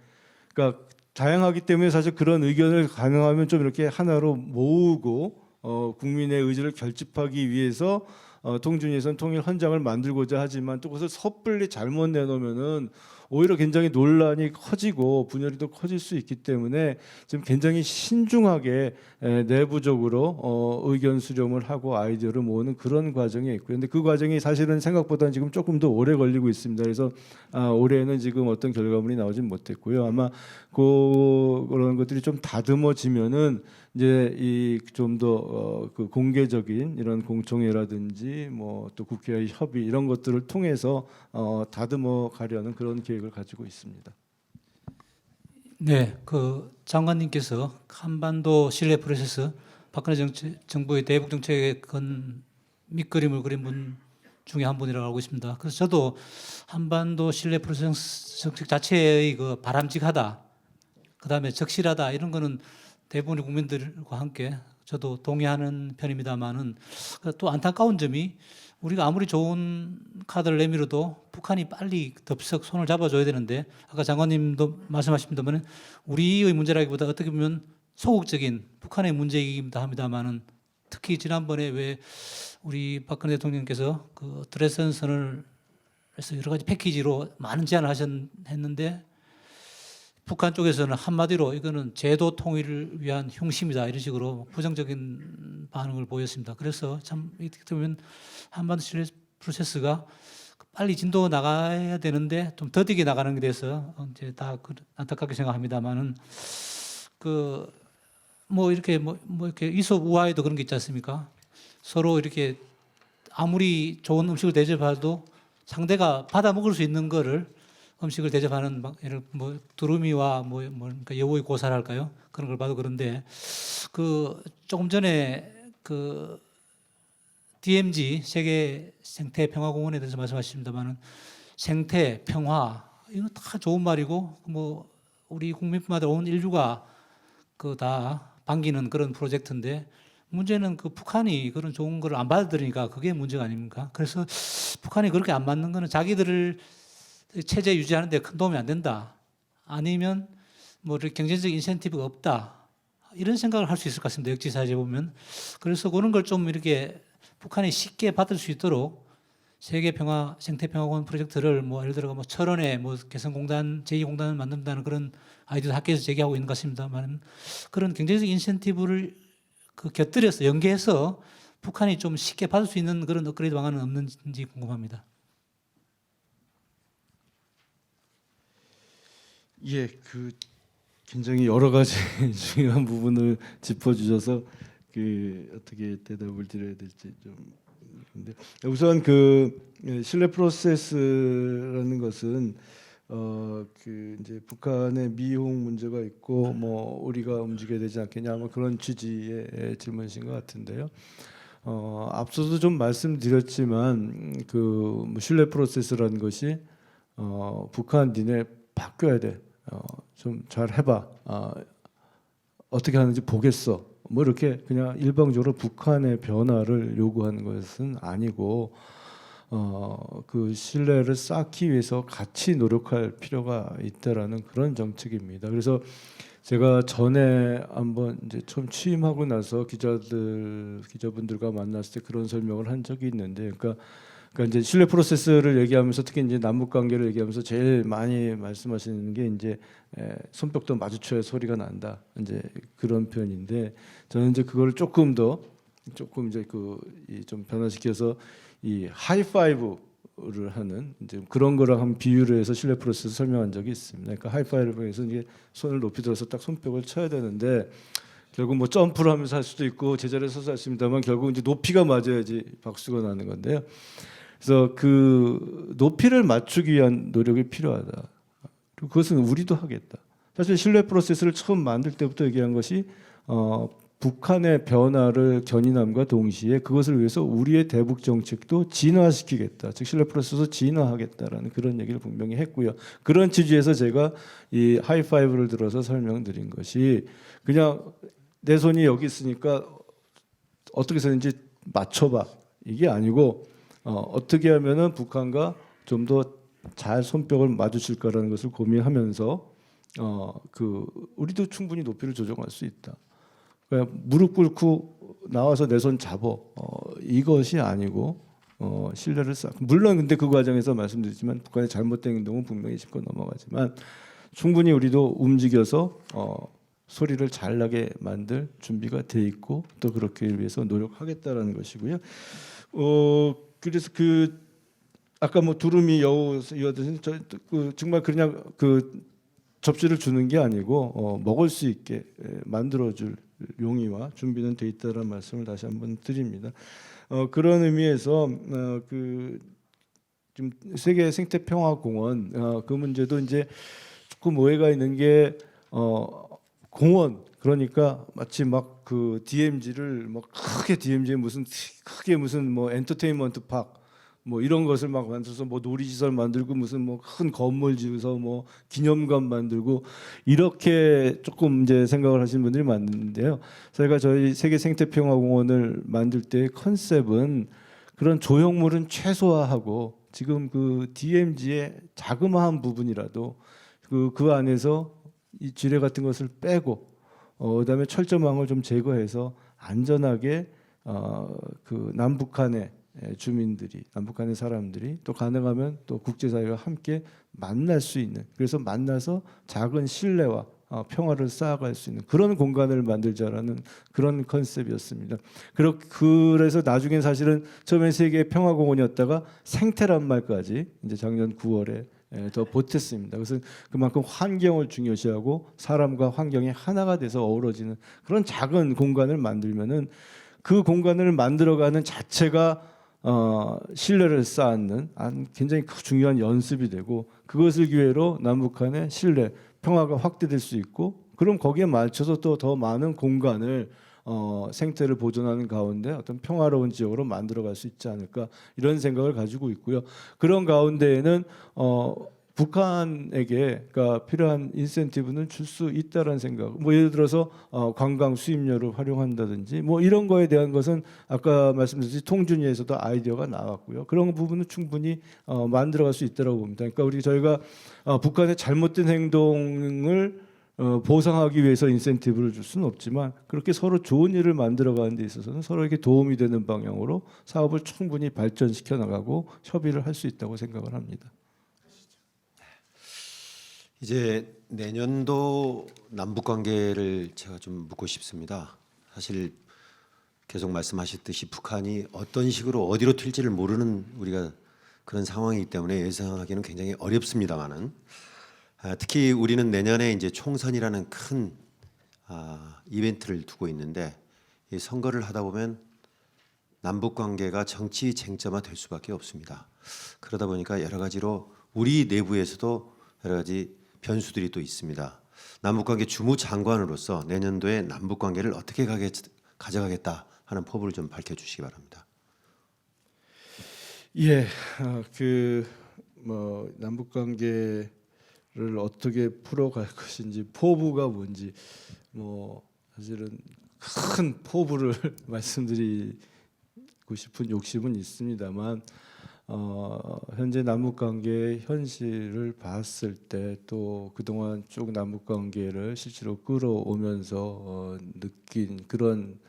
그러니까 다양하기 때문에 사실 그런 의견을 가능하면 좀 이렇게 하나로 모으고 국민의 의지를 결집하기 위해서 통준위에서는 통일 헌장을 만들고자 하지만 또 그것을 섣불리 잘못 내놓으면은 오히려 굉장히 논란이 커지고 분열이 더 커질 수 있기 때문에 지금 굉장히 신중하게 내부적으로 의견 수렴을 하고 아이디어를 모으는 그런 과정이 있고요. 근데 그 과정이 사실은 생각보다는 지금 조금 더 오래 걸리고 있습니다. 그래서 올해는 지금 어떤 결과물이 나오진 못했고요. 아마 그런 것들이 좀 다듬어지면은 이제 이 좀 더 그 공개적인 이런 공청회라든지 뭐 또 국회와의 협의 이런 것들을 통해서 다듬어 가려는 그런 계획을 가지고 있습니다. 네, 그 장관님께서 한반도 신뢰 프로세스 박근혜 정부의 대북 정책의 건 밑그림을 그린 분 중에 한 분이라고 알고 있습니다. 그래서 저도 한반도 신뢰 프로세스 정책 자체의 그 바람직하다, 그다음에 적실하다 이런 거는 대부분의 국민들과 함께 저도 동의하는 편입니다만은 또 안타까운 점이 우리가 아무리 좋은 카드를 내밀어도 북한이 빨리 덥석 손을 잡아줘야 되는데 아까 장관님도 말씀하십니다만 우리의 문제라기보다 어떻게 보면 소극적인 북한의 문제이기도 합니다만은 특히 지난번에 왜 우리 박근혜 대통령께서 그 드레스덴 선을 해서 여러 가지 패키지로 많은 제안을 했는데 북한 쪽에서는 한마디로 이거는 제도 통일을 위한 흉심이다 이런 식으로 부정적인 반응을 보였습니다. 그래서 참 이렇게 되면 한반도 신뢰 프로세스가 빨리 진도 나가야 되는데 좀 더디게 나가는 게 돼서 이제 다 안타깝게 생각합니다만은 그 뭐 이렇게 뭐 이렇게 이솝 우화에도 그런 게 있지 않습니까? 서로 이렇게 아무리 좋은 음식을 대접해도 상대가 받아 먹을 수 있는 거를 음식을 대접하는 막 예를 뭐 두루미와 그러니까 여우의 고사랄까요? 그런 걸 봐도 그런데 그 조금 전에 그 DMZ 세계 생태 평화공원에 대해서 말씀하셨습니다만은 생태 평화 이거 다 좋은 말이고 뭐 우리 국민마다 온 인류가 그 다 반기는 그런 프로젝트인데 문제는 그 북한이 그런 좋은 걸 안 받아들이니까 그게 문제가 아닙니까? 그래서 북한이 그렇게 안 맞는 거는 자기들을 체제 유지하는 데 큰 도움이 안 된다. 아니면 뭐 이렇게 경제적 인센티브가 없다. 이런 생각을 할 수 있을 것 같습니다. 역지사지에 보면. 그래서 그런 걸 좀 이렇게 북한이 쉽게 받을 수 있도록 세계 평화 생태 평화공원 프로젝트를 뭐 예를 들어 뭐 철원에 뭐 개성공단 제2공단을 만든다는 그런 아이디어도 학계에서 제기하고 있는 것 같습니다만 그런 경제적 인센티브를 그 곁들여서 연계해서 북한이 좀 쉽게 받을 수 있는 그런 업그레이드 방안은 없는지 궁금합니다. 예, 그 굉장히 여러 가지 중요한 부분을 짚어주셔서 그 어떻게 대답을 드려야 될지 좀 근데 우선 그 신뢰 프로세스라는 것은 그 이제 북한의 미용 문제가 있고 뭐 우리가 움직여야 되지 않겠냐 뭐 그런 취지의 질문이신 것 같은데요. 앞서도 좀 말씀드렸지만 그 신뢰 프로세스라는 것이 북한 니네 바뀌어야 돼. 좀 잘 해봐. 어떻게 하는지 보겠어. 뭐 이렇게 그냥 일방적으로 북한의 변화를 요구하는 것은 아니고 그 신뢰를 쌓기 위해서 같이 노력할 필요가 있다라는 그런 정책입니다. 그래서 제가 전에 한번 이제 처음 취임하고 나서 기자분들과 만났을 때 그런 설명을 한 적이 있는데, 그러니까 이제 신뢰 프로세스를 얘기하면서 특히 이제 남북 관계를 얘기하면서 제일 많이 말씀하시는 게 이제 손뼉도 마주쳐야 소리가 난다. 이제 그런 표현인데 저는 이제 그걸 조금 이제 좀 변화시켜서 이 하이파이브를 하는 이제 그런 거랑 한 비유를 해서 신뢰 프로세스 설명한 적이 있습니다. 그러니까 하이파이브에서 이게 손을 높이 들어서 딱 손뼉을 쳐야 되는데 결국 뭐 점프를 하면서 할 수도 있고 제자리에 서서 할 수 있습니다만 결국 이제 높이가 맞아야지 박수가 나는 건데요. 그래서 그 높이를 맞추기 위한 노력이 필요하다. 그리고 그것은 우리도 하겠다. 사실 신뢰 프로세스를 처음 만들 때부터 얘기한 것이 북한의 변화를 견인함과 동시에 그것을 위해서 우리의 대북 정책도 진화시키겠다. 즉 신뢰 프로세스도 진화하겠다라는 그런 얘기를 분명히 했고요. 그런 취지에서 제가 이 하이파이브를 들어서 설명드린 것이 그냥 내 손이 여기 있으니까 어떻게 해서든지 맞춰봐. 이게 아니고 어떻게 하면은 북한과 좀 더 잘 손뼉을 마주칠까라는 것을 고민하면서 우리도 충분히 높이를 조정할 수 있다. 그러니까 무릎 꿇고 나와서 내 손 잡어. 이것이 아니고 신뢰를 쌓고 물론 근데 그 과정에서 말씀드렸지만 북한의 잘못된 행동은 분명히 짚고 넘어가지만 충분히 우리도 움직여서 소리를 잘 나게 만들 준비가 돼 있고 또 그렇게 위해서 노력하겠다라는 것이고요. 그래서 아까 뭐 두루미 여우 이어듯이 정말 그냥 그 접시를 주는 게 아니고 먹을 수 있게 만들어줄 용의와 준비는 돼 있다라는 말씀을 다시 한번 드립니다. 그런 의미에서 지금 세계 생태평화공원 그 문제도 이제 조금 오해가 있는 게 공원 그러니까 마치 막 그 DMZ를 뭐 크게 무슨 뭐 엔터테인먼트 팍 뭐 이런 것을 막 만들어서 뭐 놀이시설 만들고 무슨 뭐 큰 건물 지어서 뭐 기념관 만들고 이렇게 조금 이제 생각을 하시는 분들이 많은데요. 저희 세계 생태평화공원을 만들 때 컨셉은 그런 조형물은 최소화하고 지금 그 DMZ의 자그마한 부분이라도 그 안에서 이 지뢰 같은 것을 빼고 그다음에 철조망을 좀 제거해서 안전하게 그 남북한의 주민들이 남북한의 사람들이 또 가능하면 또 국제사회가 함께 만날 수 있는 그래서 만나서 작은 신뢰와 평화를 쌓아갈 수 있는 그런 공간을 만들자라는 그런 컨셉이었습니다. 그래서 나중엔 사실은 처음엔 세계 평화공원이었다가 생태란 말까지 이제 작년 9월에 더 보탰습니다. 그것은 그만큼 환경을 중요시하고 사람과 환경이 하나가 돼서 어우러지는 그런 작은 공간을 만들면은 그 공간을 만들어가는 자체가 신뢰를 쌓는 굉장히 중요한 연습이 되고 그것을 기회로 남북한의 신뢰, 평화가 확대될 수 있고 그럼 거기에 맞춰서 또 더 많은 공간을 생태를 보존하는 가운데 어떤 평화로운 지역으로 만들어갈 수 있지 않을까 이런 생각을 가지고 있고요. 그런 가운데에는 북한에게 그러니까 필요한 인센티브는 줄 수 있다라는 생각. 뭐 예를 들어서 관광 수입료를 활용한다든지 뭐 이런 거에 대한 것은 아까 말씀드렸듯이 통준위에서도 아이디어가 나왔고요. 그런 부분은 충분히 만들어갈 수 있다고 봅니다. 그러니까 저희가 북한의 잘못된 행동을 보상하기 위해서 인센티브를 줄 수는 없지만 그렇게 서로 좋은 일을 만들어가는 데 있어서는 서로에게 도움이 되는 방향으로 사업을 충분히 발전시켜 나가고 협의를 할 수 있다고 생각을 합니다. 이제 내년도 남북 관계를 제가 좀 묻고 싶습니다. 사실 계속 말씀하셨듯이 북한이 어떤 식으로 어디로 튈지를 모르는 우리가 그런 상황이기 때문에 예상하기는 굉장히 어렵습니다만은 특히 우리는 내년에 이제 총선이라는 큰 이벤트를 두고 있는데 이 선거를 하다 보면 남북 관계가 정치 쟁점화 될 수밖에 없습니다. 그러다 보니까 여러 가지로 우리 내부에서도 여러 가지 변수들이 또 있습니다. 남북관계 주무장관으로서 내년도에 남북관계를 어떻게 가져가겠다 하는 포부를 좀 밝혀주시기 바랍니다. 예, 뭐 남북관계를 어떻게 풀어갈 것인지 포부가 뭔지 뭐 사실은 큰 포부를 말씀드리고 싶은 욕심은 있습니다만. 현재 남북관계의 현실을 봤을 때 또 그동안 쭉 남북관계를 실제로 끌어오면서 느낀 그런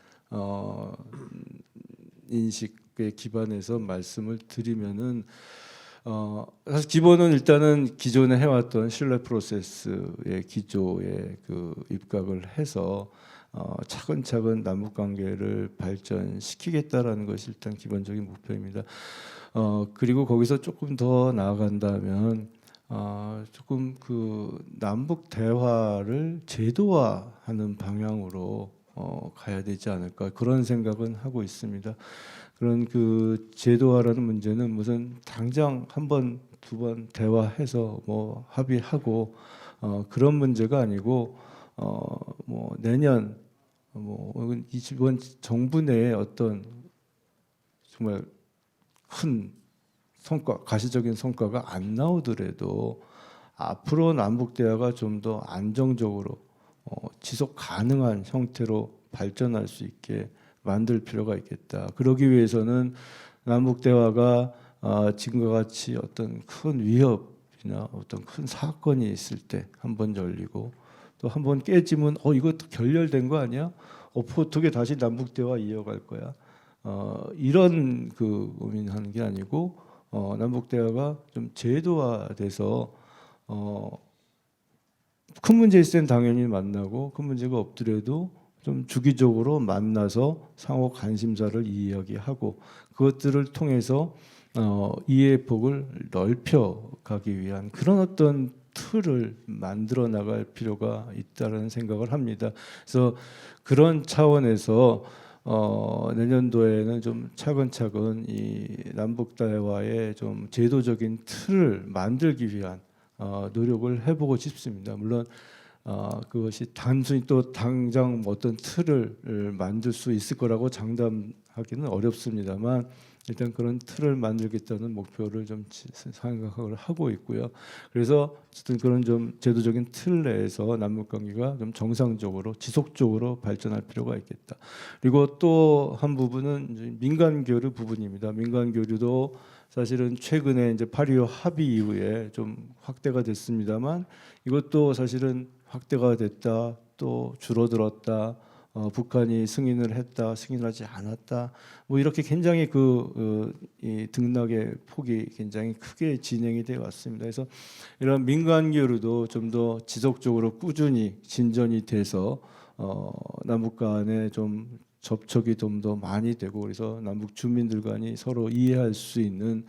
인식에 기반해서 말씀을 드리면은 사실 기본은 일단은 기존에 해왔던 신뢰 프로세스의 기조에 입각을 해서 차근차근 남북관계를 발전시키겠다라는 것이 일단 기본적인 목표입니다. 그리고 거기서 조금 더 나아간다면 조금 남북 대화를 제도화하는 방향으로 가야 되지 않을까 그런 생각은 하고 있습니다. 그런 제도화라는 문제는 무슨 당장 한 번, 두 번 대화해서 뭐 합의하고 그런 문제가 아니고 뭐 내년 이번 정부 내에 어떤 정말 큰 성과, 가시적인 성과가 안 나오더라도 앞으로 남북 대화가 좀 더 안정적으로 지속 가능한 형태로 발전할 수 있게 만들 필요가 있겠다. 그러기 위해서는 남북 대화가 지금과 같이 어떤 큰 위협이나 어떤 큰 사건이 있을 때 한 번 열리고 또 한 번 깨지면 이거 결렬된 거 아니야? 어떻게 다시 남북 대화 이어갈 거야? 이런 고민하는 게 아니고 남북 대화가 좀 제도화돼서 큰 문제 있을 땐 당연히 만나고 큰 문제가 없더라도 좀 주기적으로 만나서 상호 관심사를 이야기하고 그것들을 통해서 이해의 폭을 넓혀가기 위한 그런 어떤 틀을 만들어 나갈 필요가 있다는 생각을 합니다. 그래서 그런 차원에서 내년도에는 좀 차근차근 이 남북 대화의 좀 제도적인 틀을 만들기 위한 노력을 해보고 싶습니다. 물론 그것이 단순히 또 당장 어떤 틀을 만들 수 있을 거라고 장담하기는 어렵습니다만 일단 그런 틀을 만들겠다는 목표를 좀 생각을 하고 있고요. 그래서 어쨌든 그런 좀 제도적인 틀 내에서 남북 관계가 좀 정상적으로 지속적으로 발전할 필요가 있겠다. 그리고 또 한 부분은 민간 교류 부분입니다. 민간 교류도 사실은 최근에 이제 8.25 합의 이후에 좀 확대가 됐습니다만 이것도 사실은 확대가 됐다 또 줄어들었다 북한이 승인을 했다, 승인하지 않았다, 뭐 이렇게 굉장히 이 등락의 폭이 굉장히 크게 진행이 되어 왔습니다. 그래서 이런 민간 교류도 좀 더 지속적으로 꾸준히 진전이 돼서 남북 간에 좀 접촉이 좀 더 많이 되고, 그래서 남북 주민들 간이 서로 이해할 수 있는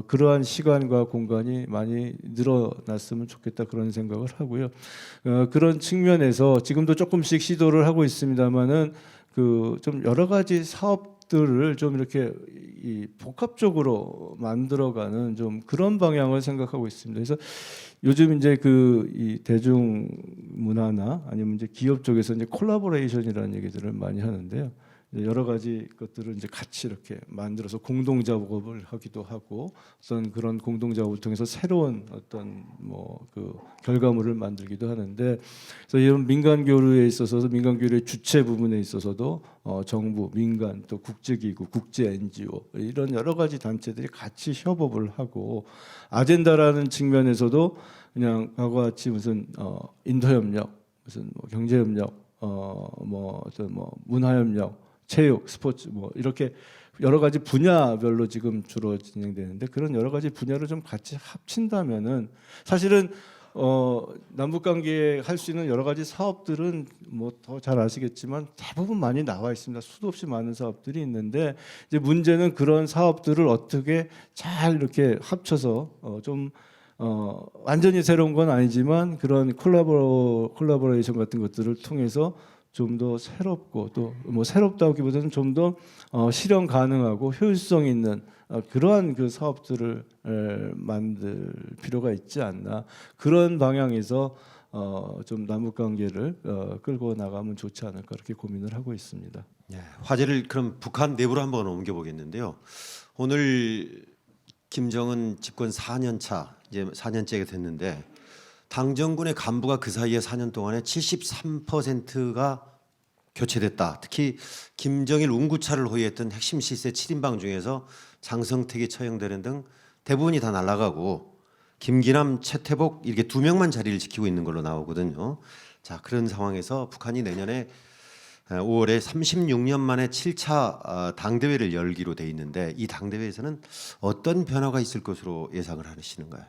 그러한 시간과 공간이 많이 늘어났으면 좋겠다, 그런 생각을 하고요. 그런 측면에서 지금도 조금씩 시도를 하고 있습니다만은 좀 여러 가지 사업들을 좀 이렇게 이 복합적으로 만들어가는 좀 그런 방향을 생각하고 있습니다. 그래서 요즘 이제 이 대중 문화나 아니면 이제 기업 쪽에서 이제 콜라보레이션이라는 얘기들을 많이 하는데요. 이제 여러 가지 것들을 이제 같이 이렇게 만들어서 공동 작업을 하기도 하고, 어떤 그런 공동 작업을 통해서 새로운 어떤 결과물을 만들기도 하는데, 그래서 이런 민간 교류에 있어서 민간 교류의 주체 부분에 있어서도 정부, 민간, 또 국제기구, 국제 NGO 이런 여러 가지 단체들이 같이 협업을 하고, 아젠다라는 측면에서도 그냥 과거같이 무슨 인도협력, 무슨 경제협력, 어떤 문화협력, 체육, 스포츠 이렇게 여러 가지 분야별로 지금 주로 진행되는데, 그런 여러 가지 분야를 좀 같이 합친다면은 사실은 남북 관계에 할 수 있는 여러 가지 사업들은 더 잘 아시겠지만 대부분 많이 나와 있습니다. 수도 없이 많은 사업들이 있는데, 이제 문제는 그런 사업들을 어떻게 잘 이렇게 합쳐서 좀 완전히 새로운 건 아니지만 그런 콜라보레이션 같은 것들을 통해서 좀 더 새롭고, 또 새롭다기보다는 좀 더 실현 가능하고 효율성 있는 그러한 사업들을 만들 필요가 있지 않나, 그런 방향에서 좀 남북 관계를 끌고 나가면 좋지 않을까, 그렇게 고민을 하고 있습니다. 네, 화제를 그럼 북한 내부로 한번 옮겨보겠는데요. 오늘 김정은 집권 4년 차, 이제 4년째가 됐는데, 당정군의 간부가 그 사이에 4년 동안에 73%가 교체됐다. 특히 김정일 운구차를 호위했던 핵심 실세 7인방 중에서 장성택이 처형되는 등 대부분이 다 날아가고, 김기남, 최태복 이렇게 2명만 자리를 지키고 있는 걸로 나오거든요. 자, 그런 상황에서 북한이 내년에 5월에 36년 만에 7차 당대회를 열기로 돼 있는데, 이 당대회에서는 어떤 변화가 있을 것으로 예상을 하시는가요?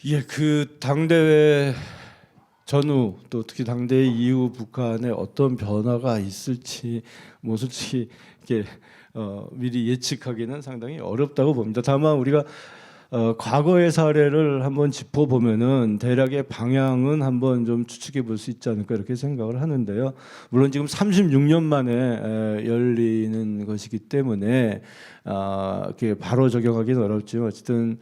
예, 당대회 전후, 또 특히 당대회 이후 북한에 어떤 변화가 있을지 솔직히 이렇게 미리 예측하기는 상당히 어렵다고 봅니다. 다만 우리가 과거의 사례를 한번 짚어보면은 대략의 방향은 한번 좀 추측해 볼 수 있지 않을까, 이렇게 생각을 하는데요. 물론 지금 36년 만에 열리는 것이기 때문에 이렇게 바로 적용하기는 어렵지만, 어쨌든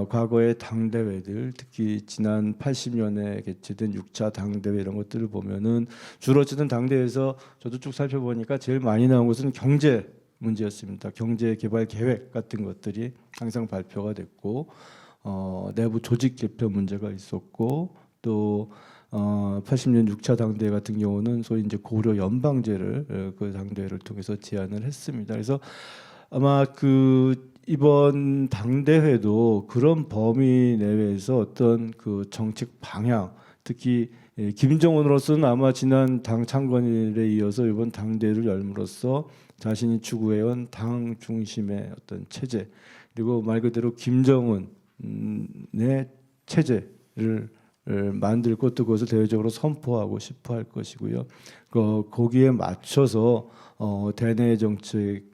과거의 당대회들, 특히 지난 80년에 개최된 6차 당대회 이런 것들을 보면은 주로 어쨌든 당대회에서 저도 쭉 살펴보니까 제일 많이 나온 것은 경제 문제였습니다. 경제 개발 계획 같은 것들이 항상 발표가 됐고, 내부 조직 개편 문제가 있었고, 또 80년 6차 당대회 같은 경우는 소위 이제 고려 연방제를 그 당대회를 통해서 제안을 했습니다. 그래서 아마 이번 당대회도 그런 범위 내외에서 어떤 정책 방향, 특히 김정은으로서는 아마 지난 당 창건일에 이어서 이번 당대회를 열므로써 자신이 추구해온 당 중심의 어떤 체제, 그리고 말 그대로 김정은의 체제를 만들고, 또 그것을 대외적으로 선포하고 싶어 할 것이고요. 거기에 맞춰서 대내외 정책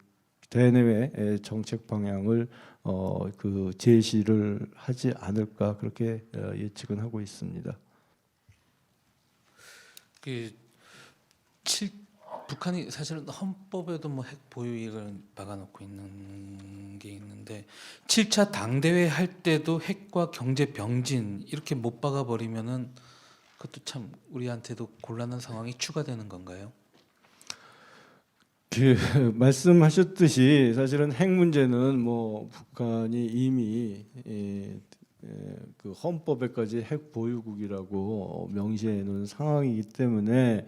방향을 제시를 하지 않을까, 그렇게 예측은 하고 있습니다. 북한이 사실은 헌법에도 핵 보유를 박아놓고 있는 게 있는데, 7차 당대회 할 때도 핵과 경제 병진 이렇게 못 박아버리면은 그것도 참 우리한테도 곤란한 상황이 추가되는 건가요? 말씀하셨듯이 사실은 핵 문제는 북한이 이미 헌법에까지 핵 보유국이라고 명시해 놓은 상황이기 때문에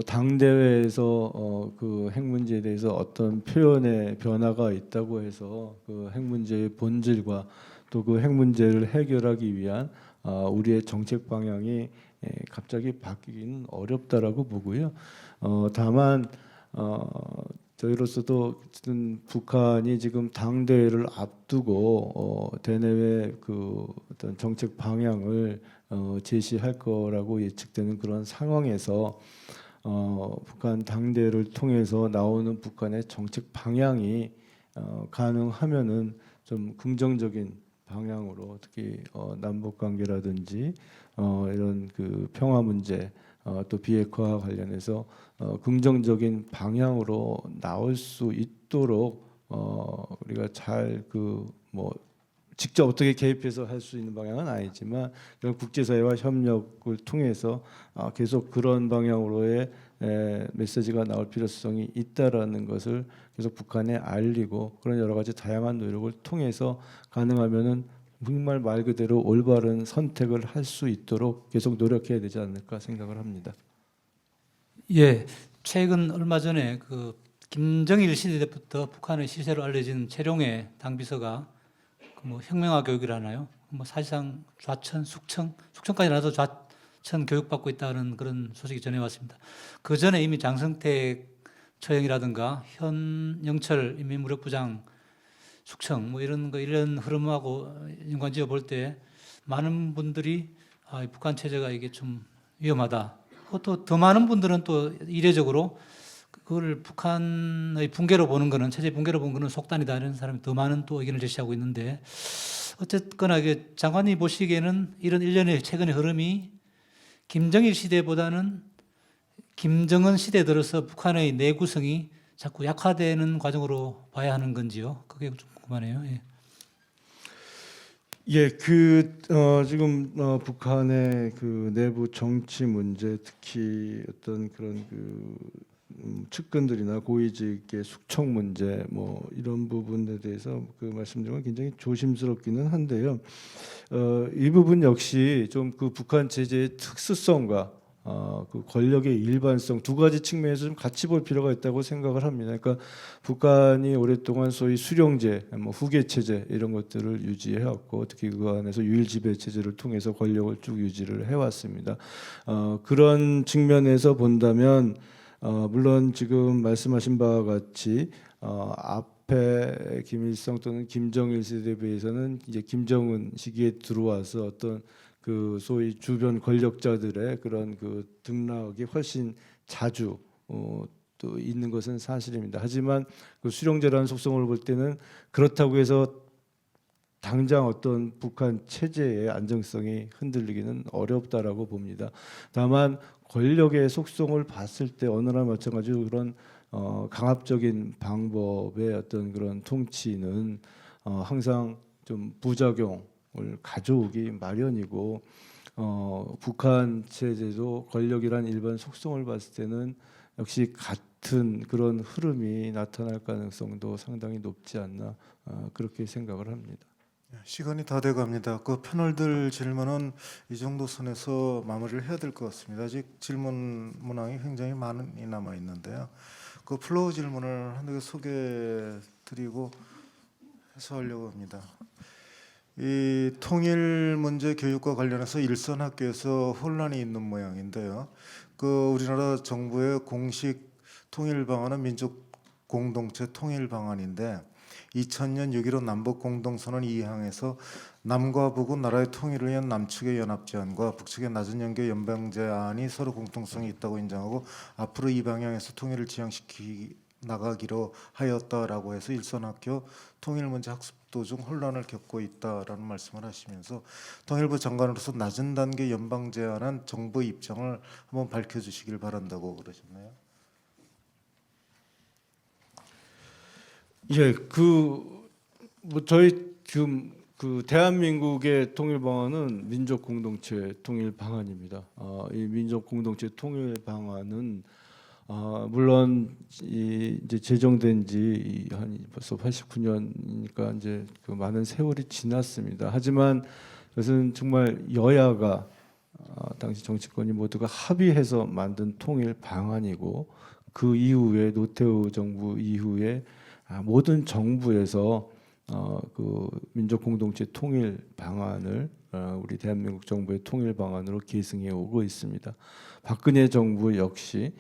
당대회에서 핵 문제에 대해서 어떤 표현의 변화가 있다고 해서 핵 문제의 본질과 또 핵 문제를 해결하기 위한 우리의 정책 방향이 갑자기 바뀌기는 어렵다라고 보고요. 다만 저희로서도 어쨌든 북한이 지금 당대회를 앞두고 대내외 그 어떤 정책 방향을 제시할 거라고 예측되는 그런 상황에서 북한 당대회를 통해서 나오는 북한의 정책 방향이 가능하면은 좀 긍정적인 방향으로 특히 남북 관계라든지 이런 그 평화 문제 또 비핵화 관련해서 긍정적인 방향으로 나올 수 있도록 우리가 잘 그 뭐 직접 어떻게 개입해서 할 수 있는 방향은 아니지만 이런 국제사회와 협력을 통해서 계속 그런 방향으로의 메시지가 나올 필요성이 있다라는 것을 계속 북한에 알리고 그런 여러 가지 다양한 노력을 통해서 가능하면은 정말 말 그대로 올바른 선택을 할 수 있도록 계속 노력해야 되지 않을까 생각을 합니다. 예, 최근 얼마 전에 그 김정일 시대 때부터 북한의 시세로 알려진 최룡해 당비서가 그 뭐 혁명화 교육을 하나요? 뭐 사실상 좌천, 숙청까지 나서 좌천 교육받고 있다는 그런 소식이 전해왔습니다. 그 전에 이미 장성택 처형이라든가 현영철 인민무력부장 숙청 뭐 이런 흐름하고 연관지어 볼 때 많은 분들이 이 북한 체제가 이게 좀 위험하다. 또 더 많은 분들은 또 이례적으로 그걸 북한의 붕괴로 보는 거는 체제 붕괴로 보는 거는 속단이다 이런 사람이 더 많은 또 의견을 제시하고 있는데 어쨌거나 이게 장관님 보시기에는 이런 일련의 최근의 흐름이 김정일 시대보다는 김정은 시대 들어서 북한의 내구성이 자꾸 약화되는 과정으로 봐야 하는 건지요? 그게 좀 궁금하네요. 예. 예, 지금 북한의 그 내부 정치 문제, 특히 어떤 그런 측근들이나 고위직의 숙청 문제, 뭐 이런 부분에 대해서 그 말씀드린 건 굉장히 조심스럽기는 한데요. 이 부분 역시 좀 그 북한 체제의 특수성과 그 권력의 일반성 두 가지 측면에서 좀 같이 볼 필요가 있다고 생각을 합니다. 그러니까 북한이 오랫동안 소위 수령제, 뭐 후계 체제 이런 것들을 유지해왔고 특히 그 안에서 유일 지배 체제를 통해서 권력을 쭉 유지를 해왔습니다. 그런 측면에서 본다면 물론 지금 말씀하신 바와 같이 앞에 김일성 또는 김정일 시대에 비해서는 이제 김정은 시기에 들어와서 어떤 그 소위 주변 권력자들의 그런 그 등락이 훨씬 자주 또 있는 것은 사실입니다. 하지만 그 수령제라는 속성을 볼 때는 그렇다고 해서 당장 어떤 북한 체제의 안정성이 흔들리기는 어렵다라고 봅니다. 다만 권력의 속성을 봤을 때 어느 나라 마찬가지로 그런 강압적인 방법의 어떤 그런 통치는 항상 좀 부작용을 가져오기 마련이고 북한 체제도 권력이란 일반 속성을 봤을 때는 역시 같은 그런 흐름이 나타날 가능성도 상당히 높지 않나 그렇게 생각을 합니다. 시간이 다 돼갑니다. 그 패널들 질문은 이 정도 선에서 마무리를 해야 될 것 같습니다. 아직 질문 문항이 굉장히 많이 남아 있는데요. 그 플로우 질문을 한두 개 소개드리고 해소하려고 합니다. 이 통일 문제 교육과 관련해서 일선 학교에서 혼란이 있는 모양인데요. 그 우리나라 정부의 공식 통일 방안은 민족 공동체 통일 방안인데 2000년 6.15 남북 공동선언 2항에서 남과 북은 나라의 통일을 위한 남측의 연합제안과 북측의 낮은 연계 연방제안이 서로 공통성이 있다고 인정하고 앞으로 이 방향에서 통일을 지향시키 나가기로 하였다라고 해서 일선학교 통일 문제 학습 도중 혼란을 겪고 있다라는 말씀을 하시면서 통일부 장관으로서 낮은 단계 연방 제안한 정부 입장을 한번 밝혀주시길 바란다고 그러셨나요? 예, 뭐 저희 지금 그 대한민국의 통일 방안은 민족 공동체 통일 방안입니다. 이 민족 공동체 통일 방안은 물론 이제 제정된 지 한 벌써 89년이니까 이제 그 많은 세월이 지났습니다. 하지만 그것은 정말 여야가 당시 정치권이 모두가 합의해서 만든 통일 방안이고 그 이후에 노태우 정부 이후에 모든 정부에서 그 민족 공동체 통일 방안을 우리 대한민국 정부의 통일 방안으로 계승해 오고 있습니다. 박근혜 정부 역시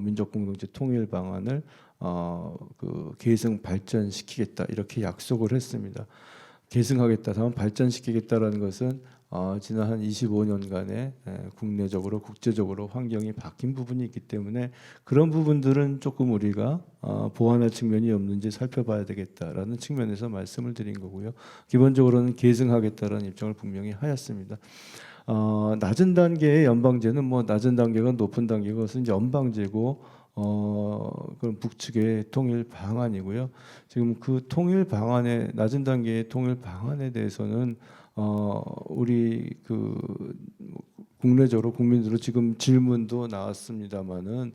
민족 공동체 통일 방안을 그 계승 발전시키겠다 이렇게 약속을 했습니다. 계승하겠다, 다만 발전시키겠다라는 것은 지난 한 25년간의 국내적으로 국제적으로 환경이 바뀐 부분이 있기 때문에 그런 부분들은 조금 우리가 보완할 측면이 없는지 살펴봐야 되겠다라는 측면에서 말씀을 드린 거고요. 기본적으로는 계승하겠다라는 입장을 분명히 하였습니다. 낮은 단계의 연방제는 뭐 낮은 단계가 높은 단계가 그것은 연방제고 그런 북측의 통일 방안이고요. 지금 그 통일 방안에 낮은 단계의 통일 방안에 대해서는 우리 그 국내적으로 국민들로 지금 질문도 나왔습니다마는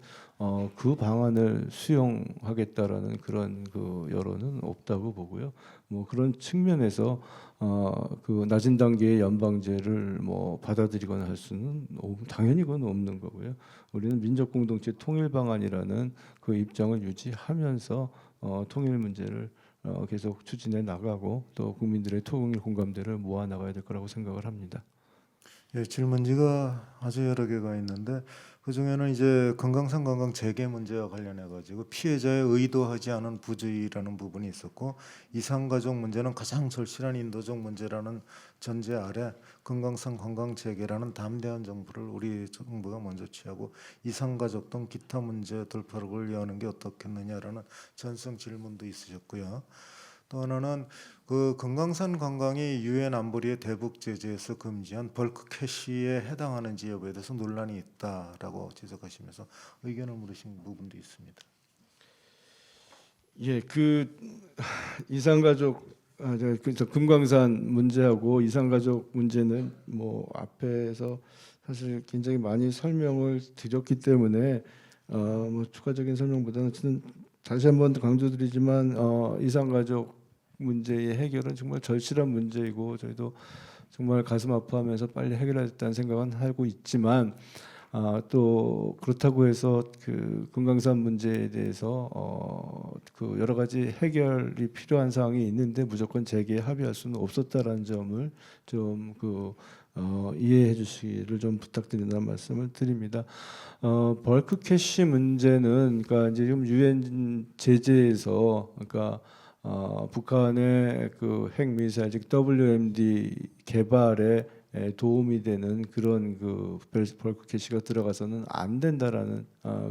그 방안을 수용하겠다라는 그런 그 여론은 없다고 보고요. 뭐 그런 측면에서 그 낮은 단계의 연방제를 뭐 받아들이거나 할 수는 당연히 그건 없는 거고요. 우리는 민족 공동체 통일 방안이라는 그 입장을 유지하면서 통일 문제를 계속 추진해 나가고 또 국민들의 통일 공감대를 모아 나가야 될 거라고 생각을 합니다. 예, 질문지가 아주 여러 개가 있는데 그 중에는 이제 금강산 관광 재개 문제와 관련해 가지고 피해자의 의도하지 않은 부주의라는 부분이 있었고 이산가족 문제는 가장 절실한 인도적 문제라는 전제 아래 금강산 관광 재개라는 담대한 정부를 우리 정부가 먼저 취하고 이산가족 등 기타 문제 돌파력을 여는 게 어떻겠느냐라는 전성 질문도 있으셨고요. 또 하나는 그 금강산 관광이 유엔 안보리의 대북 제재에서 금지한 벌크 캐시에 해당하는지 여부에 대해서 논란이 있다라고 지적하시면서 의견을 물으신 부분도 있습니다. 예, 그 이산가족 저 금강산 문제하고 이산가족 문제는 뭐 앞에서 사실 굉장히 많이 설명을 드렸기 때문에 뭐 추가적인 설명보다는 저는 다시 한번 강조드리지만 이산가족 문제의 해결은 정말 절실한 문제이고 저희도 정말 가슴 아파하면서 빨리 해결하겠다는 생각은 하고 있지만 또 그렇다고 해서 그 금강산 문제에 대해서 그 여러 가지 해결이 필요한 사항이 있는데 무조건 재개에 합의할 수는 없었다라는 점을 좀 이해해 주시기를 좀 부탁드린다는 말씀을 드립니다. 벌크 캐시 문제는 그러니까 이제 지금 유엔 제재에서 그러니까 북한의 그 핵미사일 즉 WMD 개발에 도움이 되는 그런 그 벌크 캐시가 들어가서는 안 된다라는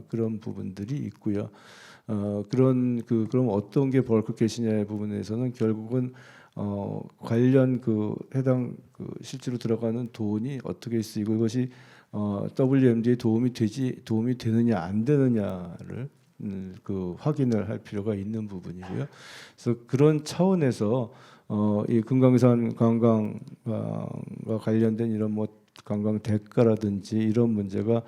그런 부분들이 있고요. 그럼 어떤 게 벌크 캐시냐의 부분에서는 결국은 관련 그 해당 그 실제로 들어가는 돈이 어떻게 쓰이고 이것이 WMD에 도움이 되느냐 안 되느냐를 그 확인을 할 필요가 있는 부분이고요. 그래서 그런 차원에서 이 금강산 관광과 관련된 이런 뭐 관광 대가라든지 이런 문제가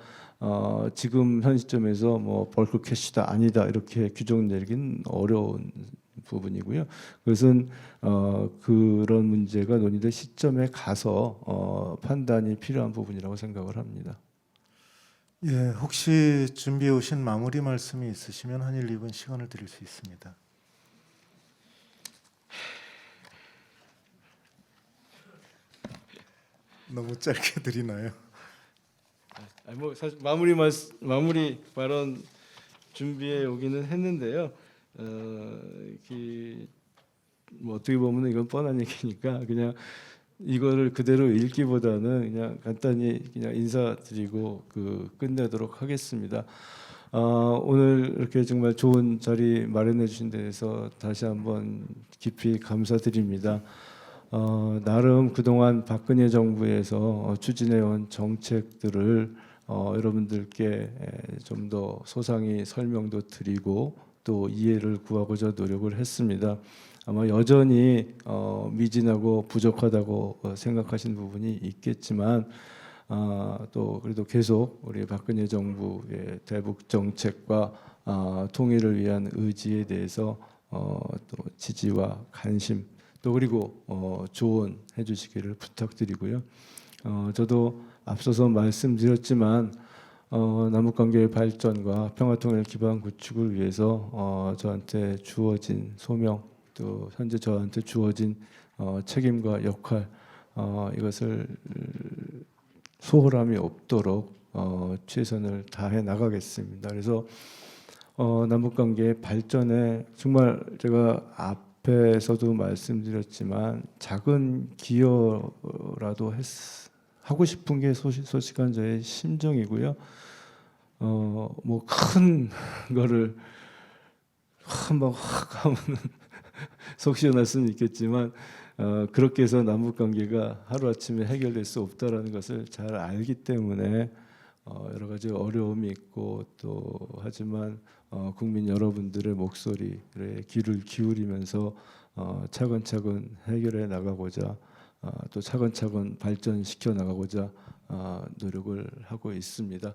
지금 현 시점에서 뭐 벌크 캐시다 아니다 이렇게 규정 내리긴 어려운 부분이고요. 그것은 그런 문제가 논의될 시점에 가서 판단이 필요한 부분이라고 생각을 합니다. 예, 혹시 준비해 오신 마무리 말씀이 있으시면 한 1, 2분 시간을 드릴 수 있습니다. 너무 짧게 드리나요? 아니 뭐 사실 마무리 발언 준비해 오기는 했는데요. 뭐 어떻게 보면 이건 뻔한 얘기니까 그냥 이거를 그대로 읽기보다는 그냥 간단히 그냥 인사드리고 끝내도록 하겠습니다. 오늘 이렇게 정말 좋은 자리 마련해 주신 데서 다시 한번 깊이 감사드립니다. 나름 그동안 박근혜 정부에서 추진해온 정책들을 여러분들께 좀 더 소상히 설명도 드리고 또 이해를 구하고자 노력을 했습니다. 아마 여전히 미진하고 부족하다고 생각하시는 부분이 있겠지만 또 그래도 계속 우리 박근혜 정부의 대북 정책과 통일을 위한 의지에 대해서 또 지지와 관심 또 그리고 조언해 주시기를 부탁드리고요. 저도 앞서서 말씀드렸지만 남북관계의 발전과 평화통일 기반 구축을 위해서 저한테 주어진 소명 또 현재 저한테 주어진 책임과 역할 이것을 소홀함이 없도록 최선을 다해 나가겠습니다. 그래서 남북관계 발전에 정말 제가 앞에서도 말씀드렸지만 작은 기여라도 하고 싶은 게 솔직한 저의 심정이고요. 뭐 큰 거를 한번 확 하면 속 시원할 수는 있겠지만 그렇게 해서 남북 관계가 하루 아침에 해결될 수 없다라는 것을 잘 알기 때문에 여러 가지 어려움이 있고 또 하지만 국민 여러분들의 목소리에 귀를 기울이면서 차근차근 해결해 나가고자 또 차근차근 발전시켜 나가고자 노력을 하고 있습니다.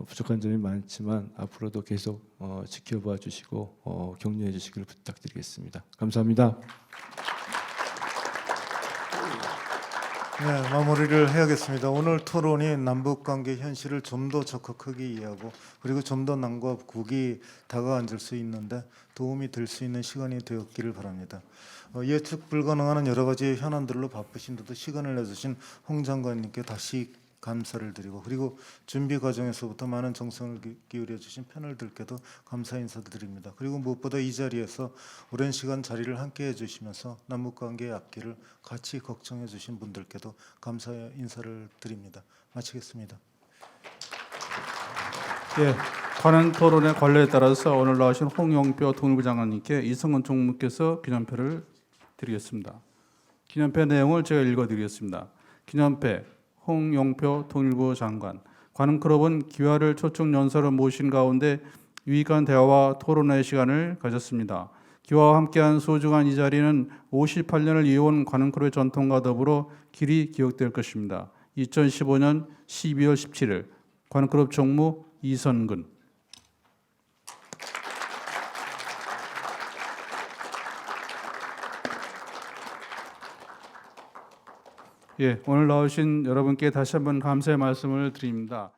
부족한 점이 많지만 앞으로도 계속 지켜봐 주시고 격려해 주시길 부탁드리겠습니다. 감사합니다. 네, 마무리를 해야겠습니다. 오늘 토론이 남북관계 현실을 좀 더 적극하게 이해하고 그리고 좀 더 남과 북이 다가앉을 수 있는데 도움이 될 수 있는 시간이 되었기를 바랍니다. 예측 불가능한 여러 가지 현안들로 바쁘신데도 시간을 내주신 홍 장관님께 다시 감사를 드리고 그리고 준비 과정에서부터 많은 정성을 기울여 주신 패널들께도 감사 인사드립니다. 그리고 무엇보다 이 자리에서 오랜 시간 자리를 함께 해주시면서 남북관계의 앞길을 같이 걱정해 주신 분들께도 감사 인사를 드립니다. 마치겠습니다. 예, 관련 토론의 관례에 따라서 오늘 나오신 홍영표 통일부 장관님께 이성근 총무께서 기념패를 드리겠습니다. 기념패 내용을 제가 읽어드리겠습니다. 기념패 홍영표 통일부 장관. 관음클럽은 기화를 초청 연설을 모신 가운데 유익한 대화와 토론의 시간을 가졌습니다. 기화와 함께한 소중한 이 자리는 58년을 이어온 관음클럽의 전통과 더불어 길이 기억될 것입니다. 2015년 12월 17일 관음클럽 총무 이선근. 예, 오늘 나오신 여러분께 다시 한번 감사의 말씀을 드립니다.